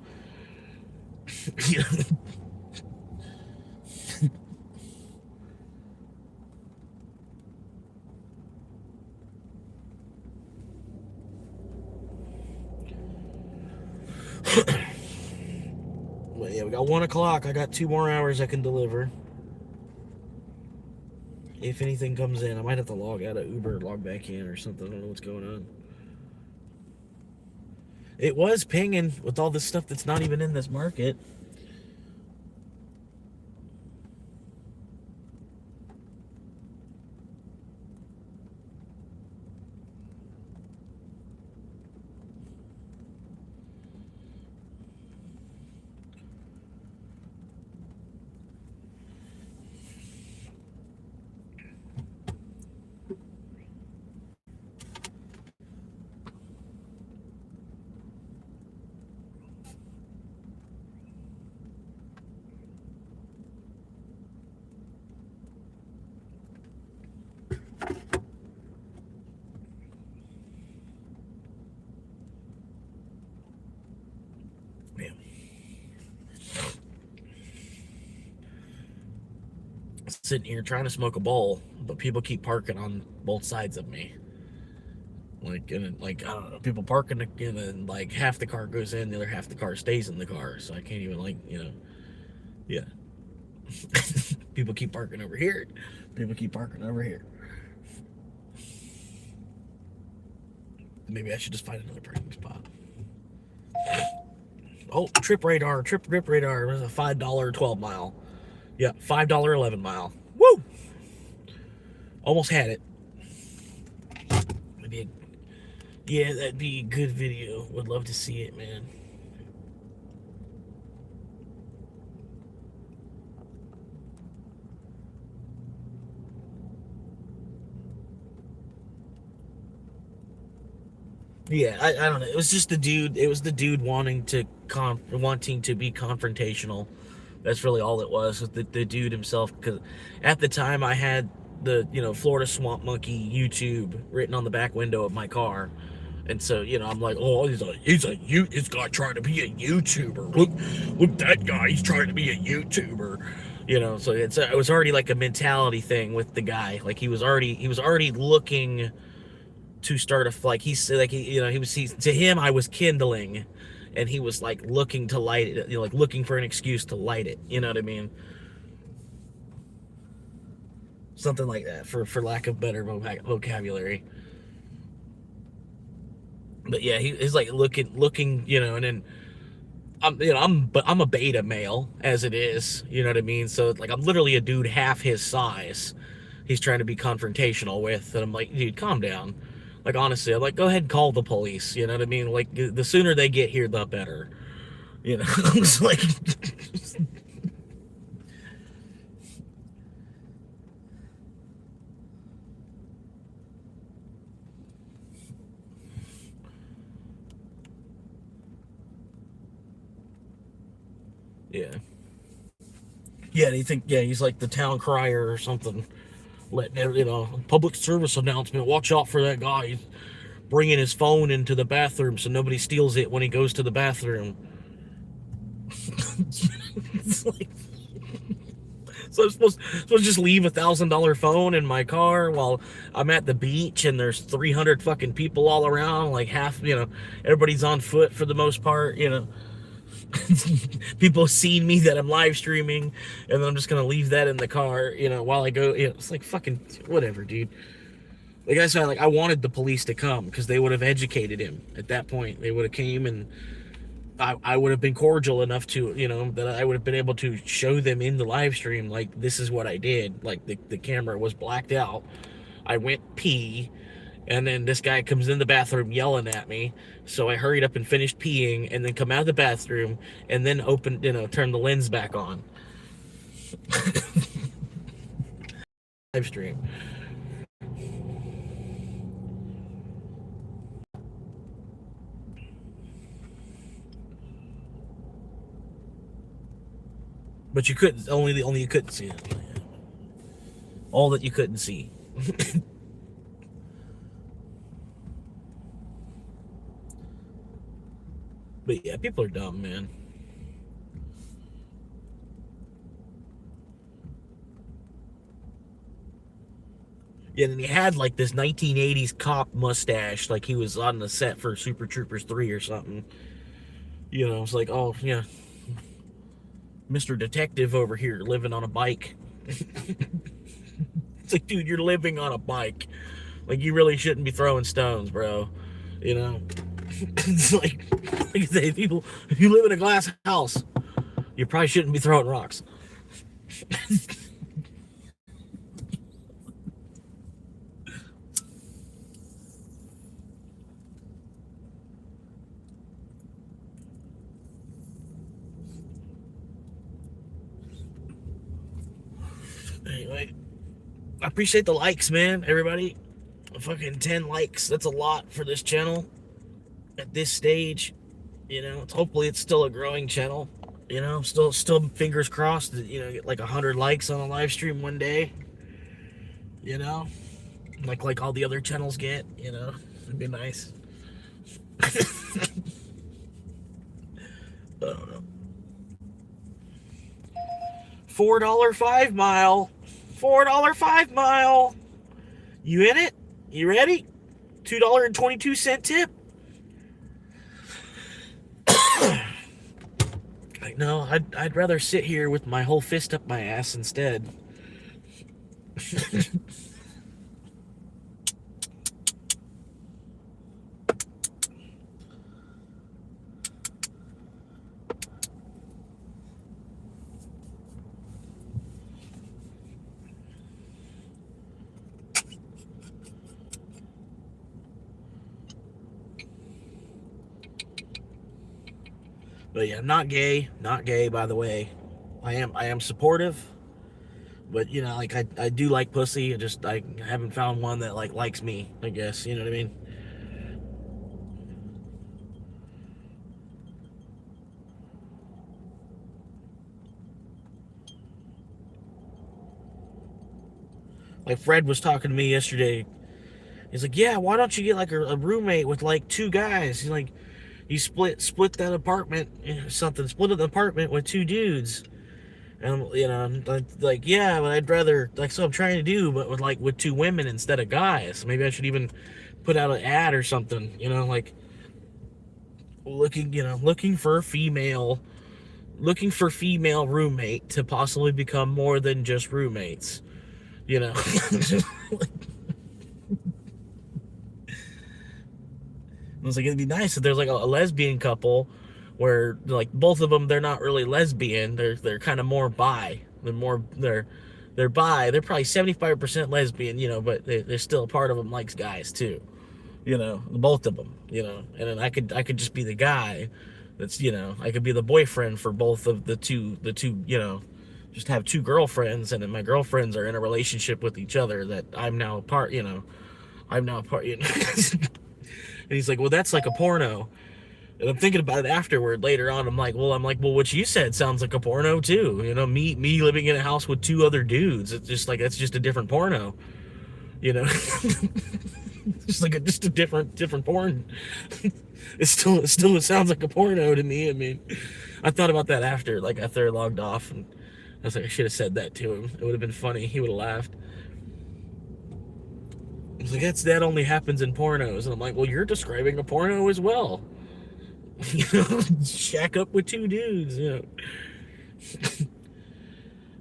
Well, yeah, we got 1 o'clock. I got 2 more hours I can deliver. If anything comes in, I might have to log out of Uber, log back in or something. I don't know what's going on. It was pinging with all this stuff that's not even in this market. Sitting here trying to smoke a bowl, but people keep parking on both sides of me. Like I don't know, people parking, and then like half the car goes in, the other half the car stays in the car, so I can't even yeah. People keep parking over here. People keep parking over here. Maybe I should just find another parking spot. Oh, trip radar. It was a $5 12 mile. Yeah, $5 11 mile. Woo! Almost had it. Yeah, that'd be a good video. Would love to see it, man. Yeah, I don't know. It was just the dude. It was the dude wanting to be confrontational. That's really all it was. The dude himself. Because at the time I had the Florida Swamp Monkey YouTube written on the back window of my car, and so I'm like, oh, this guy trying to be a YouTuber. Look, that guy. He's trying to be a YouTuber. So it was already like a mentality thing with the guy. Like he was already looking to start like he's like to him I was kindling, and he was like looking to light it, like looking for an excuse to light it. You know what I mean? Something like that, for lack of better vocabulary. But yeah, he's like looking, and then I'm a beta male as it is. You know what I mean? So like I'm literally a dude half his size. He's trying to be confrontational with, and I'm like, dude, calm down. Like, honestly, I'm like, go ahead and call the police. You know what I mean? Like, the sooner they get here, the better. It's like, yeah, yeah. And he's like the town crier or something, letting public service announcement. Watch out for that guy. He's bringing his phone into the bathroom so nobody steals it when he goes to the bathroom. It's like, So I'm supposed to just leave $1,000 phone in my car while I'm at the beach and there's 300 fucking people all around, like half, everybody's on foot for the most part, people seeing me that I'm live streaming, and then I'm just gonna leave that in the car, while I go. It's like fucking whatever, dude. Like I said, like I wanted the police to come because they would have educated him at that point. They would have came and I would have been cordial enough to, that I would have been able to show them in the live stream, like, this is what I did. Like, the camera was blacked out. I went pee, and then this guy comes in the bathroom yelling at me. So I hurried up and finished peeing, and then come out of the bathroom, and then turn the lens back on. Live stream. But you couldn't, only you couldn't see it. All that you couldn't see. But yeah, people are dumb, man. Yeah, and he had like this 1980s cop mustache, like he was on the set for Super Troopers 3 or something. It's like, oh yeah, Mr. Detective over here living on a bike. It's like, dude, you're living on a bike. Like, you really shouldn't be throwing stones, bro. It's like I say, people, if you live in a glass house, you probably shouldn't be throwing rocks. Anyway, I appreciate the likes, man. Everybody, fucking 10 likes. That's a lot for this channel at this stage. Hopefully it's still a growing channel. Still fingers crossed that, get like 100 likes on a live stream one day. Like all the other channels get, it'd be nice. I don't know. $4 5 mile. $4 5 mile. You in it? You ready? $2.22 tip. Like, no, I'd rather sit here with my whole fist up my ass instead. But yeah, not gay, by the way. I am supportive, but like I do like pussy. I haven't found one that like likes me, I guess, you know what I mean? Like Fred was talking to me yesterday. He's like, yeah, why don't you get like a roommate with like 2 guys? He's like, you split that apartment, split an apartment with 2 dudes. And like, yeah, but I'd rather, like, so I'm trying to do, but with 2 women instead of guys. Maybe I should even put out an ad or something, like looking for female roommate to possibly become more than just roommates. I was like, it'd be nice if there's like a lesbian couple where like both of them, they're not really lesbian, they're kind of more bi. They're bi. They're probably 75% lesbian, but there's still a part of them likes guys too. Both of them, and then I could just be the guy that's, I could be the boyfriend for both of the two, just have 2 girlfriends, and then my girlfriends are in a relationship with each other that I'm now a part. And he's like, well, that's like a porno. And I'm thinking about it afterward later on. I'm like, well, what you said sounds like a porno too. Me living in a house with 2 other dudes. It's just like, that's just a different porno. Just like just a different porn. It sounds like a porno to me. I mean, I thought about that after I logged off, and I was like, I should have said that to him. It would have been funny. He would have laughed. He's like, that only happens in pornos. And I'm like, well, you're describing a porno as well. Shack up with two dudes.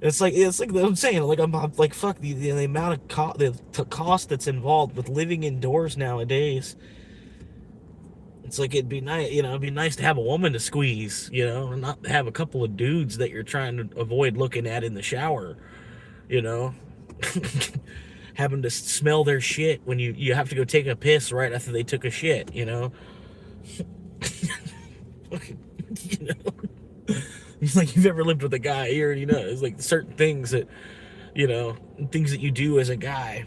It's like I'm saying. Like I'm like fuck the amount of cost that's involved with living indoors nowadays. It's like it'd be nice, it'd be nice to have a woman to squeeze, and not have a couple of dudes that you're trying to avoid looking at in the shower, you know. Having to smell their shit when you have to go take a piss right after they took a shit, you know. It's like you've ever lived with a guy, you already know. It's like certain things that, things that you do as a guy,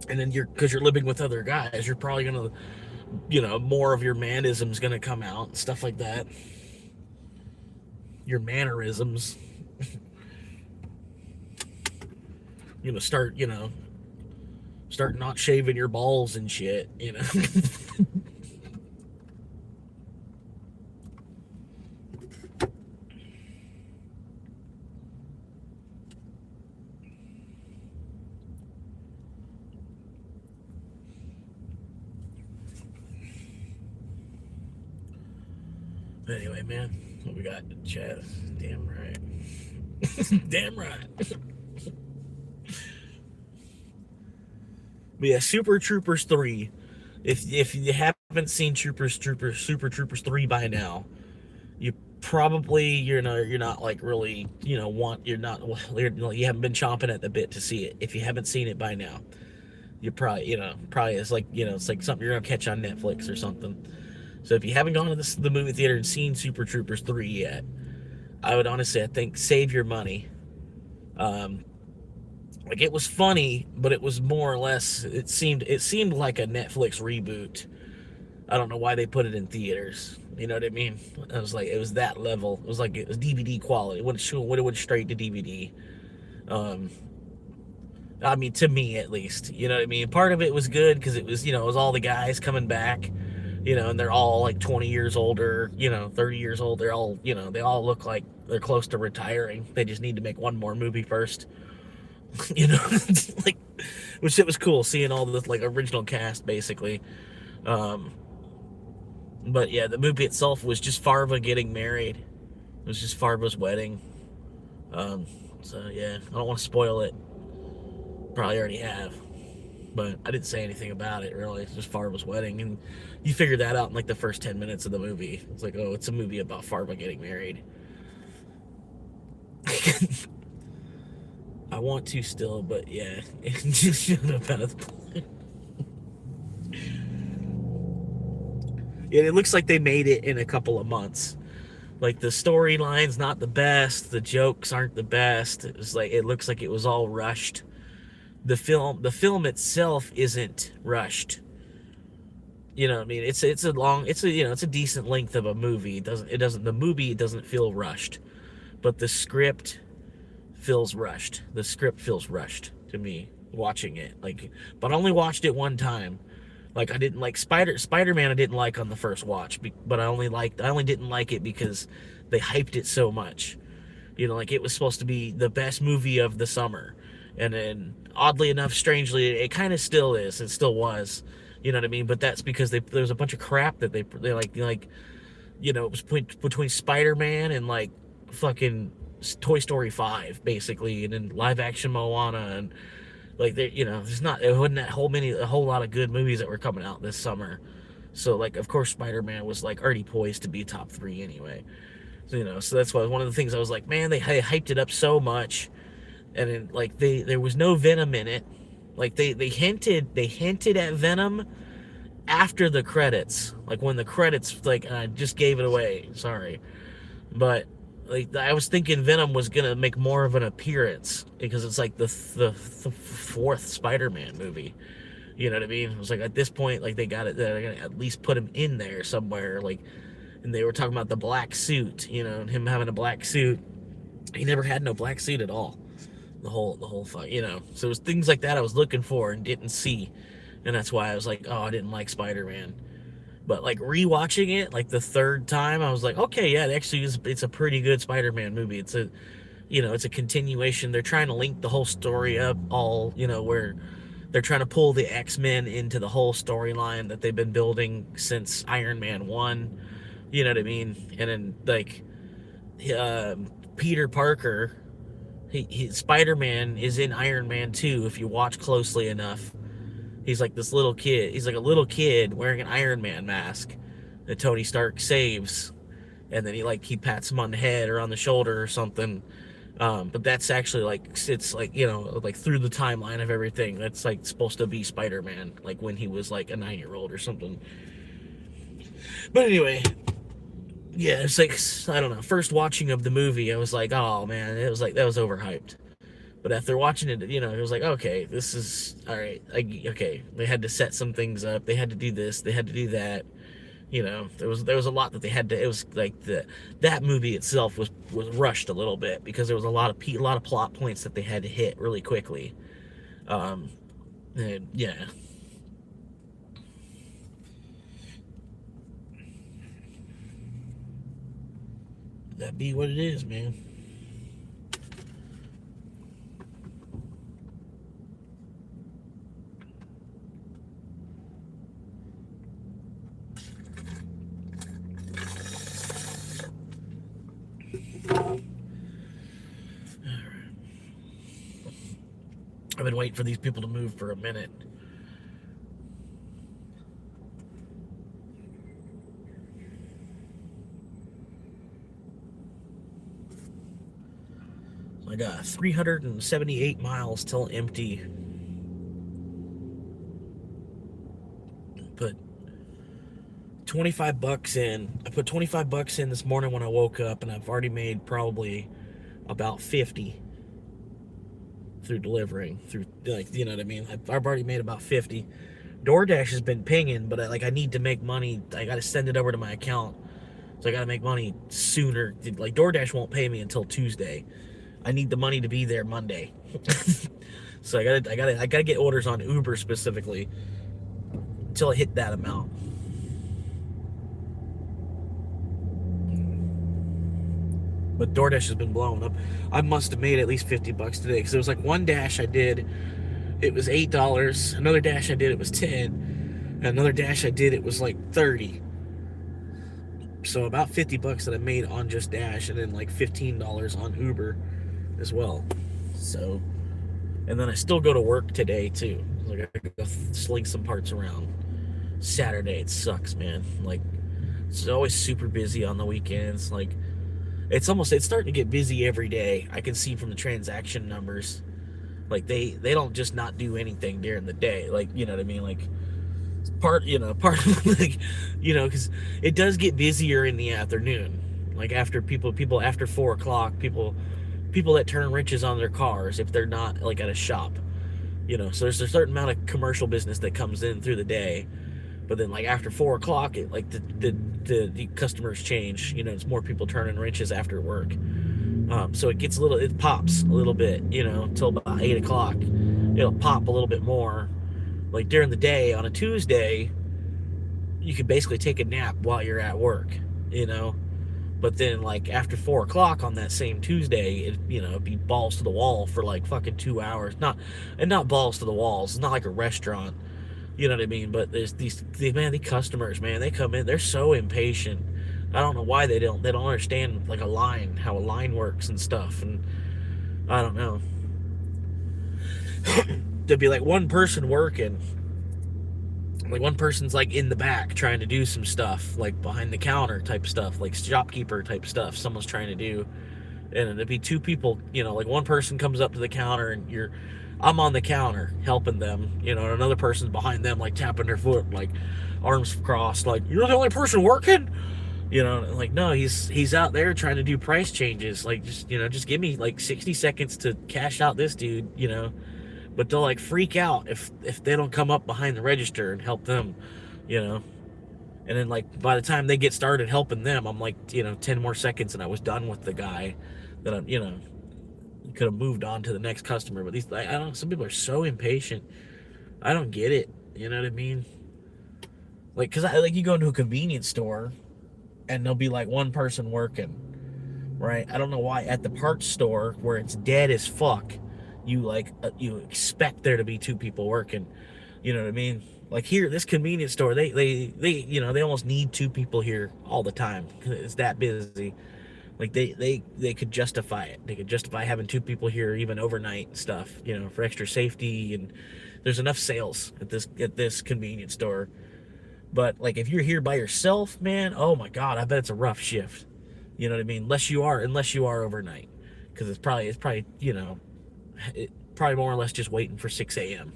and then because you're living with other guys, you're probably gonna, more of your manisms gonna come out, stuff like that. Your mannerisms. Start not shaving your balls and shit, Anyway, man, what we got in chat? Damn right. Damn right. But yeah, Super Troopers 3. If you haven't seen Super Troopers 3 by now, you probably you not like really you haven't been chomping at the bit to see it. If you haven't seen it by now, you probably it's like it's like something you're gonna catch on Netflix or something. So if you haven't gone to the movie theater and seen Super Troopers 3 yet, I would honestly, I think, save your money. Like, it was funny, but it was more or less, it seemed like a Netflix reboot. I don't know why they put it in theaters. You know what I mean? I was like, it was that level. It was like, it was DVD quality. It went straight to DVD. I mean, to me at least. You know what I mean? Part of it was good because it was all the guys coming back, and they're all like 20 years older, 30 years old. They're all, they all look like they're close to retiring. They just need to make one more movie first. Like, which it was cool seeing all the like original cast basically. But yeah, the movie itself was just Farva getting married. It was just Farva's wedding. So yeah, I don't want to spoil it. Probably already have, but I didn't say anything about it really. It's just Farva's wedding, and you figure that out in like the first 10 minutes of the movie. It's like, oh, it's a movie about Farva getting married. I want to still, but yeah, it just should have been it looks like they made it in a couple of months. Like, the storyline's not the best, the jokes aren't the best. It looks like it was all rushed. The film itself isn't rushed. You know what I mean? It's a decent length of a movie. The movie doesn't feel rushed, but the script feels rushed. The script feels rushed to me watching it. Like, but I only watched it one time. Like, I didn't like Spider-Man. I didn't like on the first watch, but I only didn't like it because they hyped it so much. Like, it was supposed to be the best movie of the summer, and then oddly enough, strangely, it kind of still is. It still was. You know what I mean? But that's because there was a bunch of crap that they it was between Spider-Man and like fucking Toy Story 5 basically, and then live action Moana, and like there wasn't a whole lot of good movies that were coming out this summer. So like, of course, Spider-Man was like already poised to be top 3 anyway. So that's why one of the things I was like, man, they hyped it up so much, and then like there was no Venom in it. Like they hinted at Venom after the credits. Like, when the credits, like, I just gave it away. Sorry, but like, I was thinking Venom was gonna make more of an appearance because it's like the 4th Spider-Man movie. You know what I mean? It was like, at this point, like, they're gonna at least put him in there somewhere. Like, and they were talking about the black suit, and him having a black suit. He never had no black suit at all. The whole fight, So it was things like that I was looking for and didn't see, and that's why I was like, oh, I didn't like Spider-Man. But like, rewatching it like the 3rd time, I was like, okay, yeah, it actually is. It's a pretty good Spider-Man movie. It's it's a continuation. They're trying to link the whole story up, all, where they're trying to pull the X-Men into the whole storyline that they've been building since Iron Man 1. You know what I mean? And then, like, uh, Peter Parker, Spider-Man is in Iron Man 2 if you watch closely enough. He's like this little kid. He's like a little kid wearing an Iron Man mask that Tony Stark saves, and then he pats him on the head or on the shoulder or something. But that's actually it's like, like through the timeline of everything. That's like supposed to be Spider-Man, like when he was like a 9-year-old or something. But anyway, yeah, it's like, I don't know. First watching of the movie, I was like, oh man, it was like that was overhyped. But after watching it, it was like, okay, this is all right. Okay, they had to set some things up. They had to do this. They had to do that. There was a lot that they had to. It was like that movie itself was rushed a little bit because there was a lot of plot points that they had to hit really quickly. And yeah. That be what it is, man. I've been waiting for these people to move for a minute. I got 378 miles till empty. Put $25 in. I put $25 in this morning when I woke up, and I've already made probably about 50 through delivering. Through, like, you know what I mean? I've already made about 50. DoorDash has been pinging, but I need to make money. I got to send it over to my account, so I got to make money sooner. Like, DoorDash won't pay me until Tuesday. I need the money to be there Monday. So I gotta get orders on Uber specifically until I hit that amount. But DoorDash has been blowing up. I must have made at least $50 today, because it was like one dash I did, it was $8. Another dash I did, it was 10. Another dash I did, it was like 30. So about $50 that I made on just Dash, and then like $15 on Uber as well. So, and then I still go to work today too. Like, I go sling some parts around. Saturday, it sucks, man. Like, it's always super busy on the weekends. Like, it's starting to get busy every day. I can see from the transaction numbers. Like, they don't just not do anything during the day. Like, you know what I mean? Like, part like, because it does get busier in the afternoon. Like, after people after 4 o'clock, people that turn wrenches on their cars, if they're not like at a shop. So there's a certain amount of commercial business that comes in through the day. But then, like, after 4 o'clock, the customers change. It's more people turning wrenches after work. So it pops a little bit, till about 8 o'clock. It'll pop a little bit more. Like, during the day on a Tuesday, you can basically take a nap while you're at work, But then, like, after 4 o'clock on that same Tuesday, it'd be balls to the wall for like fucking 2 hours. Not balls to the walls. It's not like a restaurant. You know what I mean? But there's these customers, man, they come in, they're so impatient. I don't know why they don't understand, like, how a line works and stuff. And I don't know. There'd be like one person working, like one person's like in the back trying to do some stuff, like behind the counter type stuff, like shopkeeper type stuff someone's trying to do. And it'd be two people, like one person comes up to the counter, and I'm on the counter helping them, and another person's behind them, like tapping their foot, like arms crossed, like, you're the only person working, like, no, he's out there trying to do price changes, like, just give me like 60 seconds to cash out this dude, but they'll like freak out if they don't come up behind the register and help them, and then, like, by the time they get started helping them, I'm like, 10 more seconds and I was done with the guy that I'm, could have moved on to the next customer. But I don't know, some people are so impatient. I don't get it. You know what I mean? Like, because you go into a convenience store and there'll be like one person working, right? I don't know why at the parts store where it's dead as fuck, you expect there to be two people working. You know what I mean? Like here, this convenience store, they almost need two people here all the time because it's that busy. Like they could justify it. They could justify having two people here even overnight and stuff. For extra safety, and there's enough sales at this convenience store. But like if you're here by yourself, man, oh my god, I bet it's a rough shift. You know what I mean? Unless you are overnight, because it's probably probably more or less just waiting for 6 a.m.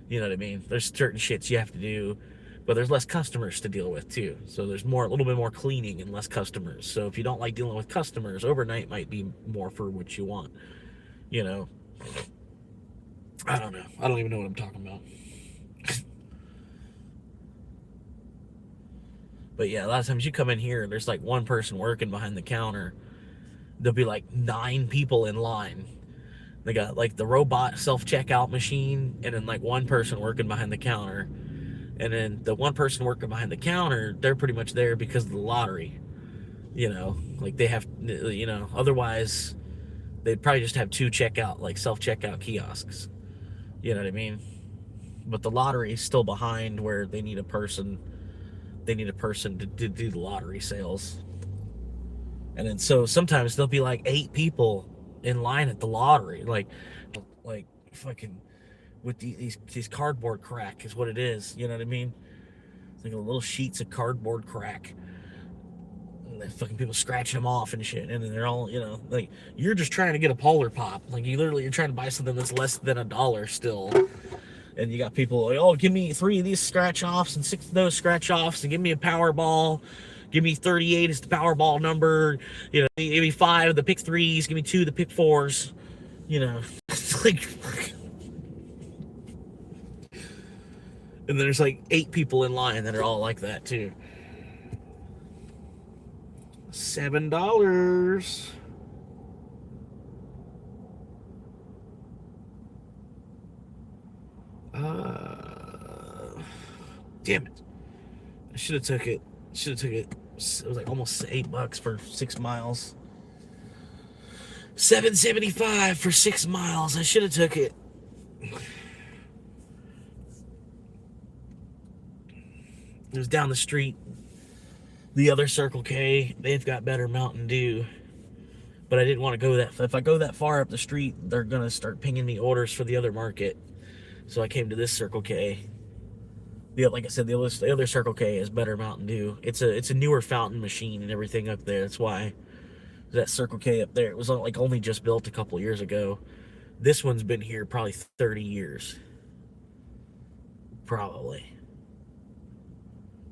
You know what I mean? There's certain shits you have to do, but there's less customers to deal with too. So there's a little bit more cleaning and less customers. So if you don't like dealing with customers, overnight might be more for what you want. You know, I don't know. I don't even know what I'm talking about. But yeah, a lot of times you come in here, there's like one person working behind the counter. There'll be like 9 people in line. They got like the robot self checkout machine, and then like one person working behind the counter. And then the one person working behind the counter, they're pretty much there because of the lottery. Like they have, otherwise they'd probably just have two checkout, like self checkout kiosks. You know what I mean? But the lottery is still behind where they need a person. They need a person to do the lottery sales. And then so sometimes there'll be like 8 people in line at the lottery, like fucking with these cardboard crack is what it is. You know what I mean? It's like little sheets of cardboard crack. And then fucking people scratching them off and shit, and then they're all like you're just trying to get a Polar Pop. Like you're trying to buy something that's less than $1 still. And you got people like, oh, give me 3 of these scratch offs and 6 of those scratch offs, and give me a Powerball. Give me 38 is the Powerball number. Give me 5 of the pick 3s. Give me 2 of the pick 4s. It's like, and there's like 8 people in line that are all like that too. $7. Damn it! I should have took it. It was like almost $8 for 6 miles. $7.75 for 6 miles. I should have took it. It was down the street. The other Circle K, they've got better Mountain Dew. But I didn't want to go that. If I go that far up the street, they're gonna start pinging me orders for the other market. So I came to this Circle K. Like I said, the other Circle K is better Mountain Dew. It's a newer fountain machine and everything up there. That's why that Circle K up there, it was like only just built a couple years ago. This one's been here probably 30 years. Probably.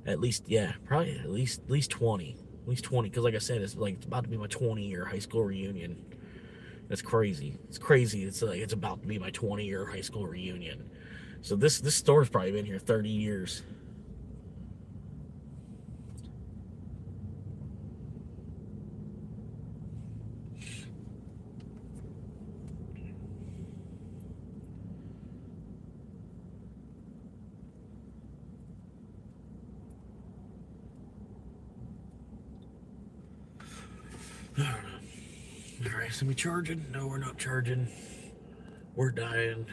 At least, yeah, probably at least 20. At least 20, because like I said, it's about to be my 20-year high school reunion. That's crazy. It's crazy. It's about to be my 20-year high school reunion. So this store's probably been here 30 years. Alright, so we charging? No, we're not charging. We're dying.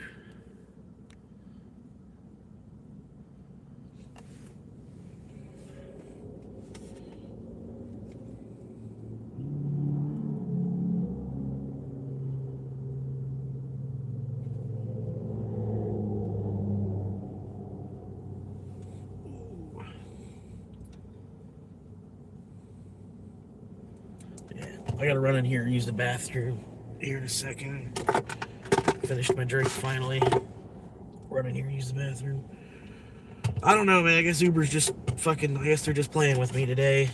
I gotta run in here and use the bathroom here in a second. Finished my drink finally. Run in here and use the bathroom. I don't know, man. I guess Uber's just fucking. I guess they're just playing with me today.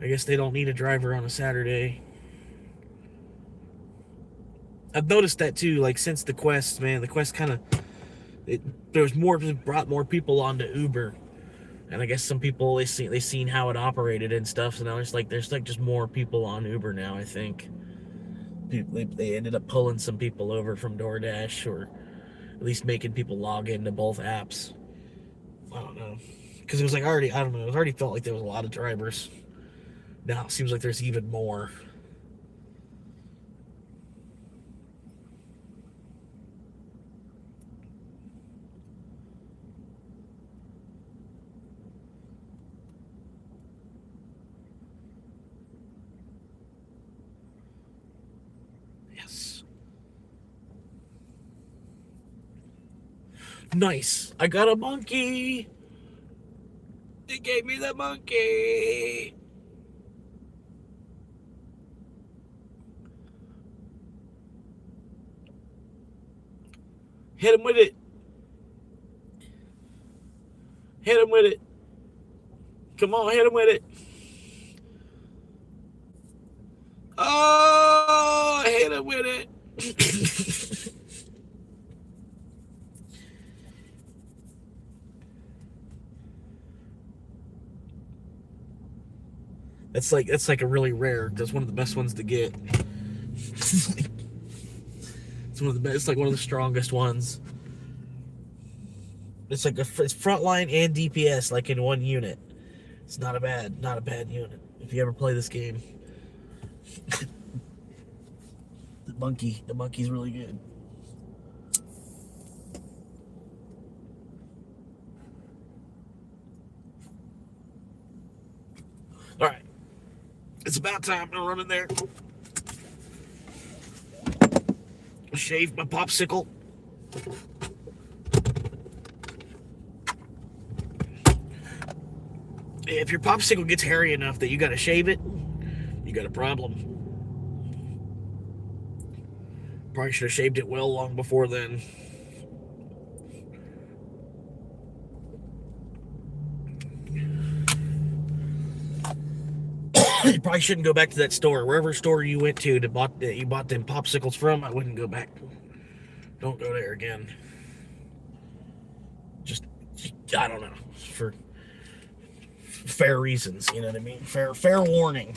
I guess they don't need a driver on a Saturday. I've noticed that too. Like since the Quest, man, the Quest kind of. There's brought more people onto Uber. And I guess some people they seen how it operated and stuff, so now there's just more people on Uber now. I think they ended up pulling some people over from DoorDash, or at least making people log into both apps. I don't know, because it already felt like there was a lot of drivers. Now it seems like there's even more. Nice. I got a monkey. It gave me the monkey. Hit him with it. Hit him with it. Come on, hit him with it. Oh, hit him with it. That's like a really rare. That's one of the best ones to get. It's one of the best. It's like one of the strongest ones. It's like it's frontline and DPS like in one unit. It's not a bad unit if you ever play this game. The monkey's really good. All right, it's about time to run in there. Shave my popsicle. If your popsicle gets hairy enough that you gotta shave it, you got a problem. Probably should have shaved it well long before then. You probably shouldn't go back to that store. Wherever store you went to that you bought them popsicles from, I wouldn't go back. Don't go there again. Just I don't know. For fair reasons, you know what I mean? Fair warning.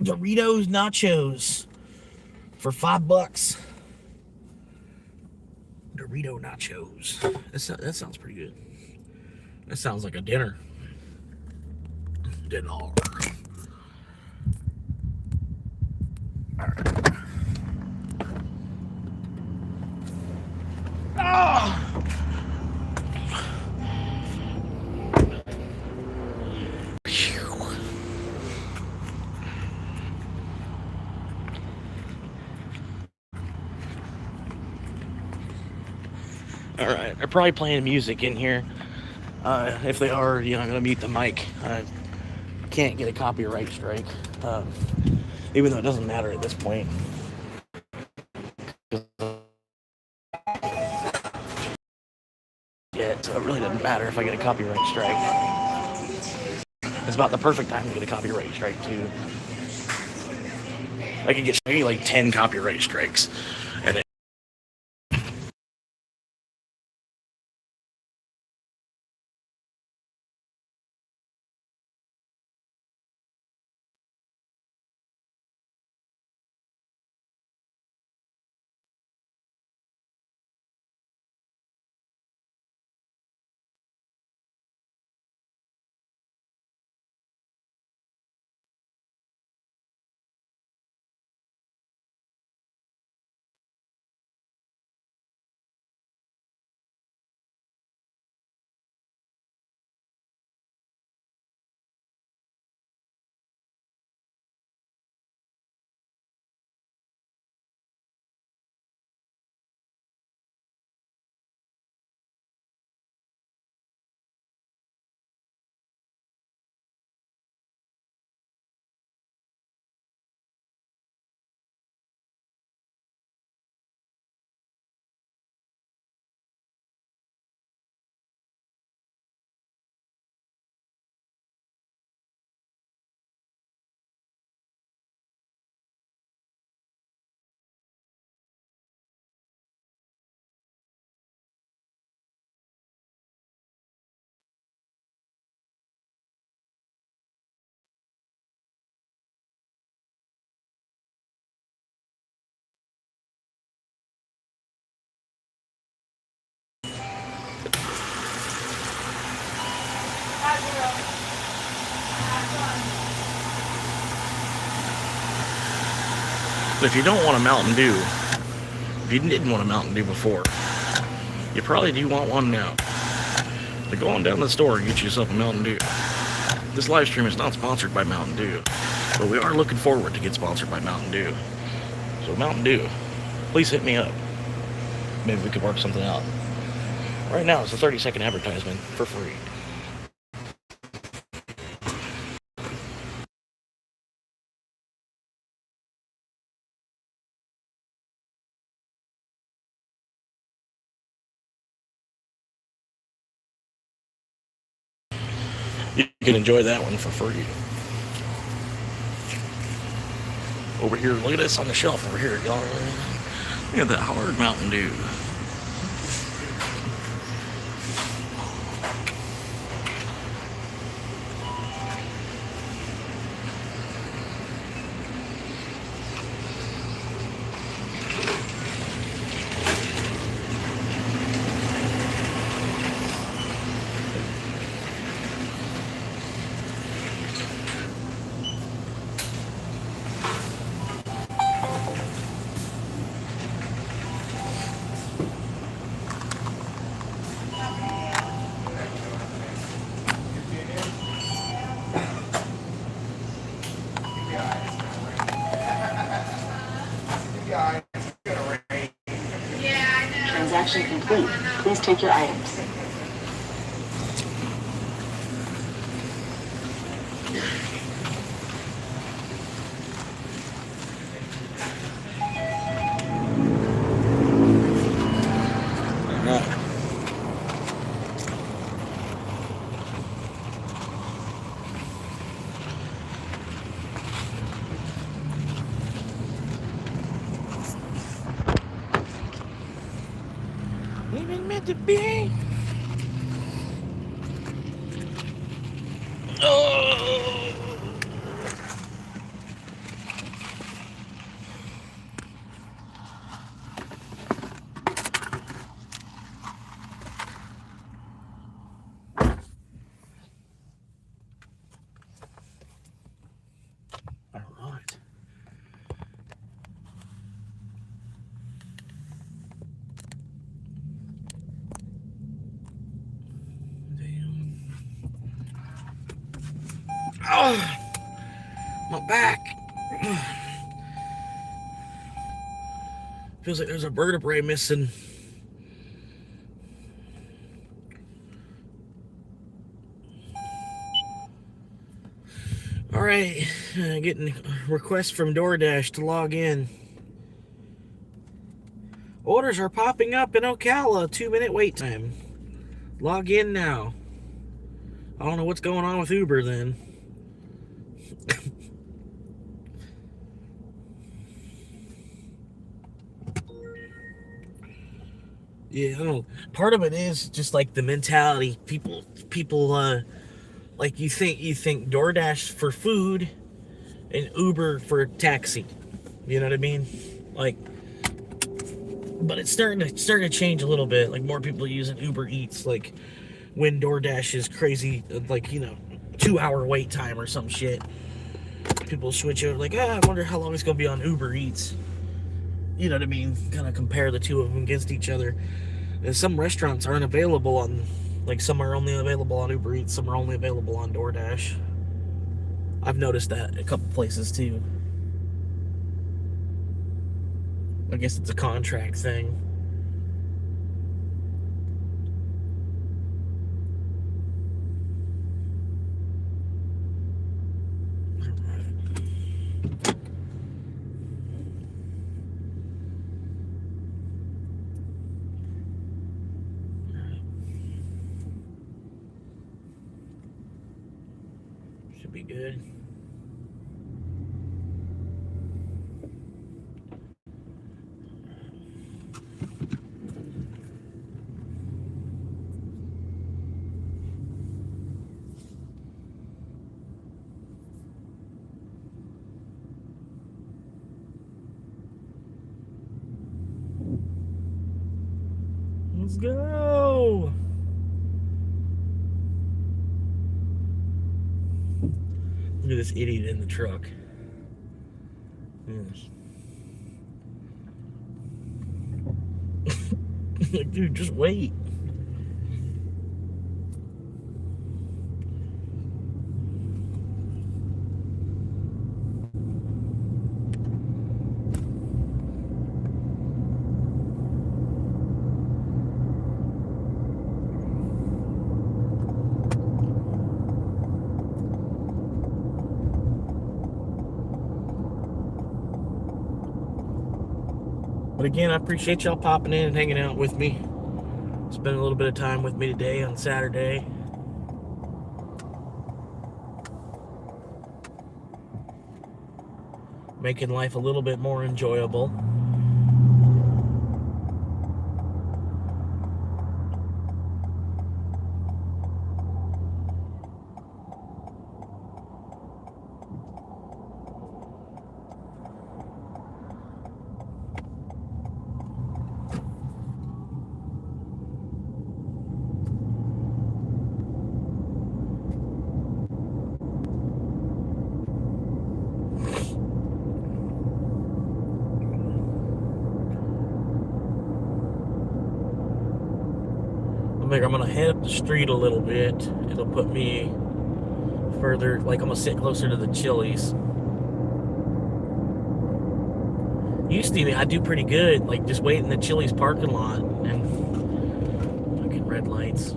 Doritos nachos for $5. Dorito nachos. That sounds pretty good. That sounds like a dinner. Dinner. All right. Oh! All right, they're probably playing music in here. If they are, I'm gonna mute the mic. I can't get a copyright strike, even though it doesn't matter at this point. Yeah, so it really doesn't matter if I get a copyright strike. It's about the perfect time to get a copyright strike too. I could get maybe like 10 copyright strikes, and if you don't want a Mountain Dew, if you didn't want a Mountain Dew before, you probably do want one now. So go on down to the store and get yourself a Mountain Dew. This live stream is not sponsored by Mountain Dew, but we are looking forward to get sponsored by Mountain Dew. So Mountain Dew, please hit me up. maybe we could work something out. Right now, it's a 30-second advertisement for free. You can enjoy that one for free. Over here, look at this on the shelf over here, y'all. Look at that hard Mountain Dew. Transaction complete. Please take your items. Even meant to be. Oh. All right. Oh, my back. Feels like there's a vertebrae missing. All right, getting requests from DoorDash to log in. Orders are popping up in Ocala. 2-minute wait time. Log in now. I don't know what's going on with Uber then. Yeah, I don't know. Part of it is just like the mentality. People, like you think DoorDash for food and Uber for taxi. You know what I mean? Like, but it's starting to change a little bit. Like more people using Uber Eats. Like when DoorDash is crazy, like 2-hour wait time or some shit. People switch over. Like, I wonder how long it's gonna be on Uber Eats. You know what I mean? Kind of compare the two of them against each other. And some restaurants aren't available on, like some are only available on Uber Eats, some are only available on DoorDash. I've noticed that at a couple places too. I guess it's a contract thing. Should be good. Let's go. Look at this idiot in the truck. Yes. Like, dude, just wait. again, I appreciate y'all popping in and hanging out with me. Spending a little bit of time with me today on Saturday. Making life a little bit more enjoyable. I'm gonna head up the street a little bit. It'll put me further, like I'm gonna sit closer to the Chili's. Used to, I do pretty good, like just wait in the Chili's parking lot and fucking red lights.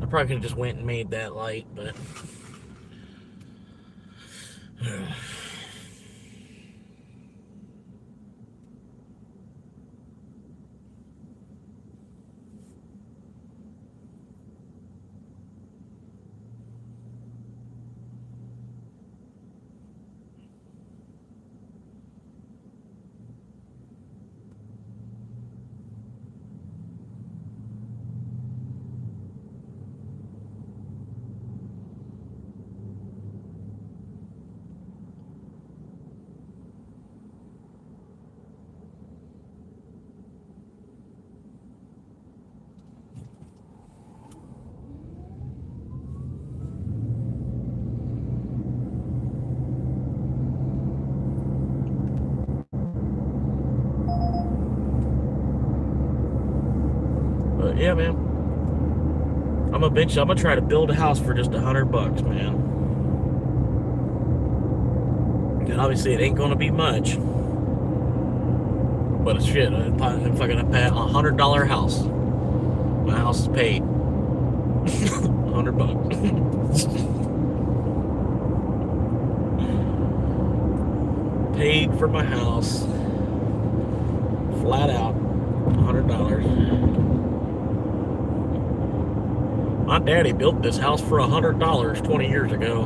I probably could have just went and made that light, but yeah, man. I'm gonna try to build a house for just $100, man. And obviously, it ain't gonna be much, but it's shit. If I'm gonna pay $100 house, my house is paid. $100. Paid for my house, flat out, $100. My daddy built this house for $100 20 years ago.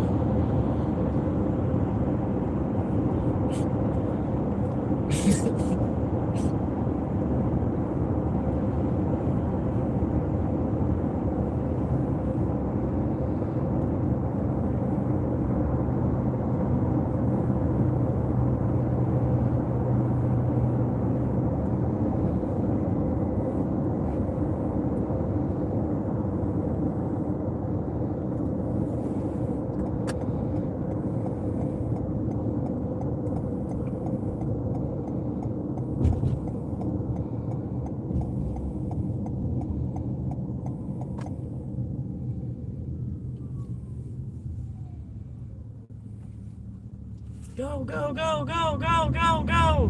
Go, go, go, go, go, go, go!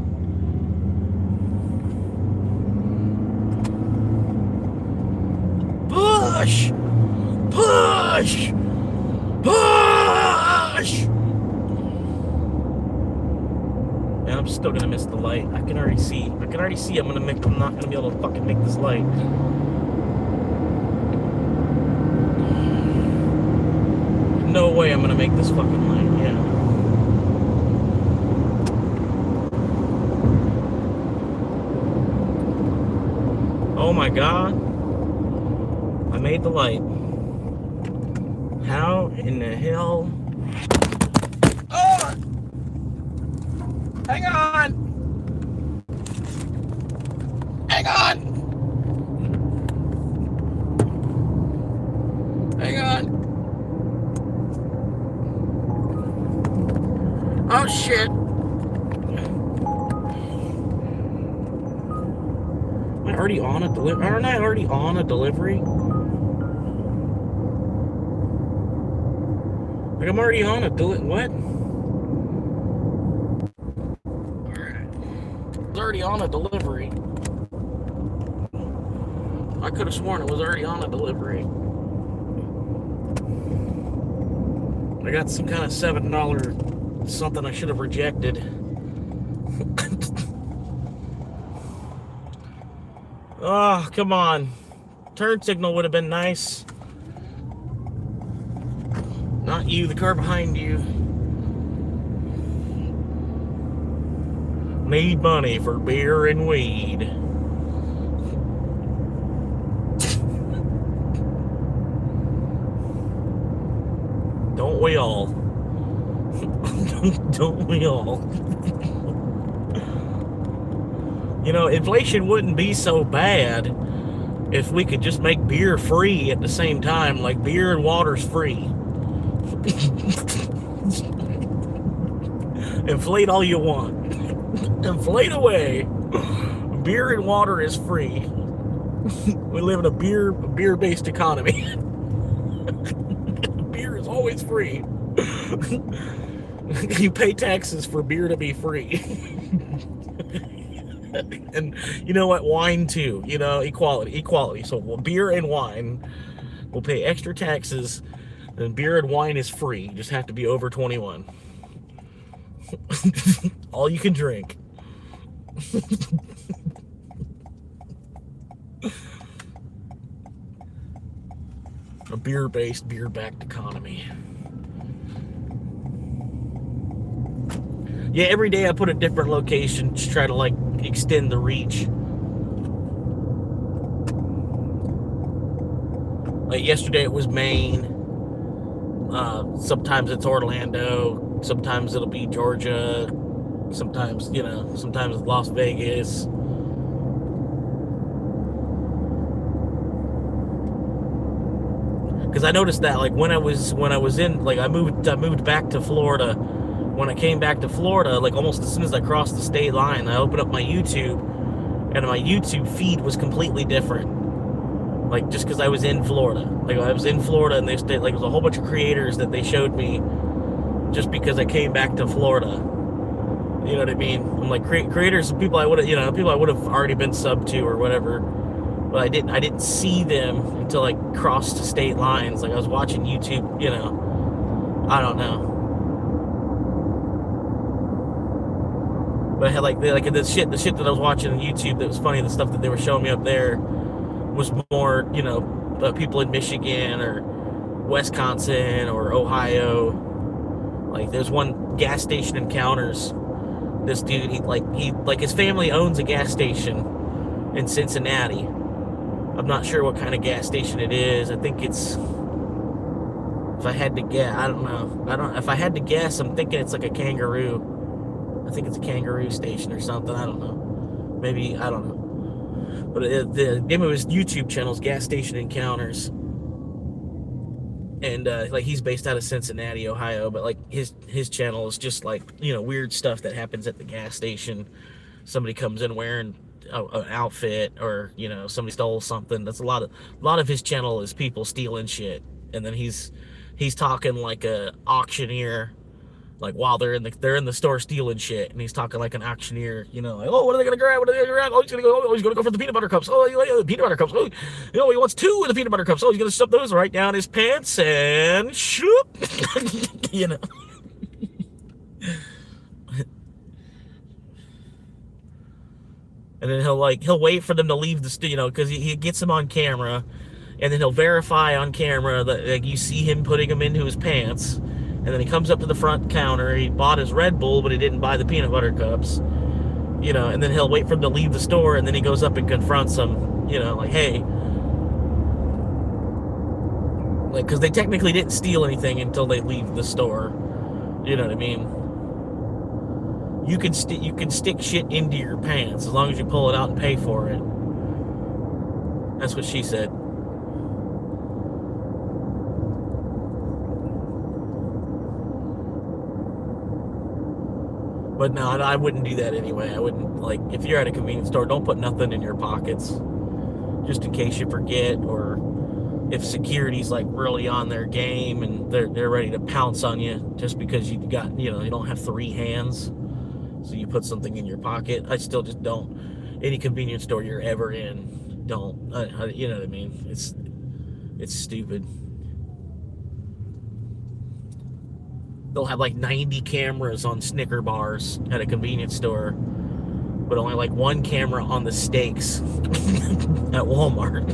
Push! Push! Push! Man, I'm still gonna miss the light. I can already see. I'm not gonna be able to fucking make this light. No way I'm gonna make this fucking light, yeah. Oh my god. I made the light. How in the hell? Oh! Hang on! Hang on! Hang on! Oh shit! Already on a delivery? Aren't I already on a delivery? Like I'm already on a delivery. What? Alright. I was already on a delivery. I could have sworn it was already on a delivery. I got some kind of $7 something I should have rejected. Oh, come on. Turn signal would have been nice. Not you, the car behind you. Need money for beer and weed. Don't we all? Don't we all? You know, inflation wouldn't be so bad if we could just make beer free at the same time, like beer and water's free. Inflate all you want. Inflate away. Beer and water is free. We live in a beer-based economy. Beer is always free. You pay taxes for beer to be free. And you know what? Wine too. You know, equality. So beer and wine will pay extra taxes, and beer and wine is free. You just have to be over 21. All you can drink. A beer-based, beer-backed economy. Yeah, every day I put a different location to try to like extend the reach. Like yesterday it was Maine. Sometimes it's Orlando. Sometimes it'll be Georgia. Sometimes, you know, sometimes it's Las Vegas. Because I noticed that like when I was in, like I moved back to Florida. When I came back to Florida, like almost as soon as I crossed the state line, I opened up my YouTube, and my YouTube feed was completely different. Like just because I was in Florida, like I was in Florida, and they stayed like there was a whole bunch of creators that they showed me just because I came back to Florida. You know what I mean? I'm like creators, people I would have, people I would have already been subbed to or whatever, but I didn't see them until I crossed the state lines. Like I was watching YouTube, I don't know. But I had like the shit that I was watching on YouTube that was funny. The stuff that they were showing me up there was more, people in Michigan or Wisconsin or Ohio. Like there's one gas station encounters. This dude, he his family owns a gas station in Cincinnati. I'm not sure what kind of gas station it is. I think it's, if I had to guess, I don't know. If I had to guess, I'm thinking it's like a kangaroo. I think it's a kangaroo station or something. I don't know. Maybe, I don't know. But the name of his YouTube channel is Gas Station Encounters. And he's based out of Cincinnati, Ohio. But like his channel is just like, weird stuff that happens at the gas station. Somebody comes in wearing an outfit, or somebody stole something. That's a lot of his channel is people stealing shit. And then he's talking like a auctioneer. Like while they're in the store stealing shit, and he's talking like an auctioneer, like, oh, what are they gonna grab? What are they gonna grab? Oh, he's gonna go for the peanut butter cups. Oh, the peanut butter cups. Oh, he wants 2 of the peanut butter cups. Oh, he's gonna stuff those right down his pants and shoop. And then he'll wait for them to leave the because he gets them on camera, and then he'll verify on camera that like you see him putting them into his pants. And then he comes up to the front counter. He bought his Red Bull, but he didn't buy the peanut butter cups. And then he'll wait for him to leave the store, and then he goes up and confronts them, like, hey. Like, because they technically didn't steal anything until they leave the store. You know what I mean? You can stick shit into your pants as long as you pull it out and pay for it. That's what she said. But no, I wouldn't do that anyway. I wouldn't, like, if you're at a convenience store, don't put nothing in your pockets just in case you forget, or if security's like really on their game and they're ready to pounce on you just because you got, you don't have 3 hands, so you put something in your pocket. I still just don't. Any convenience store you're ever in, don't. You know what I mean? It's stupid. They'll have like 90 cameras on Snicker bars at a convenience store. but only like one camera on the stakes at Walmart.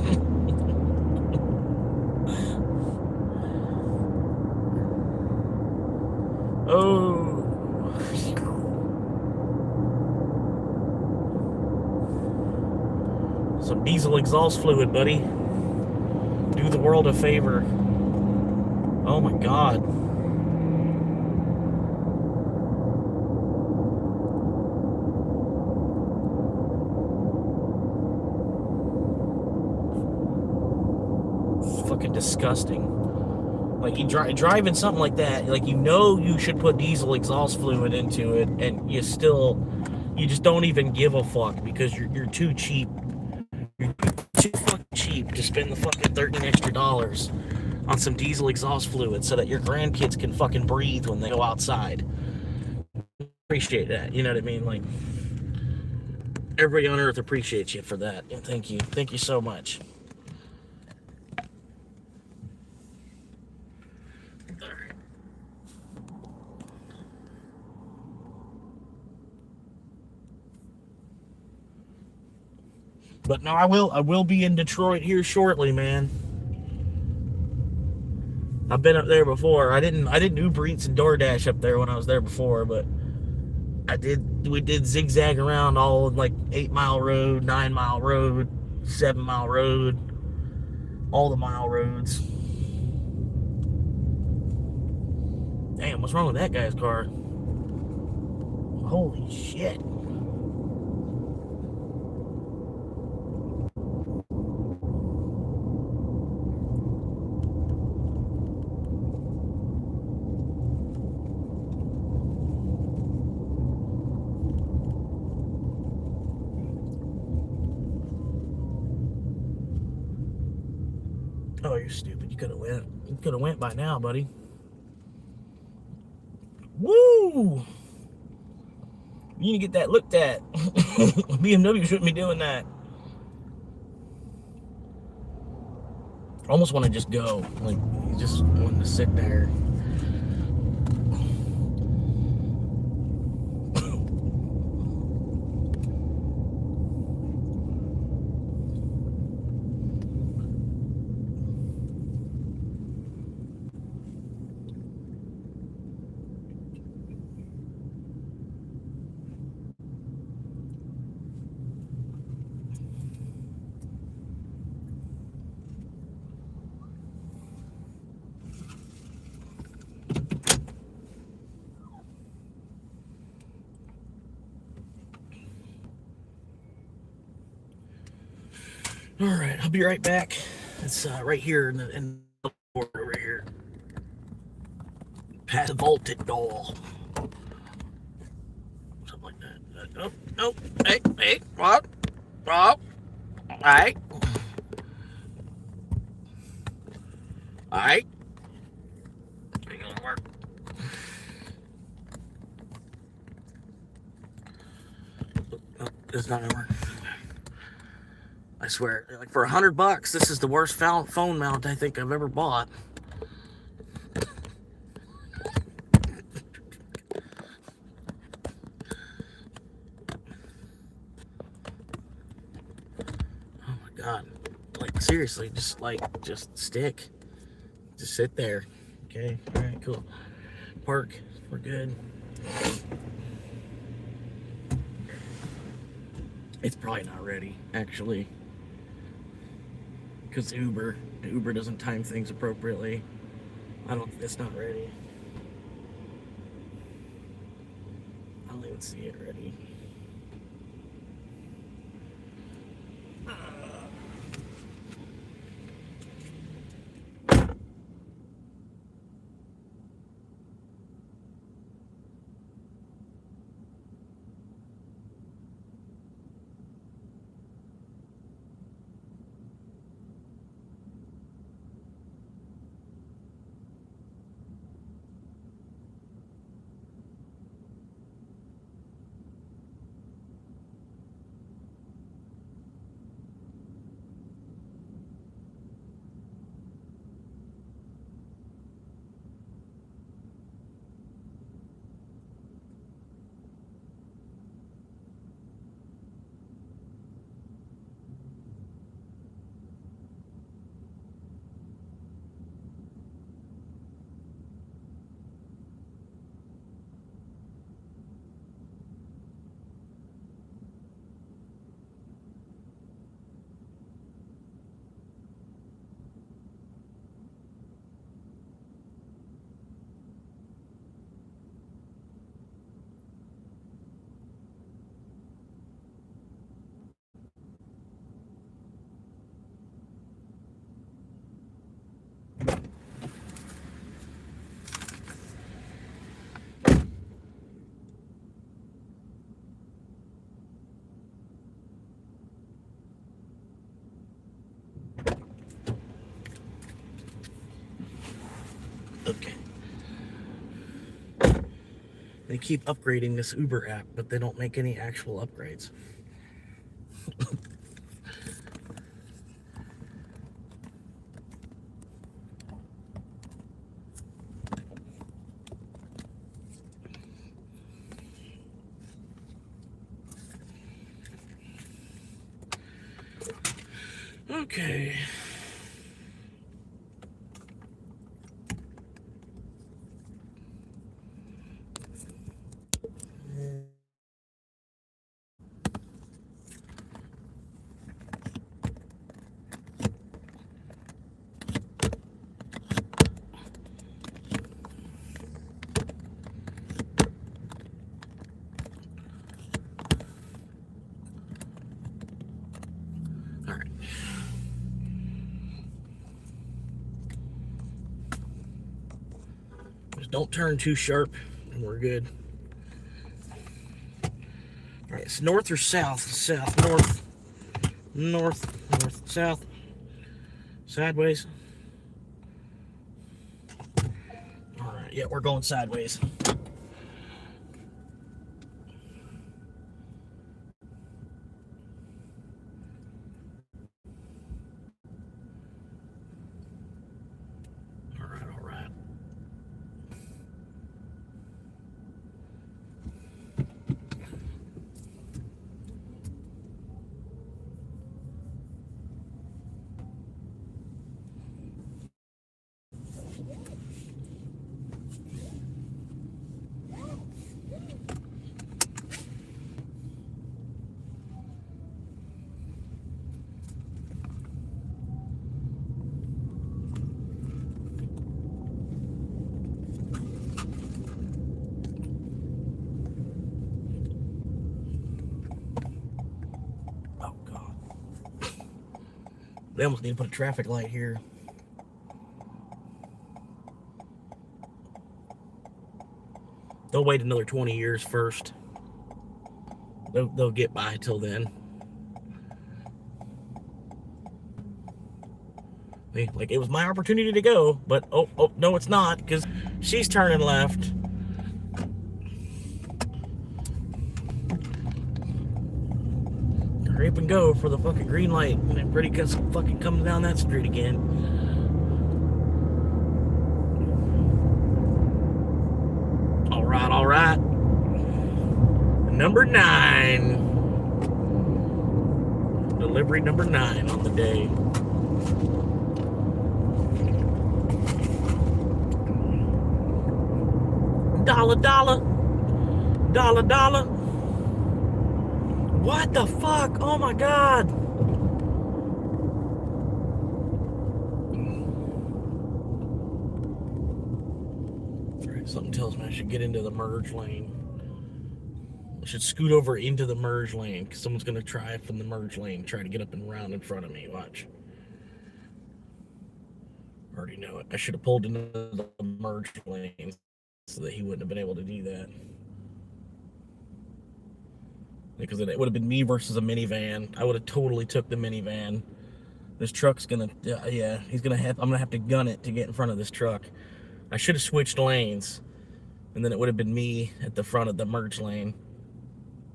Oh. Some diesel exhaust fluid, buddy. Do the world a favor. Oh my God. It's fucking disgusting. Like, you driving something like that, like, you know you should put diesel exhaust fluid into it, and you just don't even give a fuck because you're too cheap. You're too fucking cheap to spend the fucking $13 extra on some diesel exhaust fluid so that your grandkids can fucking breathe when they go outside. Appreciate that, you know what I mean? Like, everybody on earth appreciates you for that, and thank you so much. But no, I will be in Detroit here shortly, man. I've been up there before. I didn't Uber Eats and DoorDash up there when I was there before, but we did zigzag around all like 8 Mile Road, 9 Mile Road, 7 Mile Road, all the mile roads. Damn, what's wrong with that guy's car? Holy shit. Oh, you're stupid. You could have went. You could have went by now, buddy. Woo! You need to get that looked at. BMW shouldn't be doing that. I almost want to just go. Like, you just want to sit there. All right, I'll be right back. It's right here in the board over here. Past the vaulted door. Something like that. Oh, no. Hey, what? Oh, hey. All right. Ain't gonna work. Oh, it's not gonna work. I swear, like for $100, this is the worst phone mount I think I've ever bought. Oh my God! Like seriously, just stick, just sit there. Okay, all right, cool. Park, we're good. It's probably not ready, actually. Because Uber doesn't time things appropriately. It's not ready. I don't even see it ready. Okay. They keep upgrading this Uber app, but they don't make any actual upgrades. Okay. All right. Just don't turn too sharp, and we're good. All right, it's north or south? South, north, north, south, sideways. All right, yeah, we're going sideways. All right, all right. Oh, God. They almost need to put a traffic light here. They'll wait another 20 years first. They'll get by till then. Like, it was my opportunity to go, but oh no, it's not, because she's turning left. Hurry up and go for the fucking green light, and then pretty fucking comes down that street again. All right, all right. Number 9. Delivery number 9 on the day. Dollar, dollar. Dollar, dollar. What the fuck? Oh my God. Alright, something tells me I should get into the merge lane. I should scoot over into the merge lane, because someone's going to try from the merge lane, try to get up and around in front of me. Watch. Already know it. I should have pulled into the merge lane so that he wouldn't have been able to do that. Because it would have been me versus a minivan. I would have totally took the minivan. This truck's gonna, yeah, I'm gonna have to gun it to get in front of this truck. I should have switched lanes, and then it would have been me at the front of the merge lane.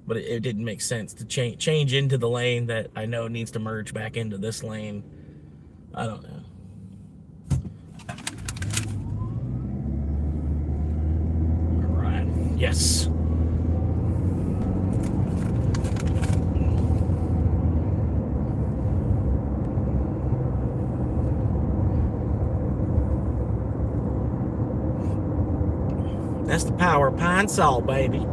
But it didn't make sense to change into the lane that I know needs to merge back into this lane. I don't know. All right, yes. That's the power of pine salt, baby.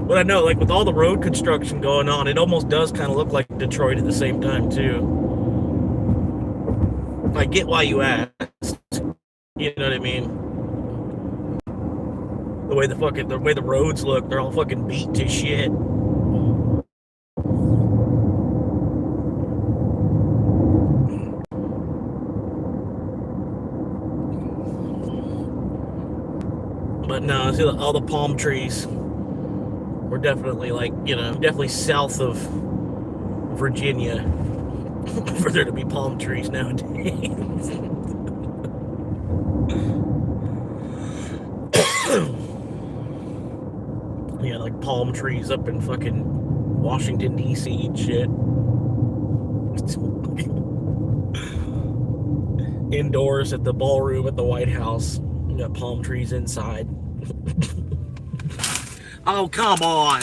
But I know, like, with all the road construction going on, it almost does kind of look like Detroit at the same time, too. I get why you asked. You know what I mean? The way the roads look, they're all fucking beat to shit. But no, see all the palm trees. We're definitely like, definitely south of Virginia for there to be palm trees nowadays. Yeah, like palm trees up in fucking Washington, D.C. and shit. Indoors at the ballroom at the White House. You got palm trees inside. Oh, come on.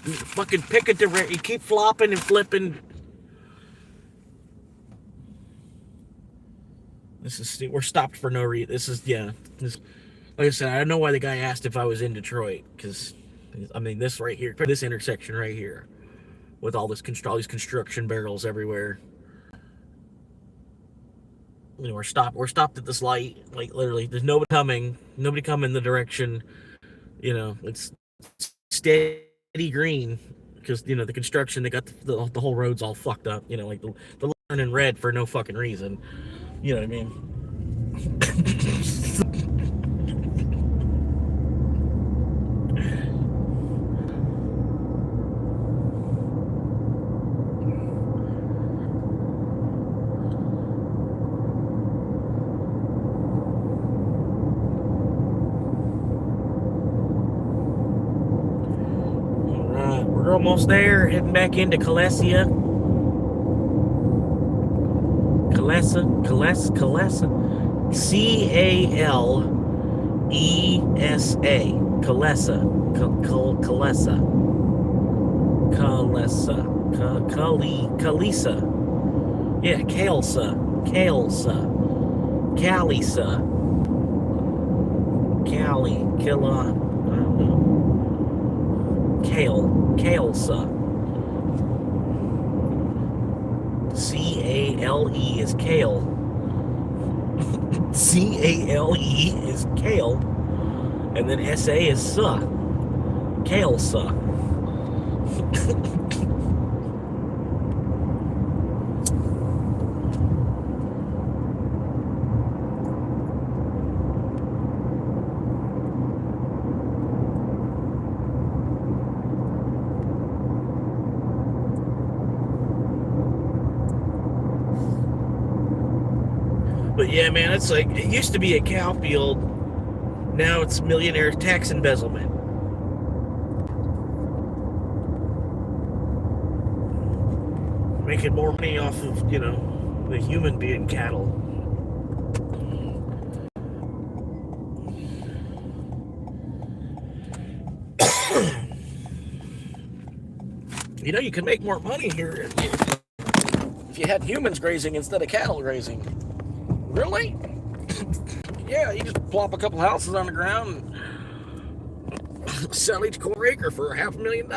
You fucking pick a direct. You keep flopping and flipping. We're stopped for no reason. Like I said, I don't know why the guy asked if I was in Detroit. Because, I mean, this right here, this intersection right here, with all these construction barrels everywhere. We're stopped at this light. Like, literally, there's nobody coming the direction. It's steady green. Because, the construction, they got the whole road's all fucked up. Like the line in red for no fucking reason. You know what I mean? Alright, we're almost there. Heading back into Calesa. C-A-L-E-S-A. Calesa. Calesa. Yeah, Kalesa. Cali. Killa. I don't know. Kalesa. C-A-L-E is kale. C-A-L-E is kale. And then S-A is sa. Kalesa. But yeah, man, it's like, it used to be a cow field. Now it's millionaire tax embezzlement. Making more money off of, the human being cattle. You can make more money here if you had humans grazing instead of cattle grazing. Really? Yeah, you just plop a couple houses on the ground and sell each quarter acre for $500,000.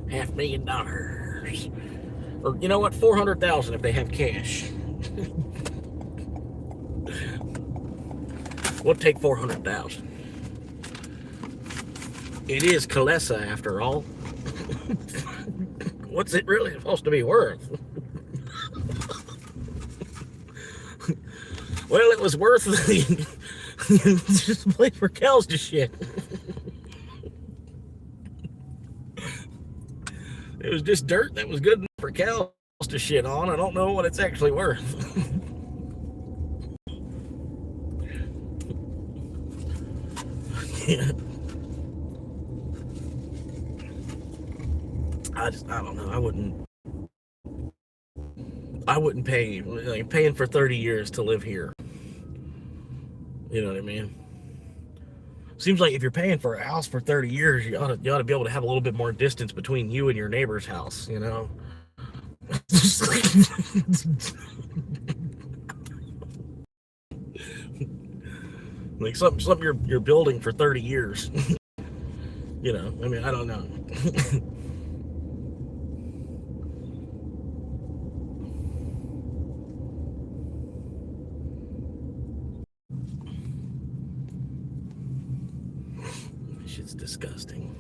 $500,000. Or you know what? $400,000 if they have cash. We'll take $400,000. It is Calesa after all. What's it really supposed to be worth? Well, it was worth just a place for cows to shit. It was just dirt that was good enough for cows to shit on. I don't know what it's actually worth. Yeah. I don't know. I wouldn't pay, like, paying for 30 years to live here. You know what I mean? Seems like if you're paying for a house for 30 years, you ought to be able to have a little bit more distance between you and your neighbor's house, Like something you're building for 30 years. I mean, I don't know. Shit's disgusting.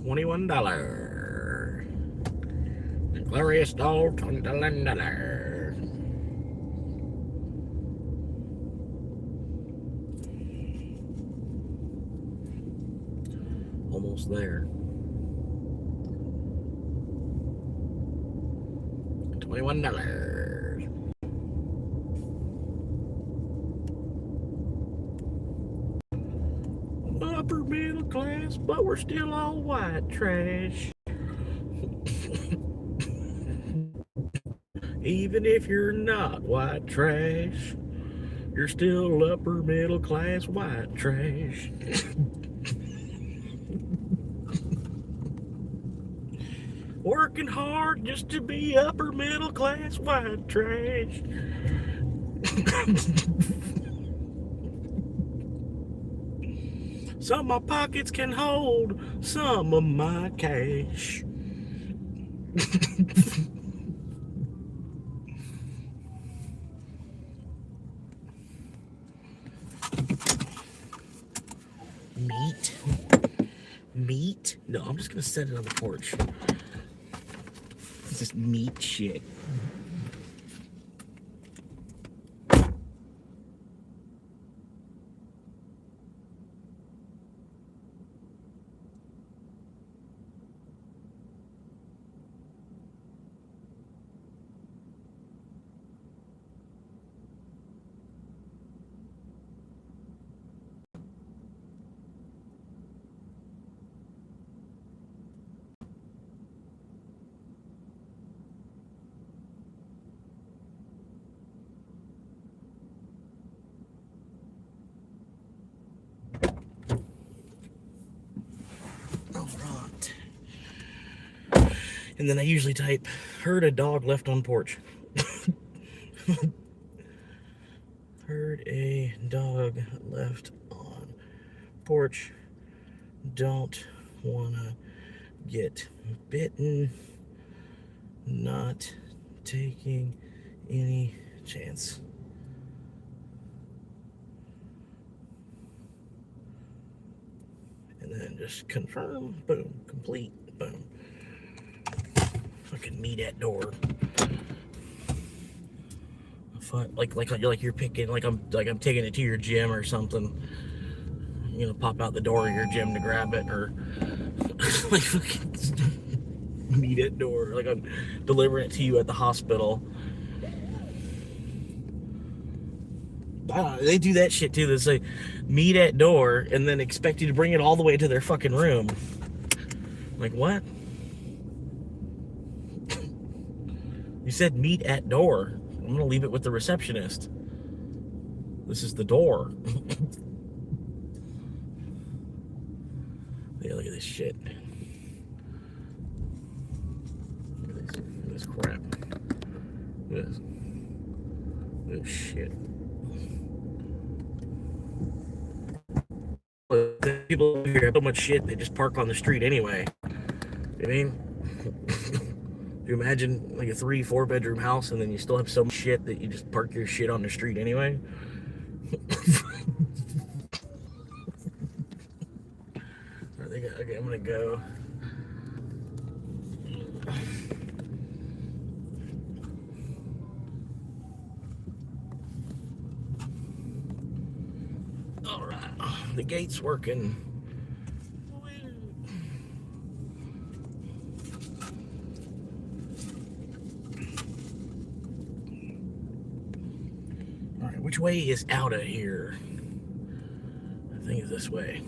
$21. The glorious doll, $21. Almost there. $21. Upper middle class, but we're still all white trash. Even if you're not white trash, you're still upper middle class white trash. Working hard just to be upper middle class white trash. Some of my pockets can hold some of my cash. Meat? No, I'm just gonna set it on the porch. This is meat shit. And then I usually type, heard a dog left on porch. Heard a dog left on porch. Don't wanna get bitten. Not taking any chance. And then just confirm, boom, complete, boom. Fucking meet at door. Like you're picking, like I'm taking it to your gym or something. You know, pop out the door of your gym to grab it, or like fucking meet at door. Like I'm delivering it to you at the hospital. They do that shit too. They say meet at door and then expect you to bring it all the way to their fucking room. Like, what? You said meet at door. I'm gonna leave it with the receptionist. This is the door. Yeah, look at this shit. Look at this crap. Look at this shit. People here have so much shit, they just park on the street anyway. I mean, do you imagine like a 3-4 bedroom house and then you still have so much shit that you just park your shit on the street anyway? Okay, I'm gonna go. All right, the gate's working. All right, which way is out of here? I think it's this way.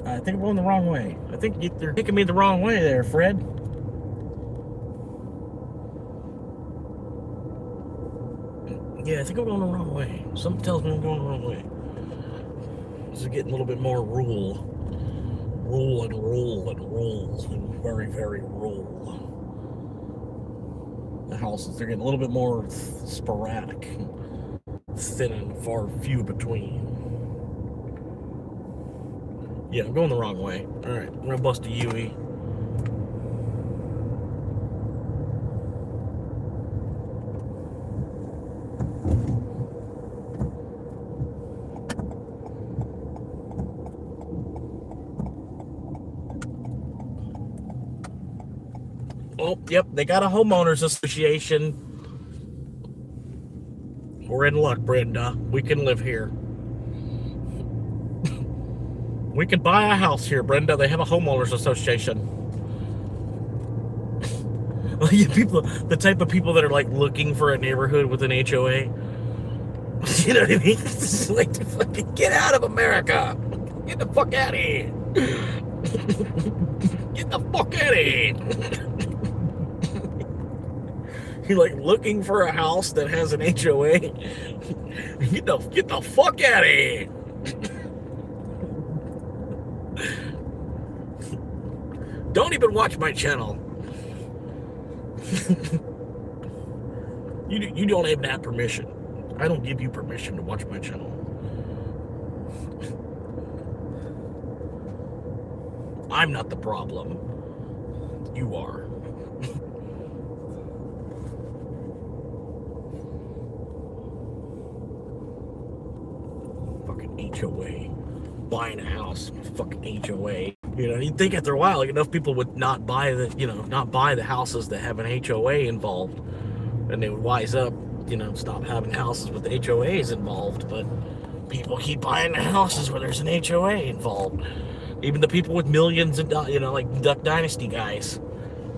I think I'm going the wrong way. I think they're taking me the wrong way there, Fred. Yeah, I think I'm going the wrong way. Something tells me I'm going the wrong way. This is getting a little bit more rural. And very, very rural. The houses, they're getting a little bit more sporadic. thin and far few between. Yeah, I'm going the wrong way. Alright, I'm gonna bust a Yui. Oh, yep, they got a homeowners association. We're in luck, Brenda. We can live here. We can buy a house here, Brenda. They have a homeowners association. People, the type of people that are like looking for a neighborhood with an HOA. You know what I mean? This is like to fucking get out of America. Get the fuck out of here. Get the fuck out of here. You're like looking for a house that has an HOA. Get the fuck out of here. Don't even watch my channel. You don't even have permission. I don't give you permission to watch my channel. I'm not the problem. You are. Fucking HOA. Buying a house. Fucking HOA. You know, you'd think after a while, like, enough people would not buy the houses that have an HOA involved, and they would wise up, stop having houses with HOAs involved. But people keep buying the houses where there's an HOA involved. Even the people with millions of, like Duck Dynasty guys.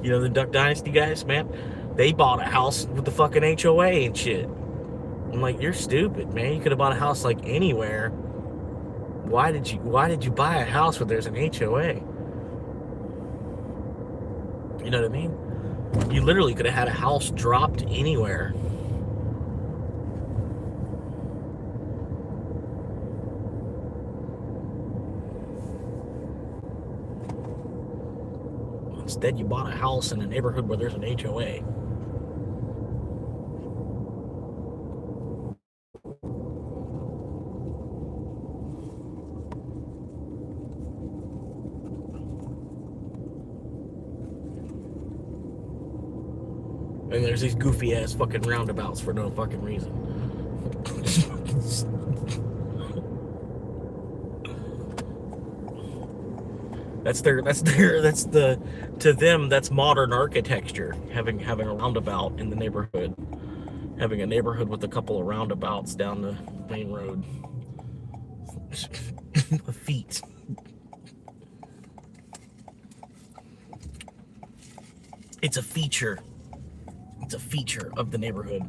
The Duck Dynasty guys, man, they bought a house with the fucking HOA and shit. I'm like, you're stupid, man. You could have bought a house like anywhere. Why did you buy a house where there's an HOA? You know what I mean? You literally could have had a house dropped anywhere. Instead, you bought a house in a neighborhood where there's an HOA. And there's these goofy ass fucking roundabouts for no fucking reason. To them, that's modern architecture. Having a roundabout in the neighborhood. Having a neighborhood with a couple of roundabouts down the main road. A feat. It's a feature. It's a feature of the neighborhood.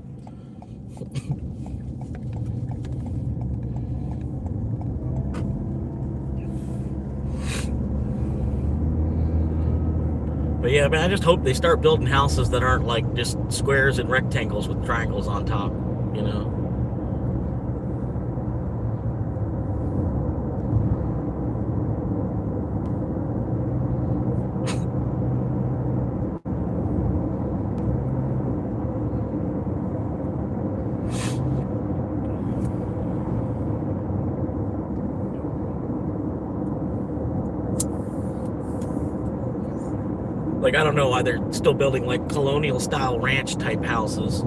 But yeah, I just hope they start building houses that aren't like just squares and rectangles with triangles on top, Like, I don't know why they're still building like colonial style ranch type houses.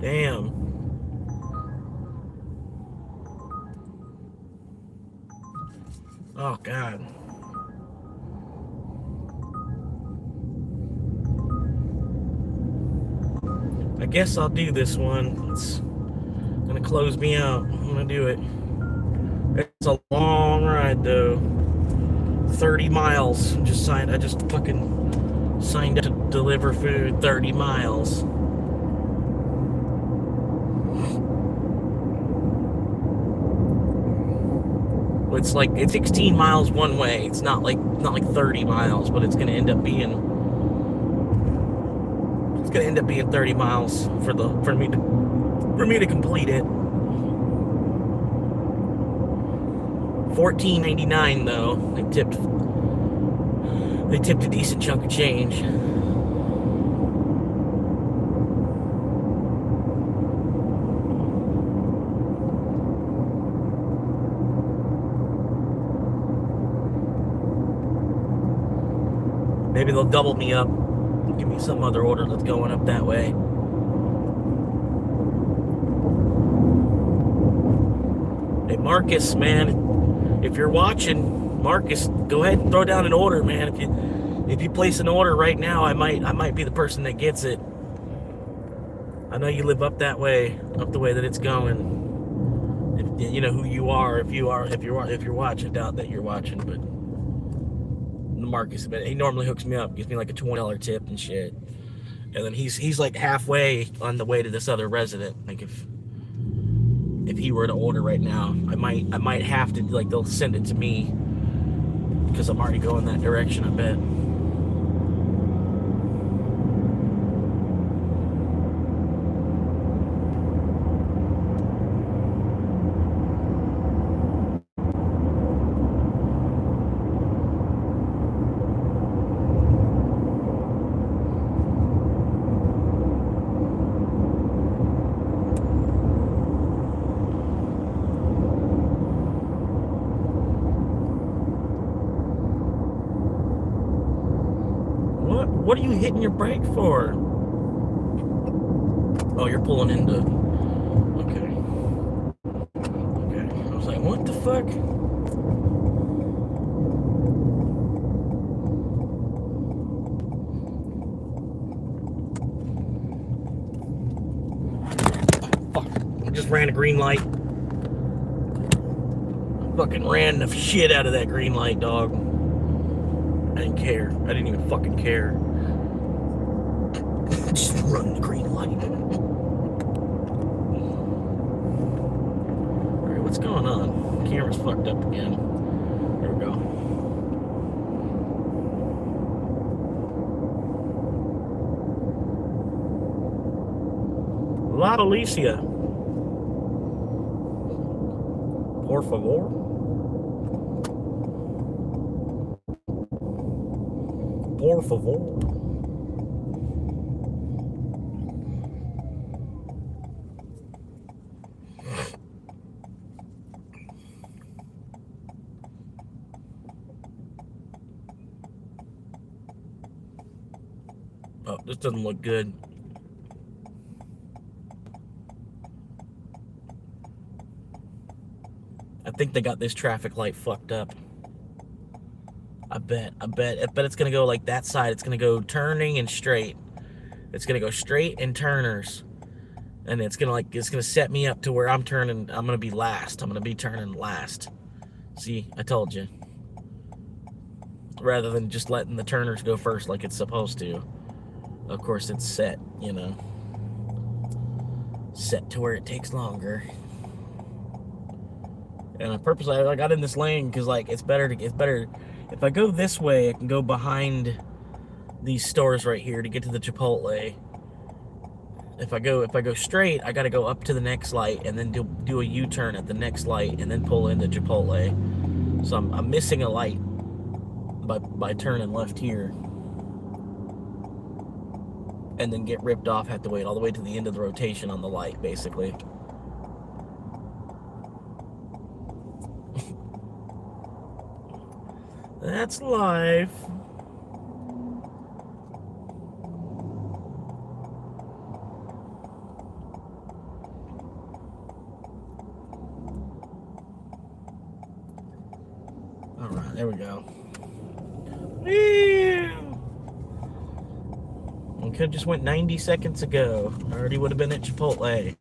Damn. Oh, God. I guess I'll do this one. It's gonna close me out. I'm gonna do it. It's a long ride, though. 30 miles. I just fucking signed up to deliver food 30 miles. It's 16 miles one way. It's not like 30 miles, but it's gonna end up being 30 miles for me to complete it. $14.99 though. They tipped a decent chunk of change. Maybe they'll double me up, give me some other order that's going up that way. Hey Marcus, man, if you're watching, Marcus, go ahead and throw down an order, man. If you place an order right now, I might be the person that gets it. I know you live up that way, up the way that it's going. If, you know who you are. If you're watching, I doubt that you're watching, but Marcus, he normally hooks me up, gives me like a $20 tip and shit, and then he's like halfway on the way to this other resident. Like if he were to order right now, I might have to, like, they'll send it to me because I'm already going that direction, I bet. What are you hitting your brake for? Oh, you're pulling into... Okay. I was like, what the fuck? Fuck. I just ran a green light. Fucking ran the shit out of that green light, dog. I didn't care. I didn't even fucking care. Just run the green light. Alright, what's going on? The camera's fucked up again. There we go. La Alicia. Por favor. Por favor. Oh, this doesn't look good. I think they got this traffic light fucked up. I bet it's gonna go like that side. It's gonna go turning and straight. It's gonna go straight and turners, and it's gonna set me up to where I'm turning. I'm gonna be last. I'm gonna be turning last. See, I told you. Rather than just letting the turners go first like it's supposed to. Of course, it's set, you know, set to where it takes longer. And I purposely I got in this lane because, like, it's better. If I go this way, I can go behind these stores right here to get to the Chipotle. If I go straight, I got to go up to the next light and then do a U-turn at the next light and then pull into Chipotle. So I'm missing a light by turning left here. And then get ripped off, have to wait all the way to the end of the rotation on the light, basically. That's life. There we go. Woo! We could have just went 90 seconds ago. I already would have been at Chipotle.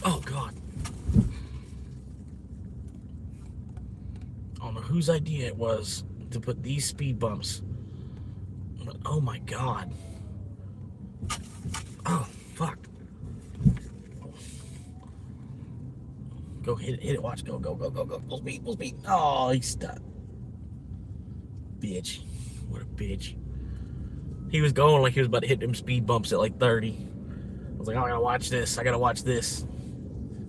Oh, God. I don't know whose idea it was to put these speed bumps. But, oh, my God. Oh, fuck. Go hit it, watch. Go. Full speed. Oh, he stopped. Bitch. What a bitch. He was going like he was about to hit them speed bumps at like 30. I was like, oh, I gotta watch this.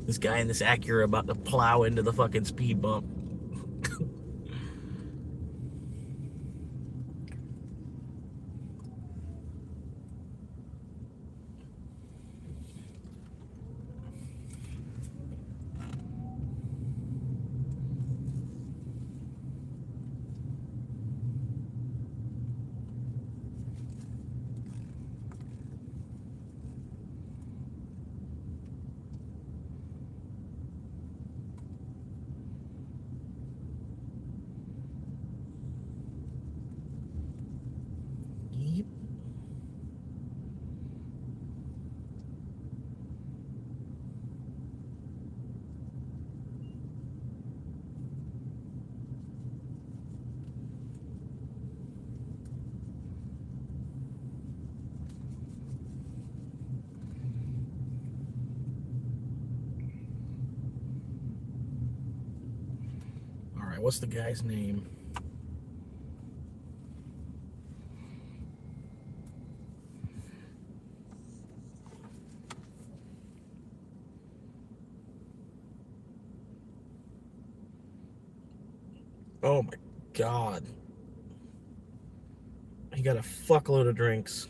This guy in this Acura about to plow into the fucking speed bump. Yep. All right, what's the guy's name? Oh my God. He got a fuckload of drinks.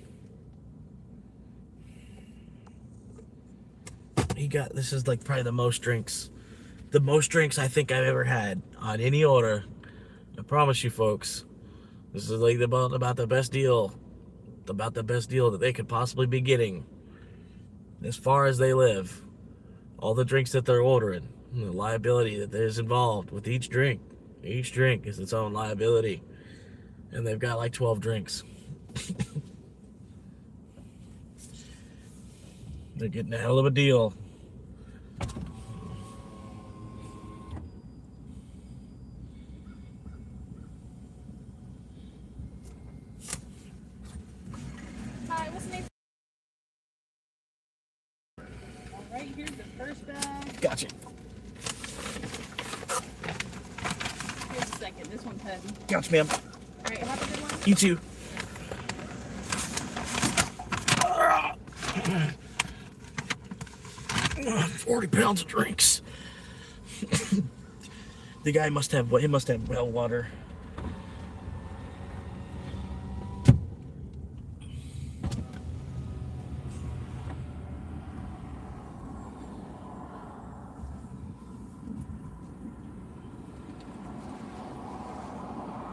This is like probably the most drinks. The most drinks I think I've ever had on any order. I promise you folks. This is like about the best deal. About the best deal that they could possibly be getting. As far as they live. All the drinks that they're ordering. The liability that is involved with each drink. Each drink is its own liability. And they've got like 12 drinks. They're getting a hell of a deal. Hi, what's the name? All right, here's the first bag. Gotcha. Here's the second. This one's heavy. Gotcha, ma'am. All right, have a good one. You too. 40 pounds of drinks. The guy must have well water.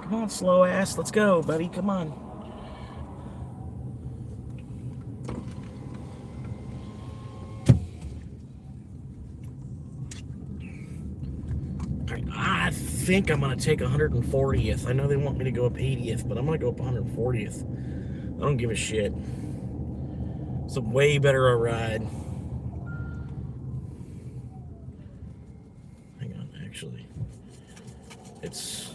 Come on, slow ass. Let's go, buddy. Come on. I think I'm going to take 140th. I know they want me to go up 80th, but I'm going to go up 140th. I don't give a shit. It's a way better a ride. Hang on, actually. It's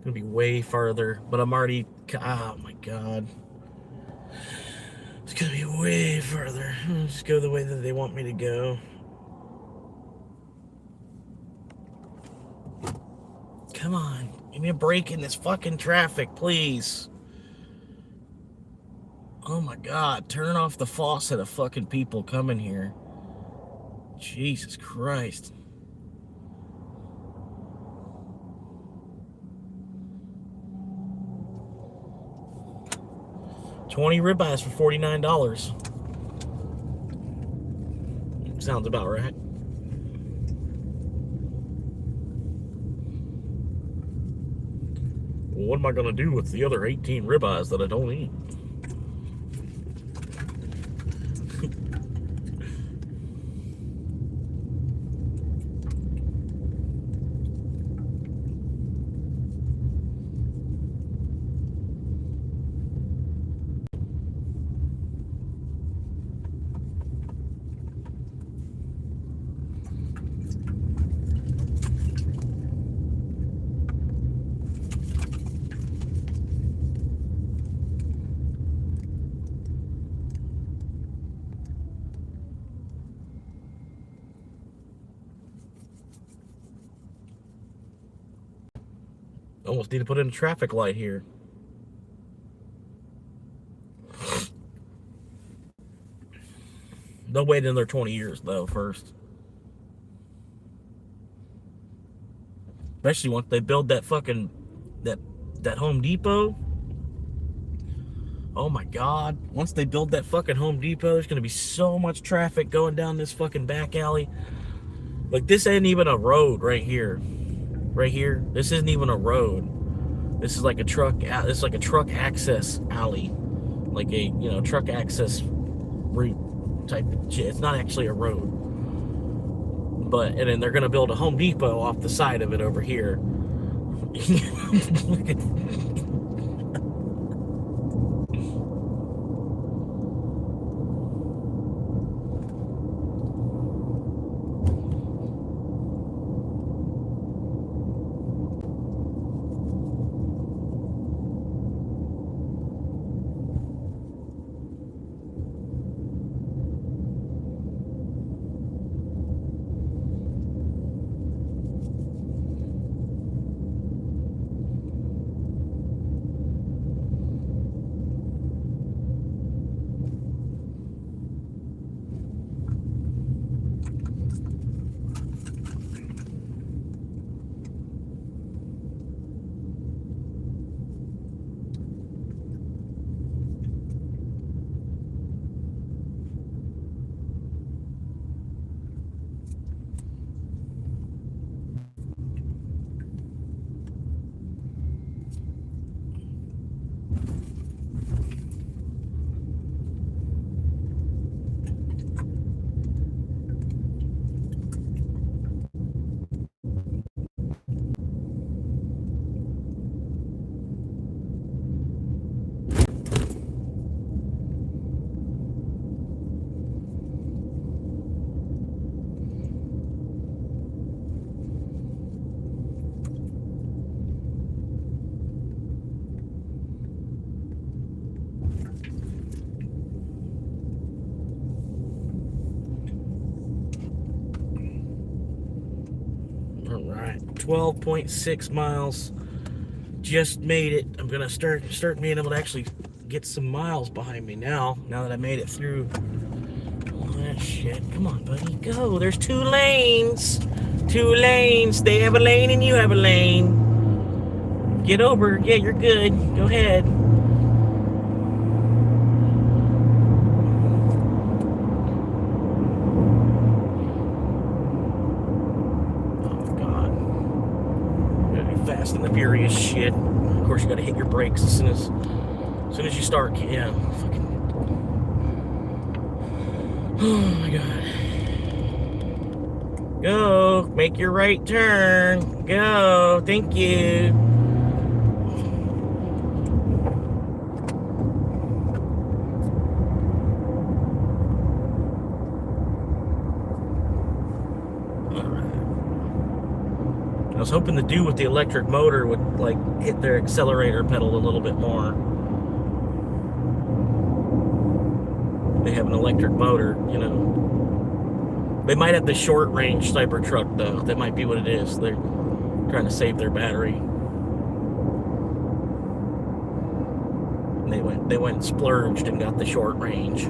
going to be way farther, but I'm already... Oh, my God. It's going to be way further. I'll just go the way that they want me to go. Come on, give me a break in this fucking traffic, please. Oh my God, turn off the faucet of fucking people coming here. Jesus Christ. $20 ribeyes for $49. Sounds about right. Well, what am I going to do with the other 18 ribeyes that I don't eat? Almost need to put in a traffic light here. They'll wait another 20 years, though, first. Especially once they build that fucking, that Home Depot. Oh my God. Once they build that fucking Home Depot, there's going to be so much traffic going down this fucking back alley. Like, this ain't even a road right here. Right here. This isn't even a road. This is like a truck, this is like a truck access alley. Like a, you know, truck access route type of shit. It's not actually a road. But, and then they're going to build a Home Depot off the side of it over here. All right, 12.6 miles. Just made it. I'm gonna start being able to actually get some miles behind me now that I made it through all that shit. Come on, buddy, go. There's 2 lanes. 2 lanes. They have a lane and you have a lane. Get over. Yeah, you're good. Go ahead. Fast and the Furious shit. Of course, you gotta hit your brakes as soon as you start. Yeah, fucking. Oh my God. Go, make your right turn. Go, thank you. I was hoping the dude with the electric motor would, like, hit their accelerator pedal a little bit more. They have an electric motor, you know. They might have the short range Cybertruck, though. That might be what it is. They're trying to save their battery. And they went and splurged and got the short range.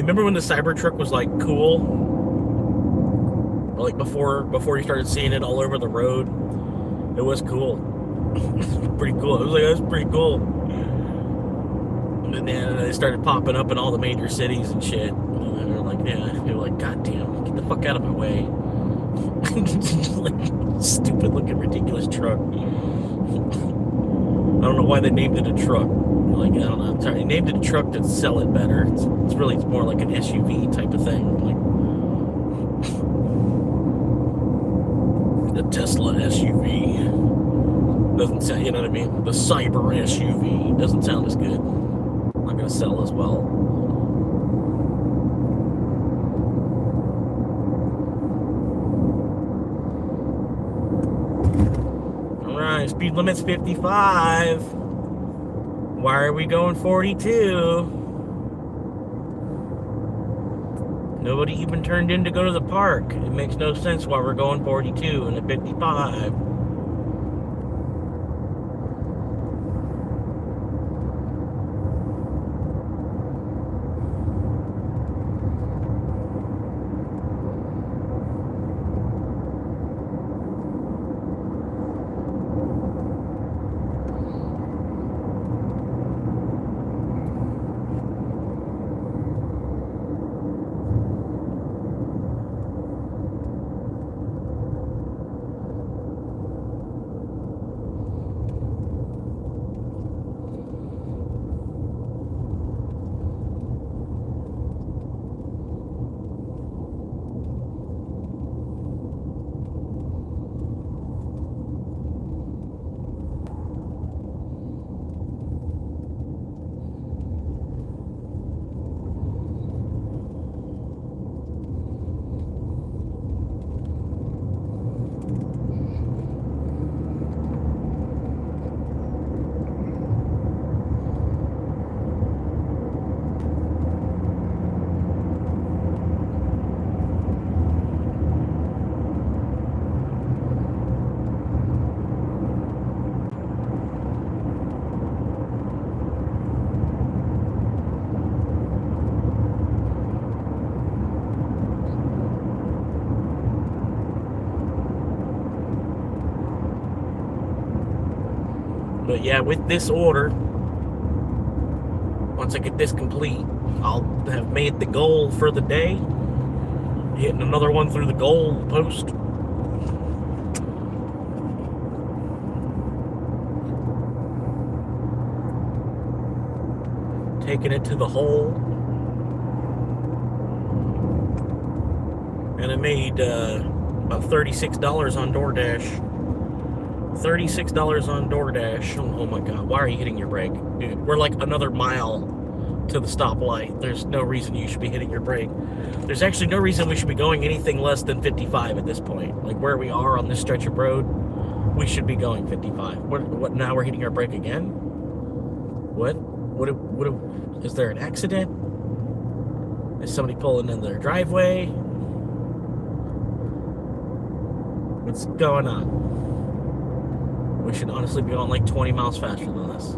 remember when the Cybertruck was like cool? Like before you started seeing it all over the road? It was cool. Pretty cool. It was like, that's pretty cool. And then they started popping up in all the major cities and shit. And they're like, yeah, they're like, God damn, get the fuck out of my way. Like, stupid looking, ridiculous truck. I don't know why they named it a truck. Like, I don't know. I'm sorry, they named it a truck to sell it better. It's more like an SUV type of thing. Like the Tesla SUV. Doesn't sound, you know what I mean? The Cyber SUV doesn't sound as good. Not gonna sell as well. Alright, speed limit's 55. Why are we going 42? Nobody even turned in to go to the park. It makes no sense why we're going 42 and at 55. But yeah, with this order, once I get this complete, I'll have made the goal for the day. Hitting another one through the goal post. Taking it to the hole. And I made about $36 on DoorDash. $36 on DoorDash. Oh my God, why are you hitting your brake? Dude, we're like another mile to the stoplight. There's no reason you should be hitting your brake. There's actually no reason we should be going anything less than 55 at this point. Like where we are on this stretch of road, we should be going 55. What now we're hitting our brake again? What is there an accident? Is somebody pulling in their driveway? What's going on? We should honestly be going like 20 miles faster than this.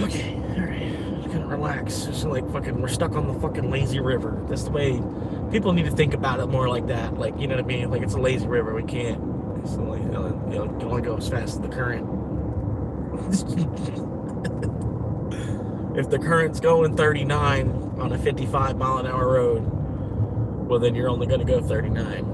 Okay, alright. Just gonna relax. Just like fucking, we're stuck on the fucking lazy river. That's the way people need to think about it more like that. Like, you know what I mean? Like it's a lazy river. We can't. It's like, you can only go as fast as the current. If the current's going 39 on a 55 mile an hour road, well then you're only going to go 39.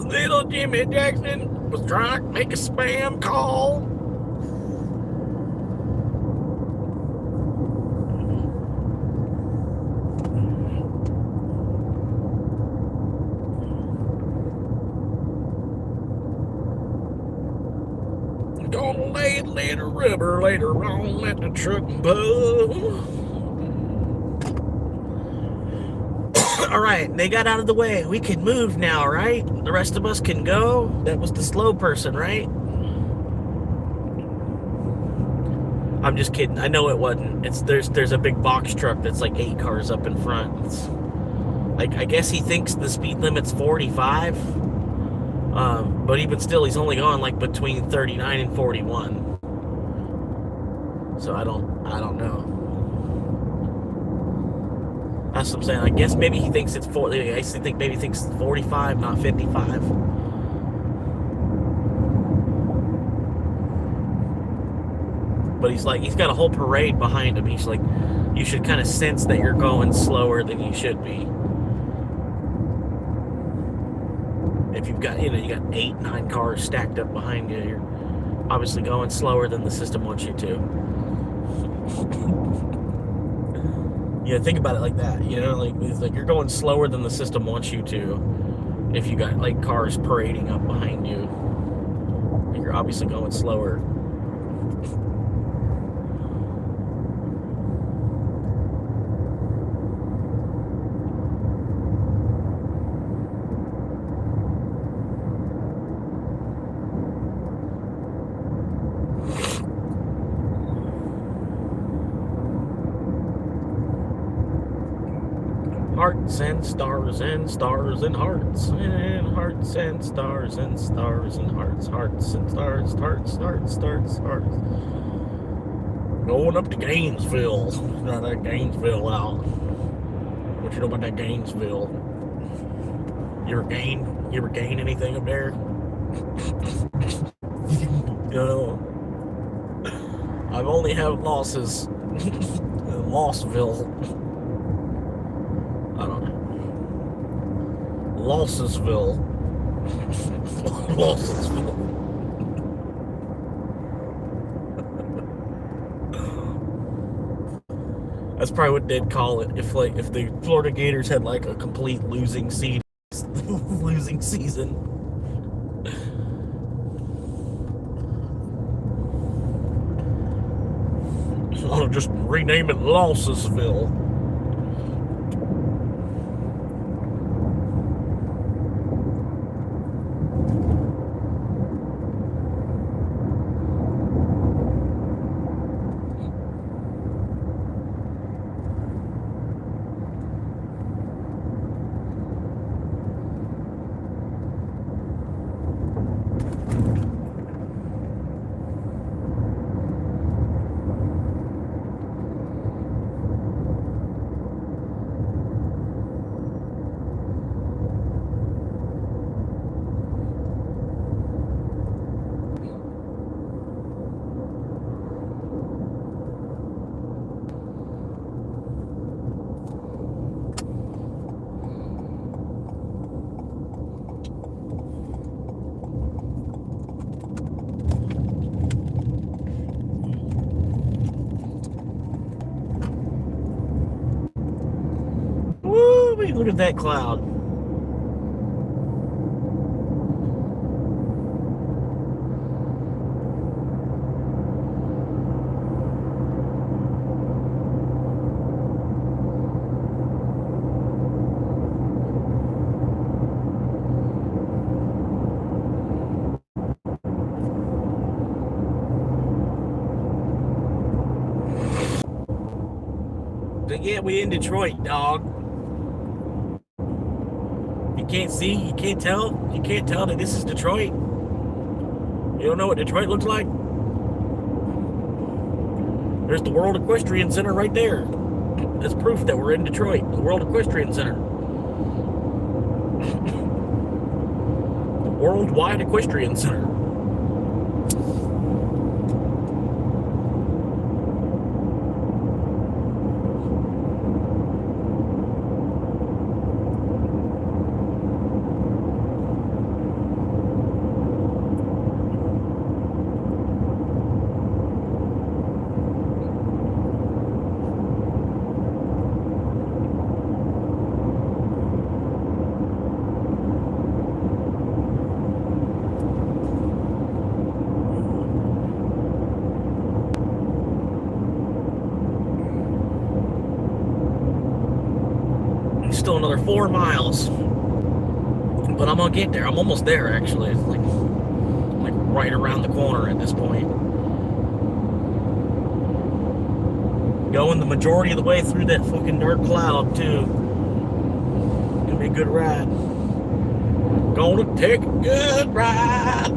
Little Jimmy Jackson was trying to make a spam call. Gonna lay it in the river later on, let the truck pull. All right, they got out of the way. We can move now, right? The rest of us can go. That was the slow person, right? I'm just kidding. I know it wasn't. There's a big box truck that's like 8 cars up in front. It's like, I guess he thinks the speed limit's 45. But even still, he's only going like between 39 and 41. So I don't know. That's what I'm saying. I guess maybe he thinks it's 40. I think maybe he thinks it's 45, not 55. But he's got a whole parade behind him. He's like, you should kind of sense that you're going slower than you should be. If you've got, you got 8, 9 cars stacked up behind you, you're obviously going slower than the system wants you to. Yeah, think about it like that. It's like you're going slower than the system wants you to. If you got like cars parading up behind you, you're obviously going slower. Hearts and stars and stars and hearts and hearts and stars and stars and hearts, hearts and stars, hearts, hearts, hearts, hearts. Going up to Gainesville. Not that Gainesville out. What you know about that Gainesville? You ever gain anything up there? I've only had losses. Lossville. I don't know. Lossesville. Lossesville. That's probably what they'd call it if the Florida Gators had like a complete losing season. I'll just rename it Lossesville. Look at that cloud. But yeah, we in Detroit, dog. You can't see, you can't tell that this is Detroit. You don't know what Detroit looks like? There's the World Equestrian Center right there. That's proof that we're in Detroit, the World Equestrian Center. The Worldwide Equestrian Center. still another 4 miles. But I'm gonna get there. I'm almost there, actually. It's like right around the corner at this point. Going the majority of the way through that fucking dark cloud, too. Gonna be a good ride. Gonna take a good ride.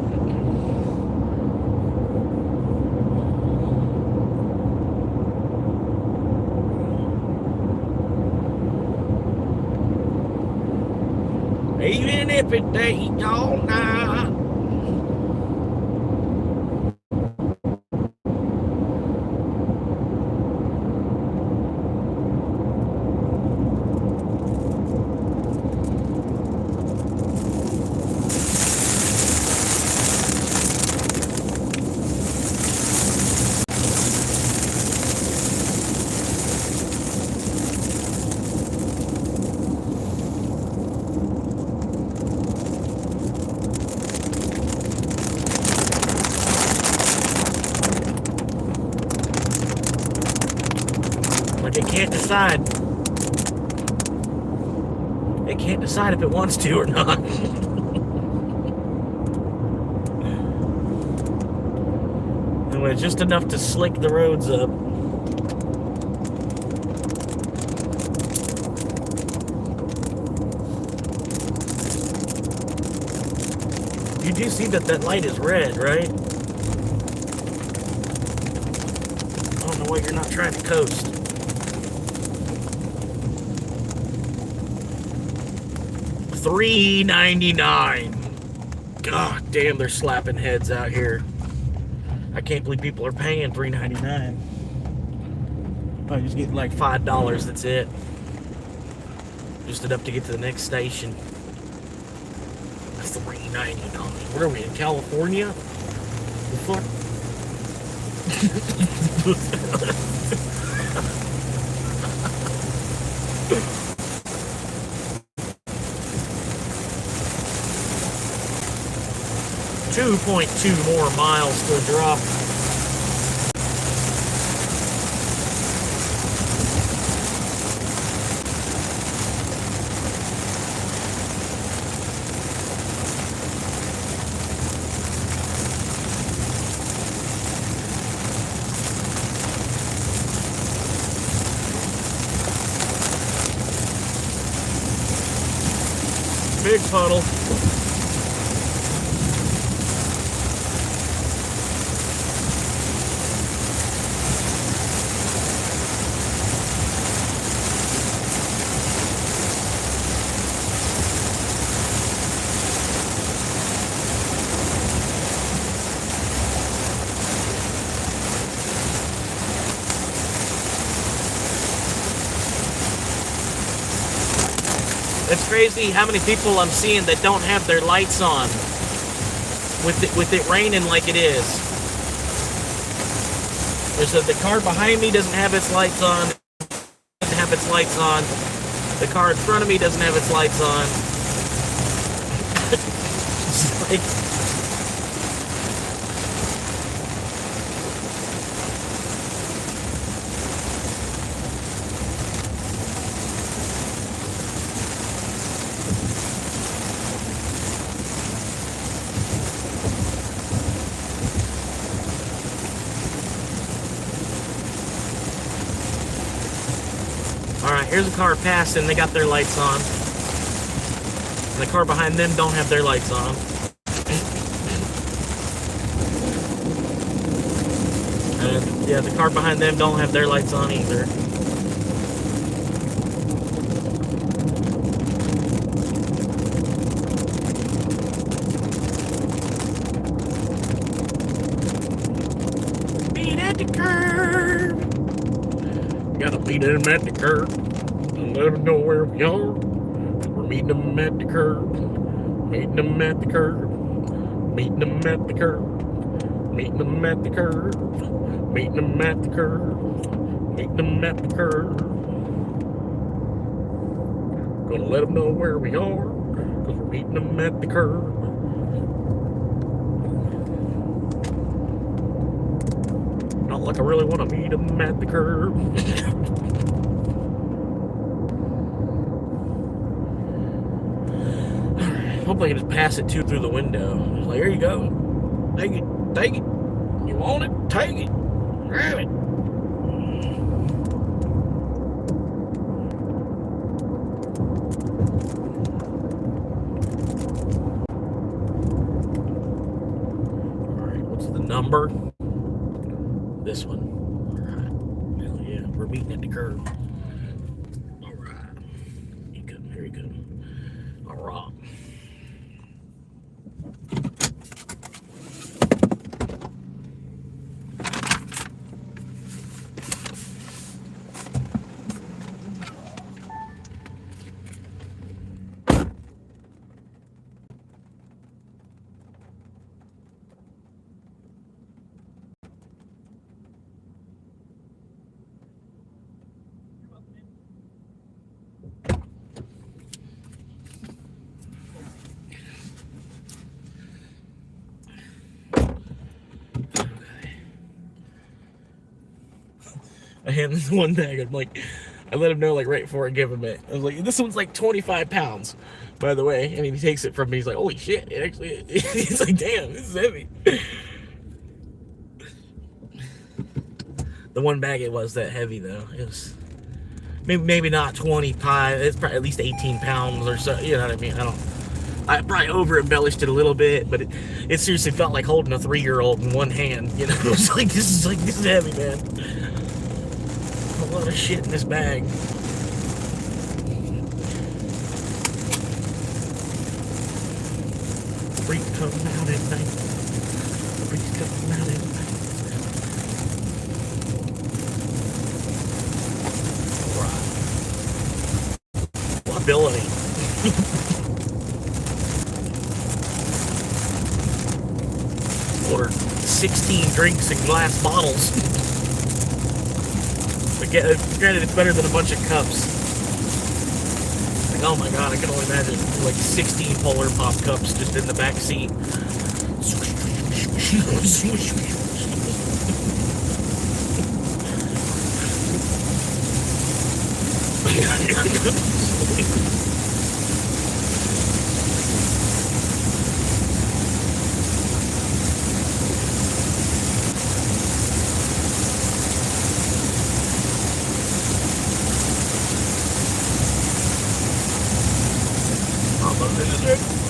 Even if it ain't all night. It can't decide. It can't decide if it wants to or not. Anyway, just enough to slick the roads up. You do see that light is red, right? I don't know why you're not trying to coast. $3.99. God damn, they're slapping heads out here. I can't believe people are paying $3.99. I just get like $5. That's it. Just enough to get to the next station. That's $3.99. Where are we, in California? The fuck? 2.2 more miles to drop. Big puddle. It's crazy how many people I'm seeing that don't have their lights on with it raining like it is. The car behind me doesn't have its lights on. Doesn't have its lights on. The car in front of me doesn't have its lights on. It's like, here's a car passing, they got their lights on. And the car behind them don't have their lights on. And yeah, the car behind them don't have their lights on either. Meet at the curb. Gotta meet them at the curb. Let them know where we are. We're meeting them at the curb. Meeting them at the curb. Meeting them at the curb. Meeting them at the curb. Meeting them at the curb. Meeting them at the curb. Gonna let them know where we are. Cause we're meeting them at the curb. Not like I really want to meet them at the curb. hope I can just pass it through the window. Like, here you go. Take it. Take it. You want it? Take it. Grab it. Alright, what's the number? This one. Alright. Hell yeah. We're meeting at the curb. Alright. Here you go. Alright. I hand this one bag. I'm like, I let him know like right before I give him it. I was like, this one's like 25 pounds, by the way. And he takes it from me. He's like, holy shit! It actually, he's like, damn, this is heavy. The one bag it was that heavy though. It was maybe not 25. It's probably at least 18 pounds or so. You know what I mean? I probably over embellished it a little bit, but it seriously felt like holding a 3-year-old in one hand. You know, it was like this is heavy, man. A lot of shit in this bag. Freak coming out at night. Freak coming out at night. Alright. Liability. Ordered 16 drinks in glass bottles. Granted, it's better than a bunch of cups. Like, oh my god, I can only imagine like 16 Polar Pop cups just in the back seat.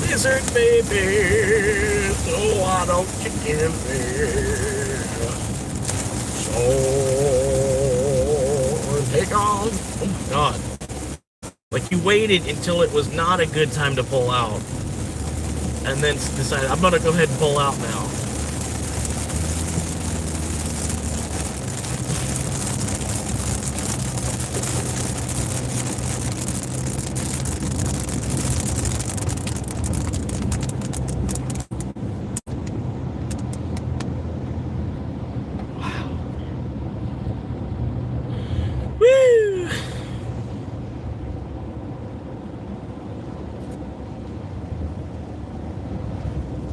Lizard baby, so why don't you give me? So take off. Oh my god. Like you waited until it was not a good time to pull out. And then decided, I'm gonna go ahead and pull out now.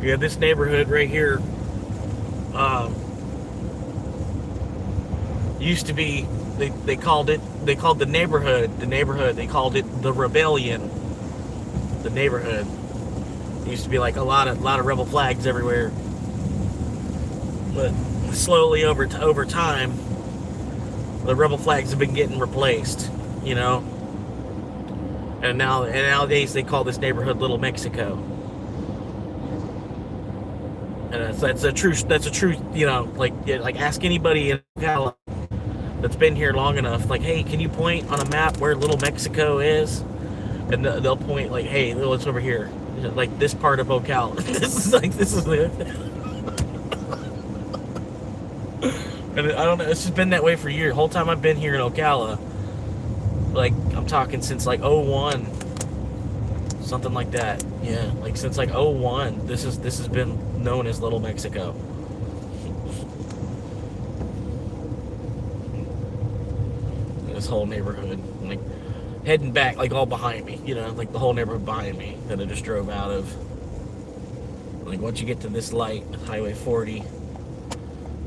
Yeah, this neighborhood right here used to be, they called the neighborhood, they called it the Rebellion. The neighborhood. It used to be like a lot of rebel flags everywhere. But slowly over time, the rebel flags have been getting replaced, you know? And nowadays they call this neighborhood Little Mexico. And that's a true, you know, like ask anybody in Ocala that's been here long enough, like, hey, can you point on a map where Little Mexico is? And they'll point like, hey, it's over here, like this part of Ocala. this is it. And I don't know, it's just been that way for years. The whole time I've been here in Ocala, like I'm talking since like 01. Something like that. Yeah, like since like 01, this has been known as Little Mexico. This whole neighborhood, like heading back, like all behind me, you know, like the whole neighborhood behind me that I just drove out of. Like once you get to this light, Highway 40,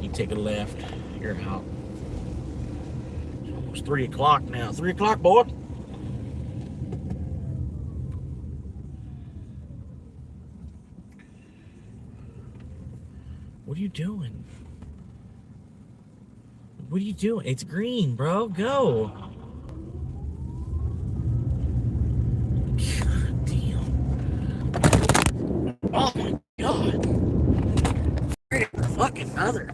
you take a left, you're out. It's almost 3 o'clock now. 3 o'clock, boy. What are you doing? What are you doing? It's green, bro. Go. God damn. Oh my god. Ready for fucking mother.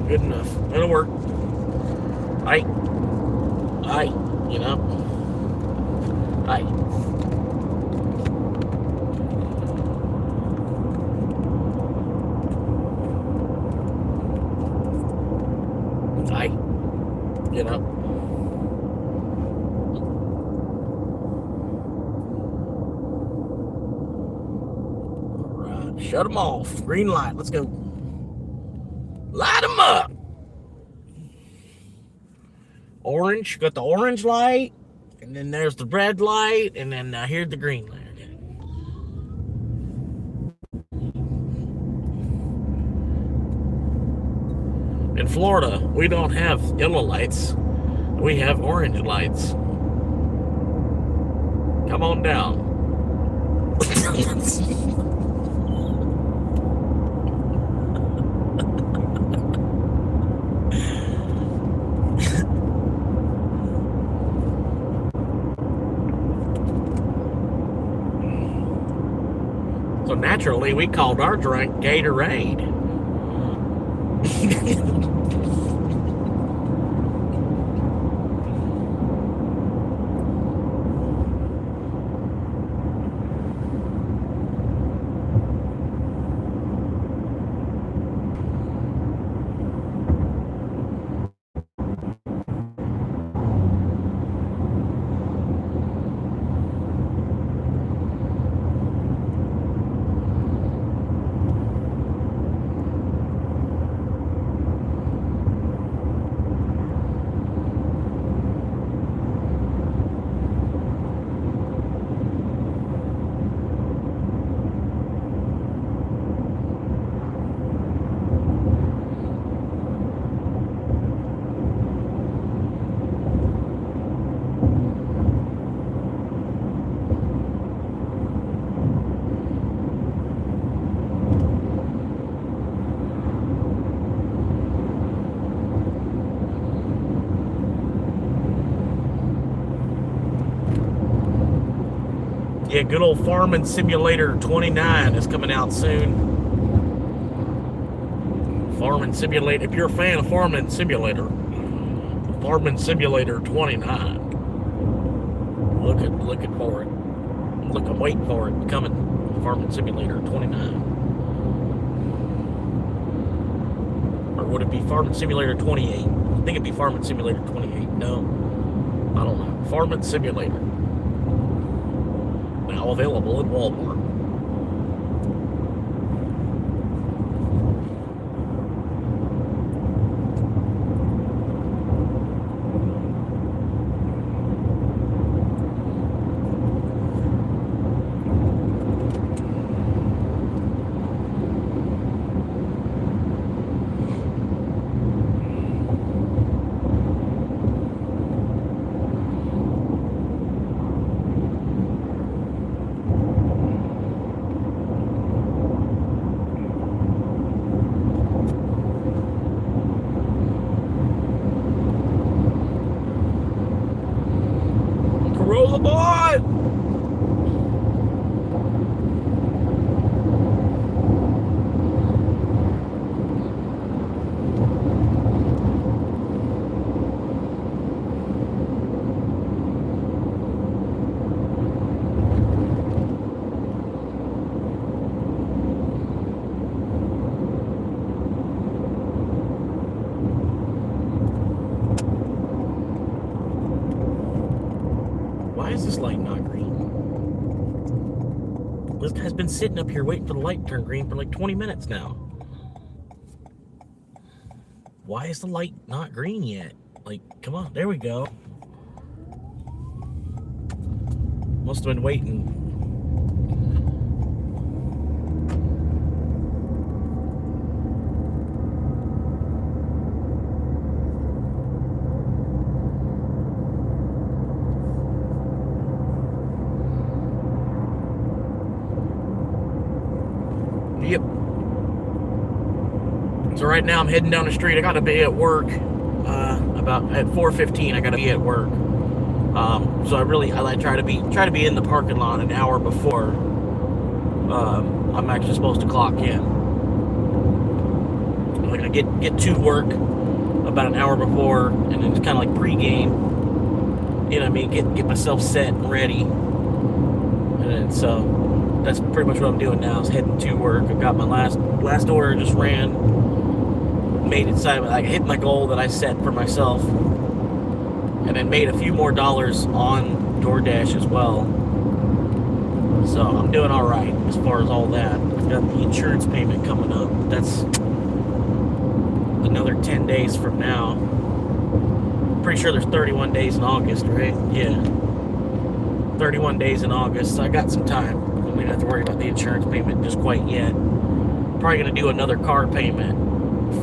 Good enough. It'll work. Aye. You know. Aye. You know. All right. Shut them off. Green light. Let's go. Light them up. Orange. Got the orange light. And then there's the red light. And then here's the green light. In Florida, we don't have yellow lights. We have orange lights. Come on down. So naturally, we called our drink Gatorade. Yeah, good old Farming Simulator 29 is coming out soon. Farming Simulator, if you're a fan of Farming Simulator 29. Looking for it. I'm waiting for it coming. Farming Simulator 29. Or would it be Farming Simulator 28? I think it'd be Farming Simulator 28. No, I don't know. Farming Simulator. Now available at Walmart. Corolla boy! Why is this light not green? This guy's been sitting up here waiting for the light to turn green for like 20 minutes now. Why is the light not green yet? Like, come on, there we go. Must have been waiting right now I'm heading down the street. I gotta be at work about at 4:15. I gotta be at work. So I like try to be in the parking lot an hour before I'm actually supposed to clock in. Like I get to work about an hour before, and then it's kind of like pregame. You know what I mean? Get myself set and ready. And then, so that's pretty much what I'm doing now. Is heading to work. I got my last order. Just ran. Made it. I hit my goal that I set for myself, and then made a few more dollars on DoorDash as well. So I'm doing all right as far as all that. I've got the insurance payment coming up. That's another 10 days from now. Pretty sure there's 31 days in August, right? Yeah. 31 days in August. So I got some time. I don't have to worry about the insurance payment just quite yet. Probably going to do another car payment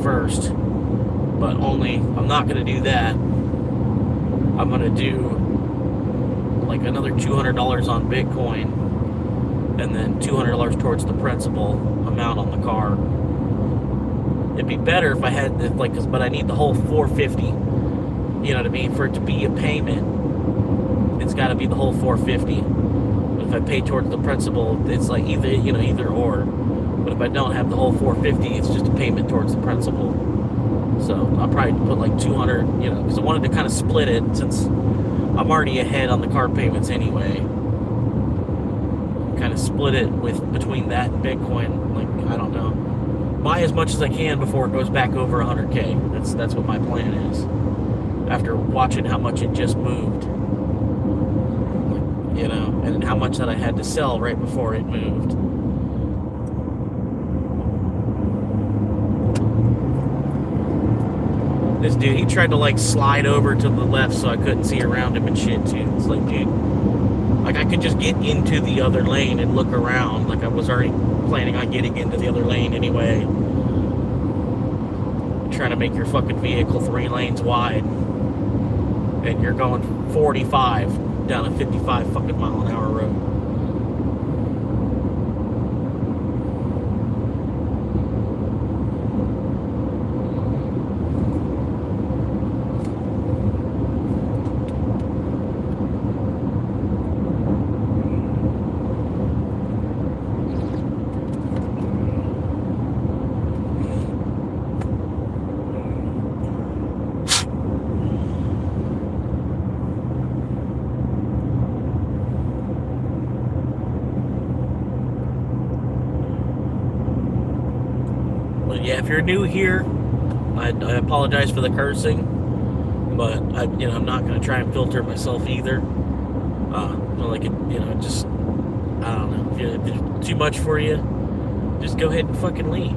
first. But I'm not going to do that. I'm going to do like another $200 on Bitcoin. And then $200 towards the principal amount on the car. It'd be better if I had but I need the whole $450. You know what I mean? For it to be a payment, it's got to be the whole $450. But if I pay towards the principal, it's like either or. But if I don't have the whole $450, it's just a payment towards the principal. So I'll probably put like $200. Because I wanted to kind of split it since I'm already ahead on the car payments anyway. Kind of split it between that and Bitcoin. Like, I don't know. Buy as much as I can before it goes back over 100K. That's what my plan is. After watching how much it just moved. And how much that I had to sell right before it moved. This dude, he tried to slide over to the left so I couldn't see around him and shit too. It's like, dude, I could just get into the other lane and look around. Like I was already planning on getting into the other lane anyway. You're trying to make your fucking vehicle 3 lanes wide. And you're going 45 down a 55 fucking mile an hour road. Yeah, if you're new here, I apologize for the cursing, but I'm not going to try and filter myself either. Just I don't know. If it's too much for you, just go ahead and fucking leave.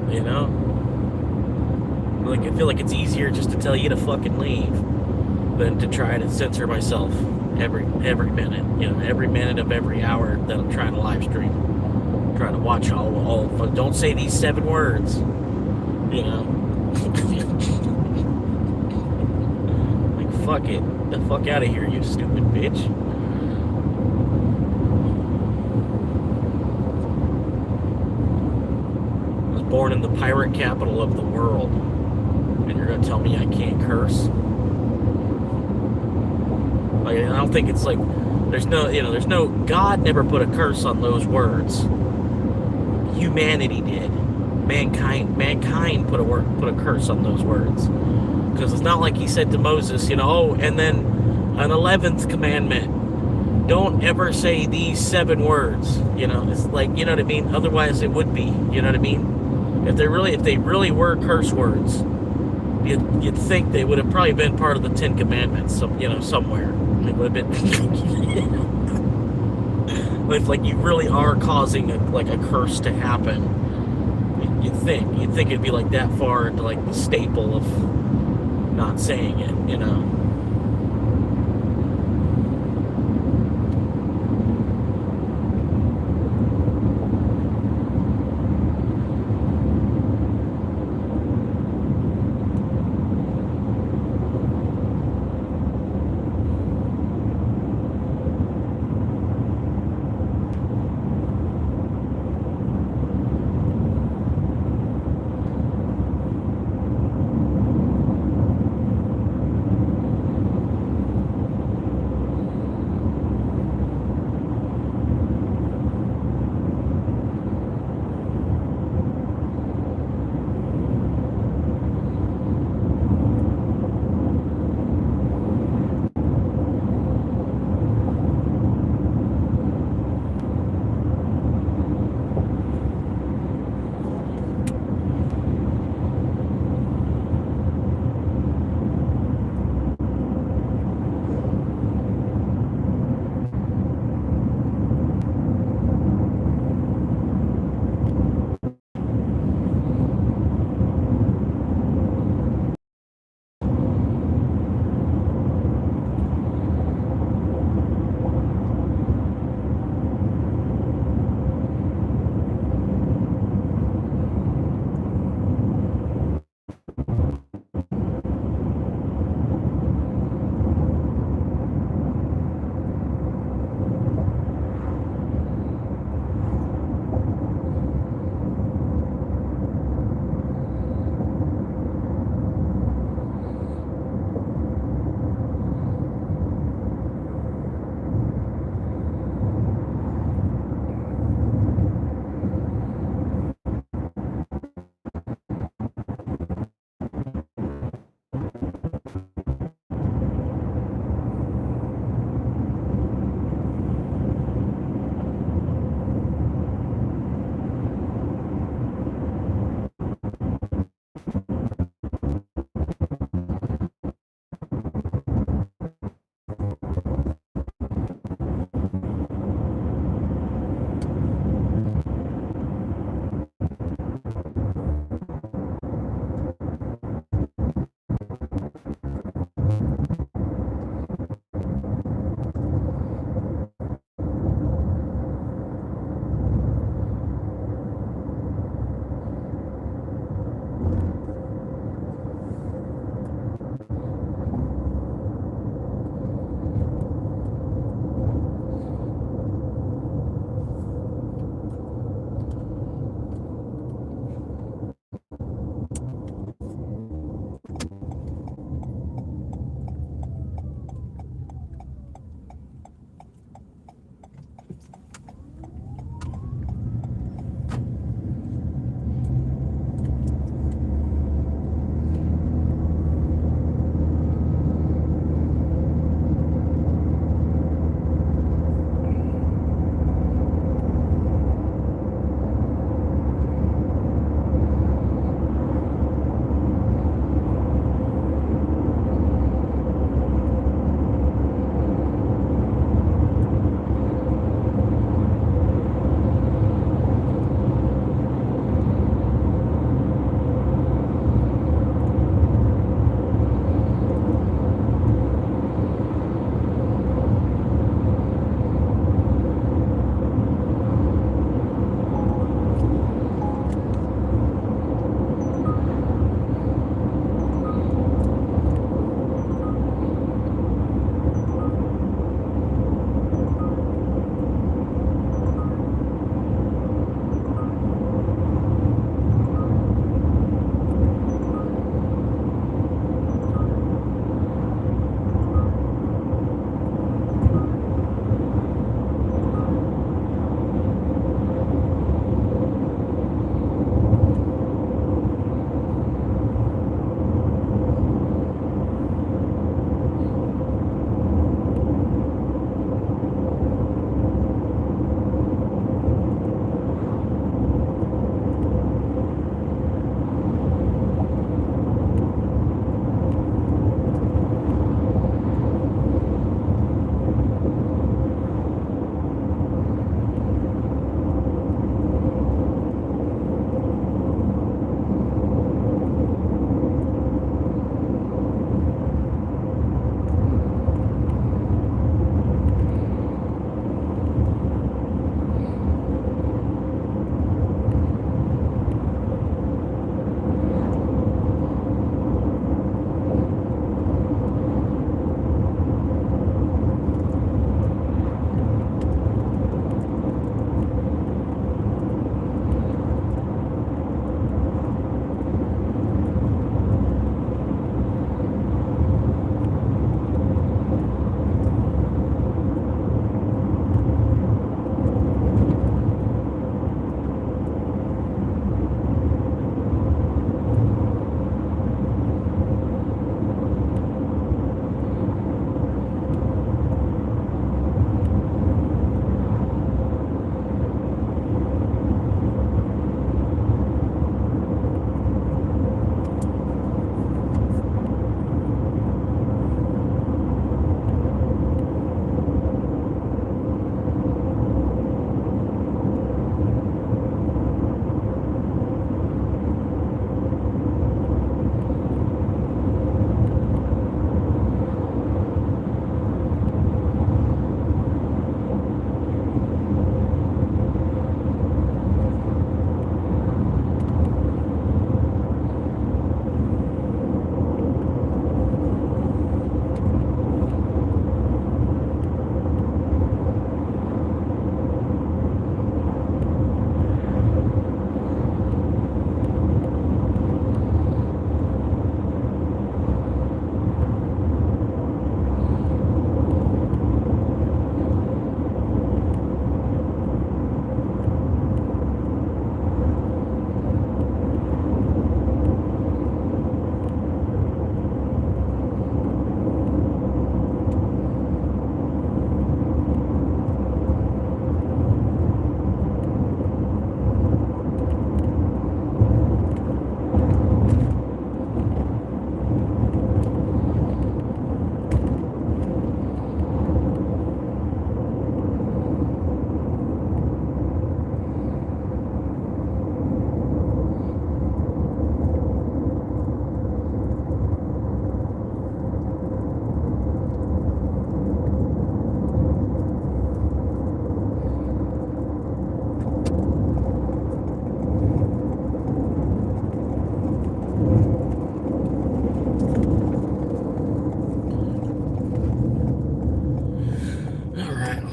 I feel like it's easier just to tell you to fucking leave than to try to censor myself every minute. Every minute of every hour that I'm trying to live stream. Trying to watch all don't say these 7 words, like fuck it, the fuck out of here, you stupid bitch. I was born in the pirate capital of the world, and you're gonna tell me I can't curse? I don't think it's like there's no God never put a curse on those words. Humanity did. Mankind put a curse on those words, because it's not like he said to Moses, and then an 11th commandment: don't ever say these 7 words. It's like, you know what I mean. Otherwise, it would be. You know what I mean. If they really were curse words, you'd think they would have probably been part of the 10 Commandments. Somewhere it would have been. If you really are causing a curse to happen, you'd think it'd be that far into the staple of not saying it,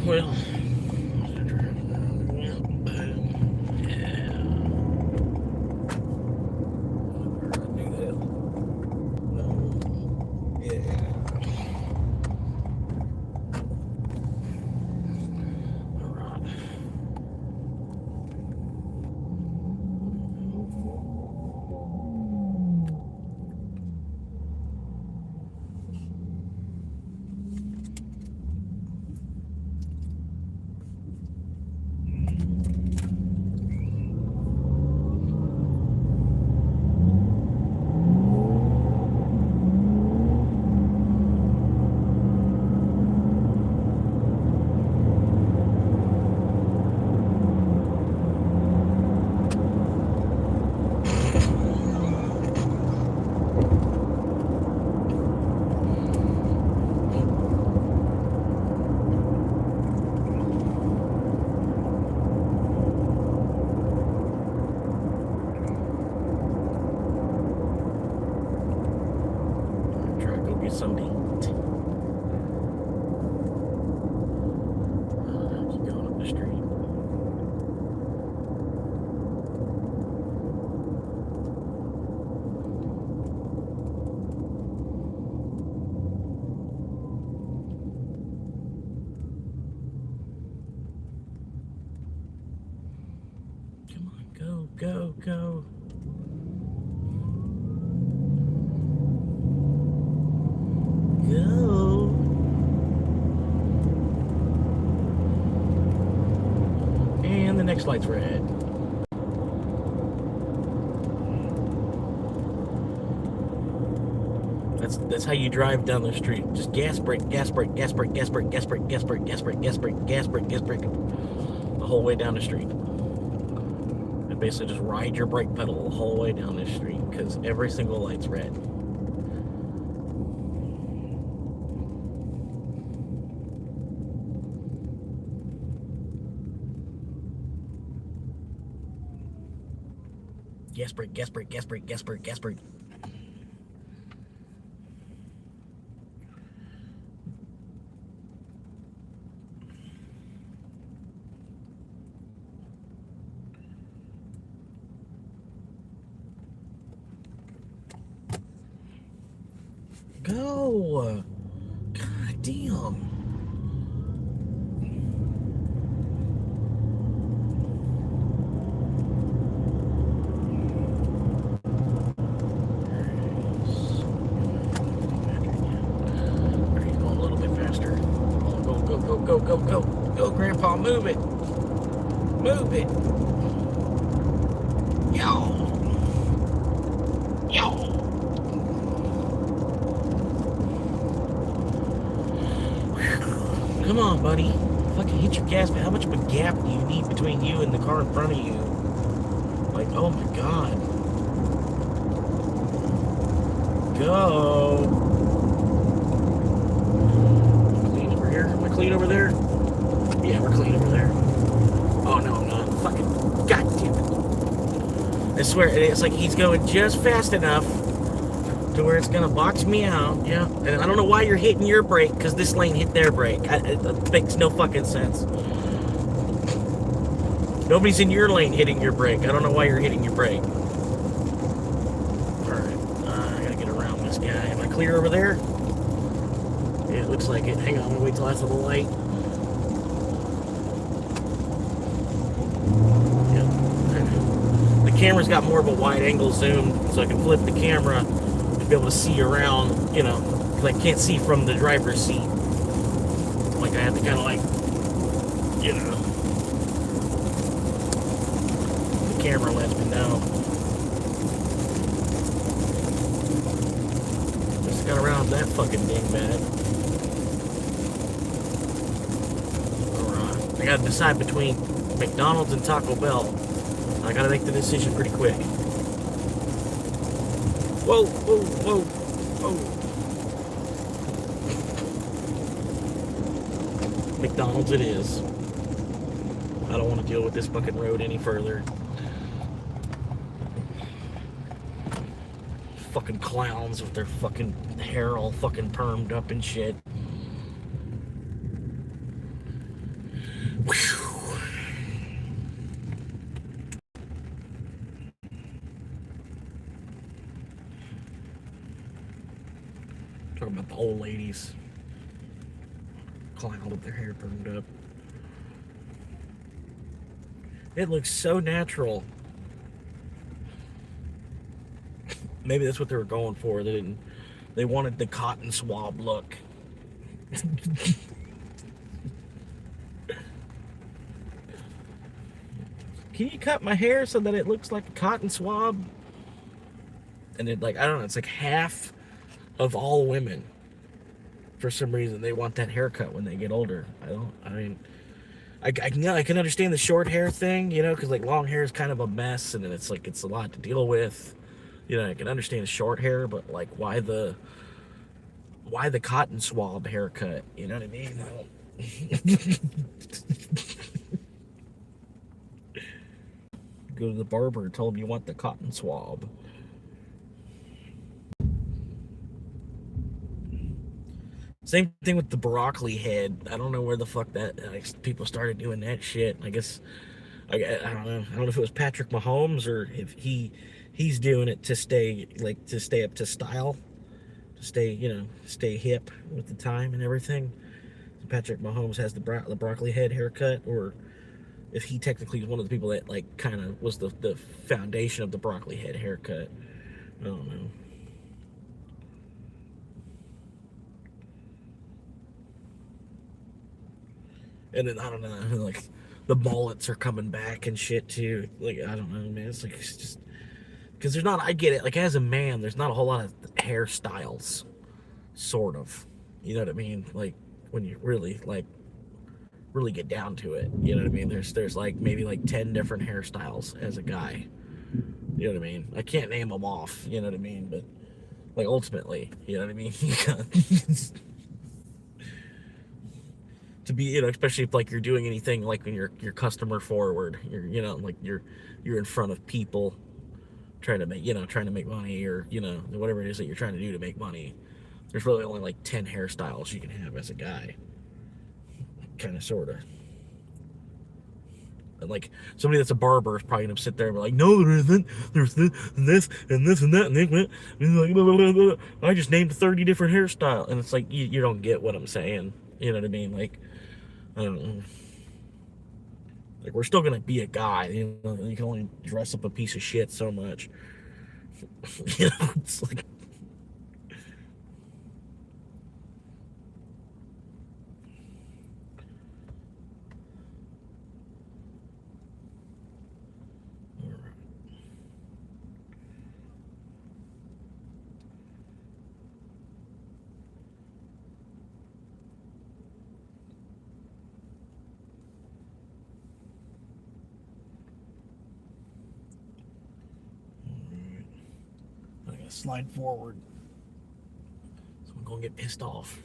Well, try to go get something to eat. Keep going up the street. Come on, go, go, go. Go. And the next light's red. That's how you drive down the street. Just gas brake, gas brake, gas brake, gas brake, gas brake, gas brake, gas brake, gas brake, gas brake, gas brake, the whole way down the street. And basically just ride your brake pedal the whole way down the street because every single light's red. Gas brake, gas brake, gas brake, gas brake, gas brake. Go! God damn. He's going a little bit faster. Go, go, go, go, go, go. Go, Grandpa, move it. Move it. Yo. Yo. Come on, buddy. Fucking hit your gas, man. How much of a gap do you need between you and the car in front of you? Like, oh my god. Go. Clean over here. Am I clean over there? Yeah, we're clean over there. Oh no, I'm not. Fucking god damn it. I swear, it's like he's going just fast enough to where it's gonna box me out. Yeah, and I don't know why you're hitting your brake because this lane hit their brake. It makes no fucking sense. Nobody's in your lane hitting your brake. I don't know why you're hitting your brake. Alright, I gotta get around this guy. Am I clear over there? Yeah, it looks like it. Hang on, I'm gonna wait till I have the light. Yeah. The camera's got more of a wide angle zoom, so I can flip the camera be able to see around, you know, because I can't see from the driver's seat. Like I have to kind of like, you know, the camera lets me know. Just got around that fucking dingbat. Alright, I gotta decide between McDonald's and Taco Bell. I gotta make the decision pretty quick. Whoa, whoa, whoa, whoa. McDonald's it is. I don't want to deal with this fucking road any further. Fucking clowns with their fucking hair all fucking permed up and shit. Whew. Talking about the old ladies. Clown with their hair permed up. It looks so natural. Maybe that's what they were going for. They wanted the cotton swab look. Can you cut my hair so that it looks like a cotton swab? And it, like, I don't know, it's like half of all women, for some reason, they want that haircut when they get older. I can understand the short hair thing, you know, because like long hair is kind of a mess, and it's like it's a lot to deal with. You know, I can understand the short hair, but like why the cotton swab haircut? You know what I mean? Go to the barber, tell him you want the cotton swab. Same thing with the broccoli head. I don't know where the fuck that people started doing that shit. I guess I don't know. I don't know if it was Patrick Mahomes or if he's doing it to stay up to style, to stay hip with the time and everything. Patrick Mahomes has the broccoli head haircut, or if he technically is one of the people that like kind of was the foundation of the broccoli head haircut. I don't know. And then I don't know, like the mullets are coming back and shit too. Like I don't know, man. It's just because there's not. I get it. Like as a man, there's not a whole lot of hairstyles, sort of. You know what I mean? Like when you really get down to it. You know what I mean? There's like maybe like 10 different hairstyles as a guy. You know what I mean? I can't name them off. You know what I mean? But like ultimately, you know what I mean? To be, you know, especially if like you're doing anything like when you're customer forward, you're in front of people trying to make money, or you know whatever it is that you're trying to do to make money. There's really only like 10 hairstyles you can have as a guy, kind of sorta. And like somebody that's a barber is probably gonna sit there and be like, no, there isn't. There's this and this and this and that, and like, blah, blah, blah, blah. I just named 30 different hairstyles, and it's like you don't get what I'm saying. You know what I mean? Like I don't know. Like we're still gonna be a guy. You know, you can only dress up a piece of shit so much. You know, it's like. I gotta slide forward. So I'm gonna get pissed off.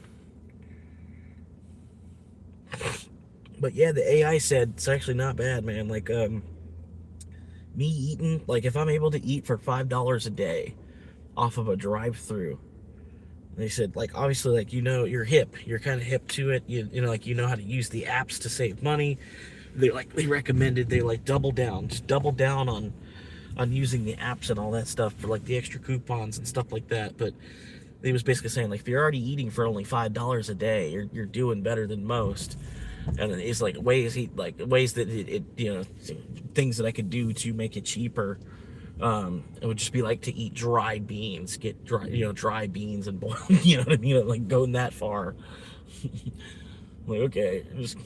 But yeah, the AI said it's actually not bad, man. Like, me eating, like if I'm able to eat for $5 a day off of a drive-through, they said, like, obviously, like, you know, you're hip. You're kind of hip to it. You know, like, you know how to use the apps to save money. They recommended they, like, double down on using the apps and all that stuff for, like, the extra coupons and stuff like that. But they was basically saying, like, if you're already eating for only $5 a day, you're doing better than most. And it's like ways that it you know, things that I could do to make it cheaper. It would just be like to eat dried beans, get dry beans and boil, you know what I mean? Like going that far. Like, okay, just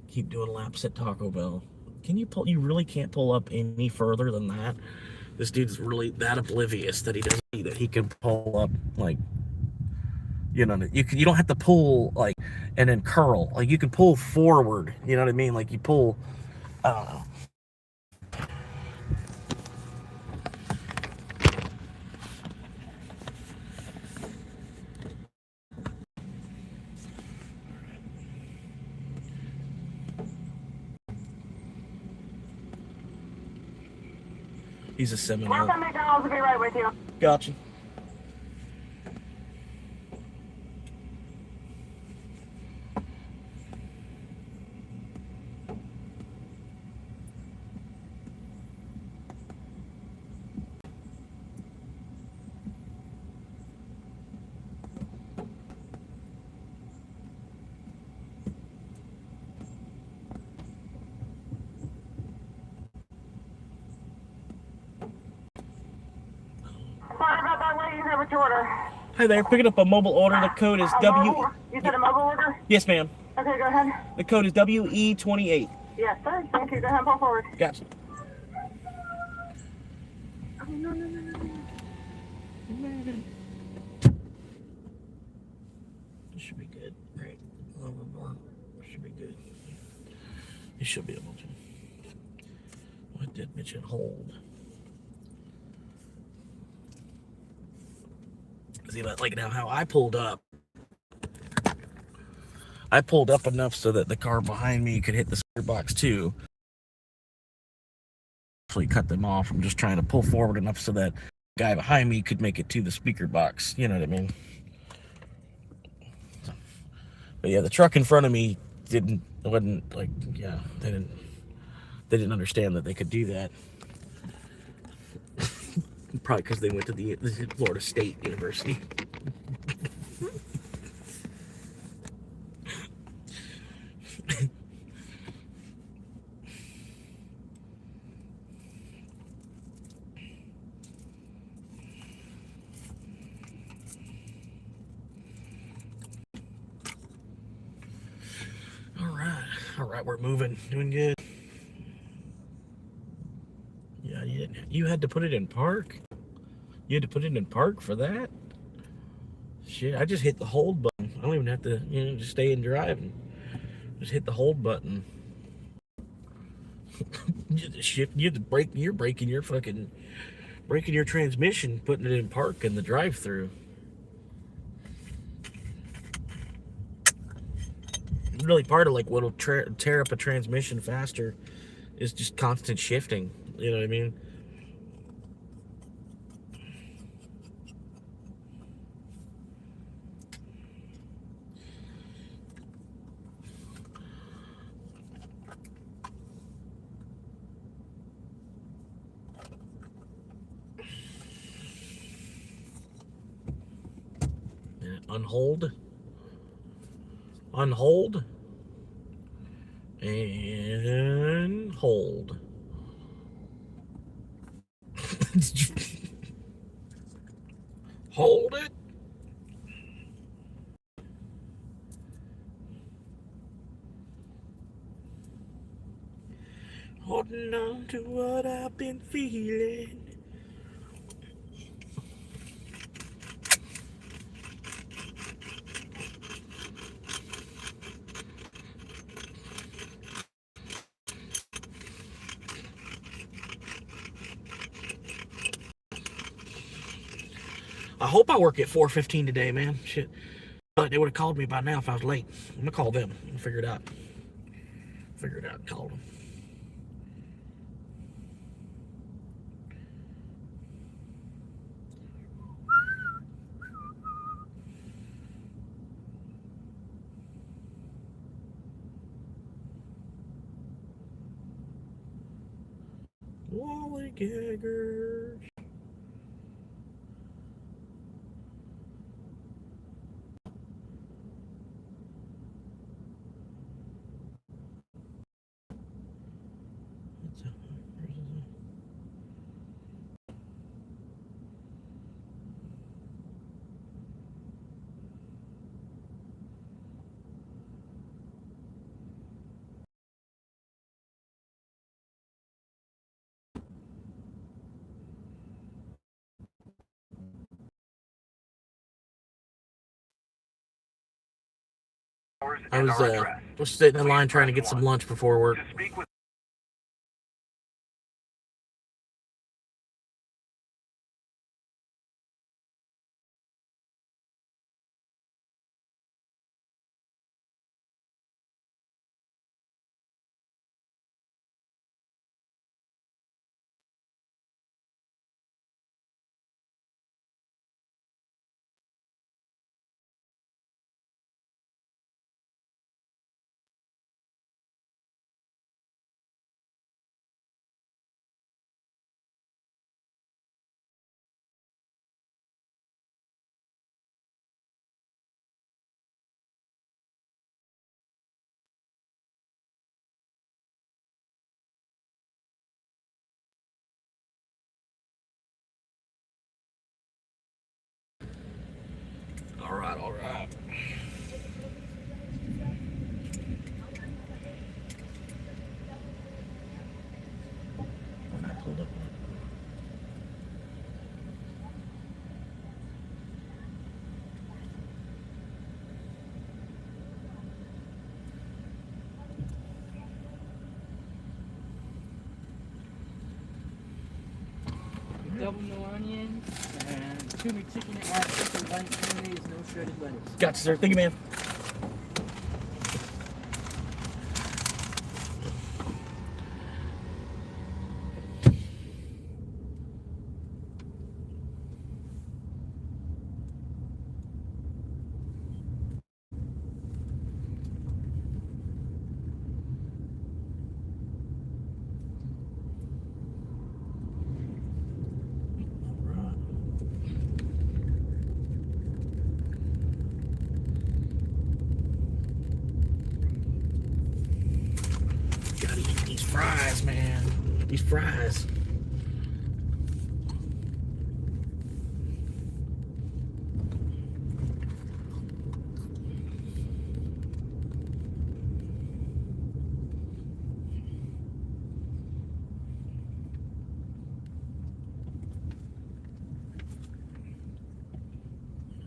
keep doing laps at Taco Bell. You really can't pull up any further than that? This dude's really that oblivious that he can pull up, like, you know, you don't have to pull like and then curl. Like you can pull forward, you know what I mean? Like you pull, I don't know. He's a Seminole. McDonald's will be right with you. Gotcha. what's your order? Hi there, picking up a mobile order. The code is W. You said a mobile order? Yes, ma'am. Okay, go ahead. The code is WE28. Yes, sir. Thank you. Go ahead and pull forward. Gotcha. Oh, no. This should be good, right? A little bit more. Should be good. You should be able to. What did mention hold? See, like now how I pulled up. I pulled up enough so that the car behind me could hit the speaker box too. Actually cut them off. I'm just trying to pull forward enough so that the guy behind me could make it to the speaker box. You know what I mean? But yeah, the truck in front of me wasn't like, yeah, they didn't understand that they could do that. Probably because they went to the Florida State University. All right, we're moving, doing good. Yeah, you had to put it in park. You had to put it in park for that. Shit, I just hit the hold button. I don't even have to, just stay and drive and just hit the hold button. You have to brake. You're breaking your transmission, putting it in park in the drive-through. Really, part of like what'll tear up a transmission faster is just constant shifting. You know what I mean? Yeah, unhold, and hold. Hold it. Holding on to what I've been feeling. I hope I work at 4:15 today, man. Shit. But they would have called me by now if I was late. I'm gonna call them and figure it out. Call them. Lollygaggers. Was sitting in line trying to get some lunch before work. all right. I pulled up. Double no onion and 2 McChicken and add chicken bite mayonnaise, no shredded lettuce. Gotcha, sir. Thank you, man. Gotta eat these fries, man. These fries.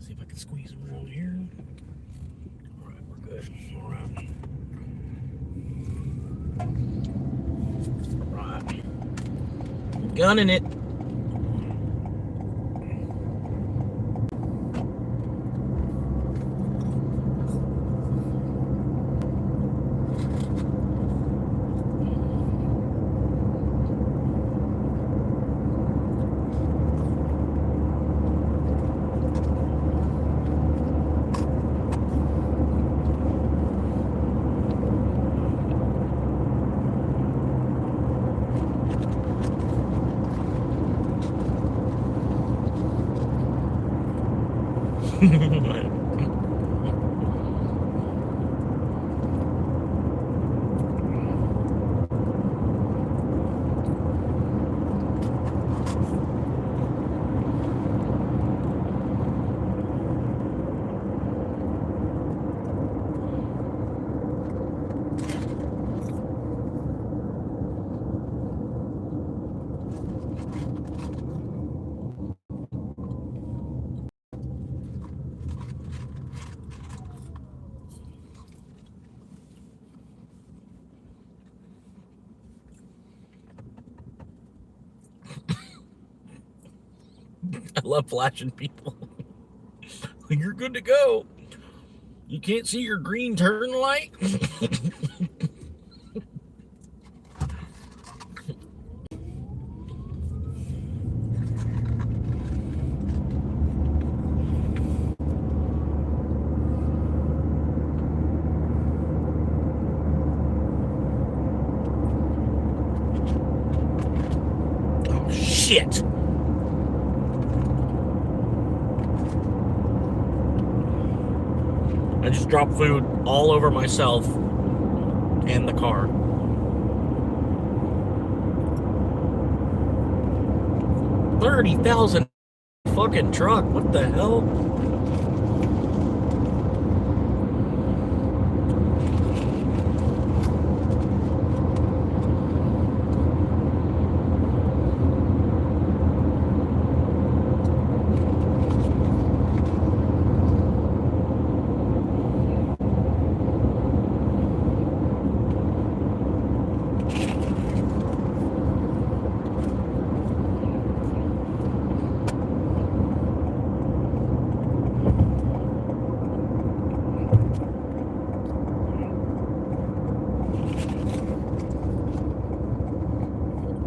See if I can squeeze them around here. All right, we're good. All right. Right. Gunning it. I love flashing people. You're good to go. You can't see your green turn light? Oh, shit. I just dropped food all over myself and the car. $30,000 fucking truck. What the hell?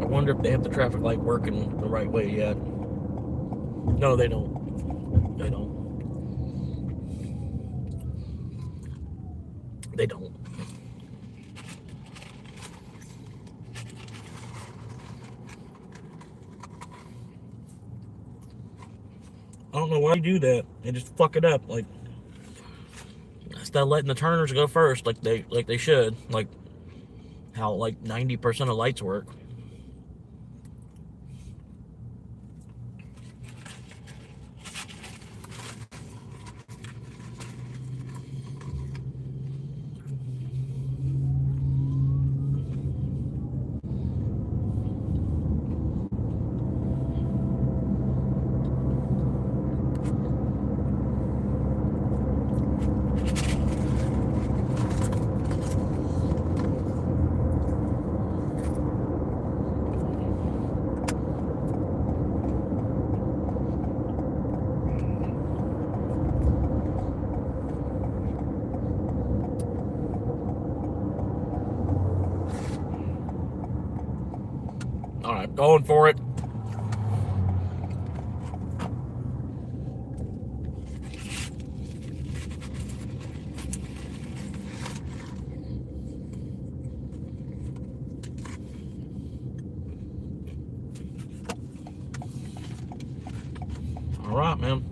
I wonder if they have the traffic light working the right way yet. No, they don't. They don't. They don't. I don't know why you do that. They just fuck it up. Like, instead of letting the turners go first, like they should. Like how like 90% of lights work. Going for it. All right, man.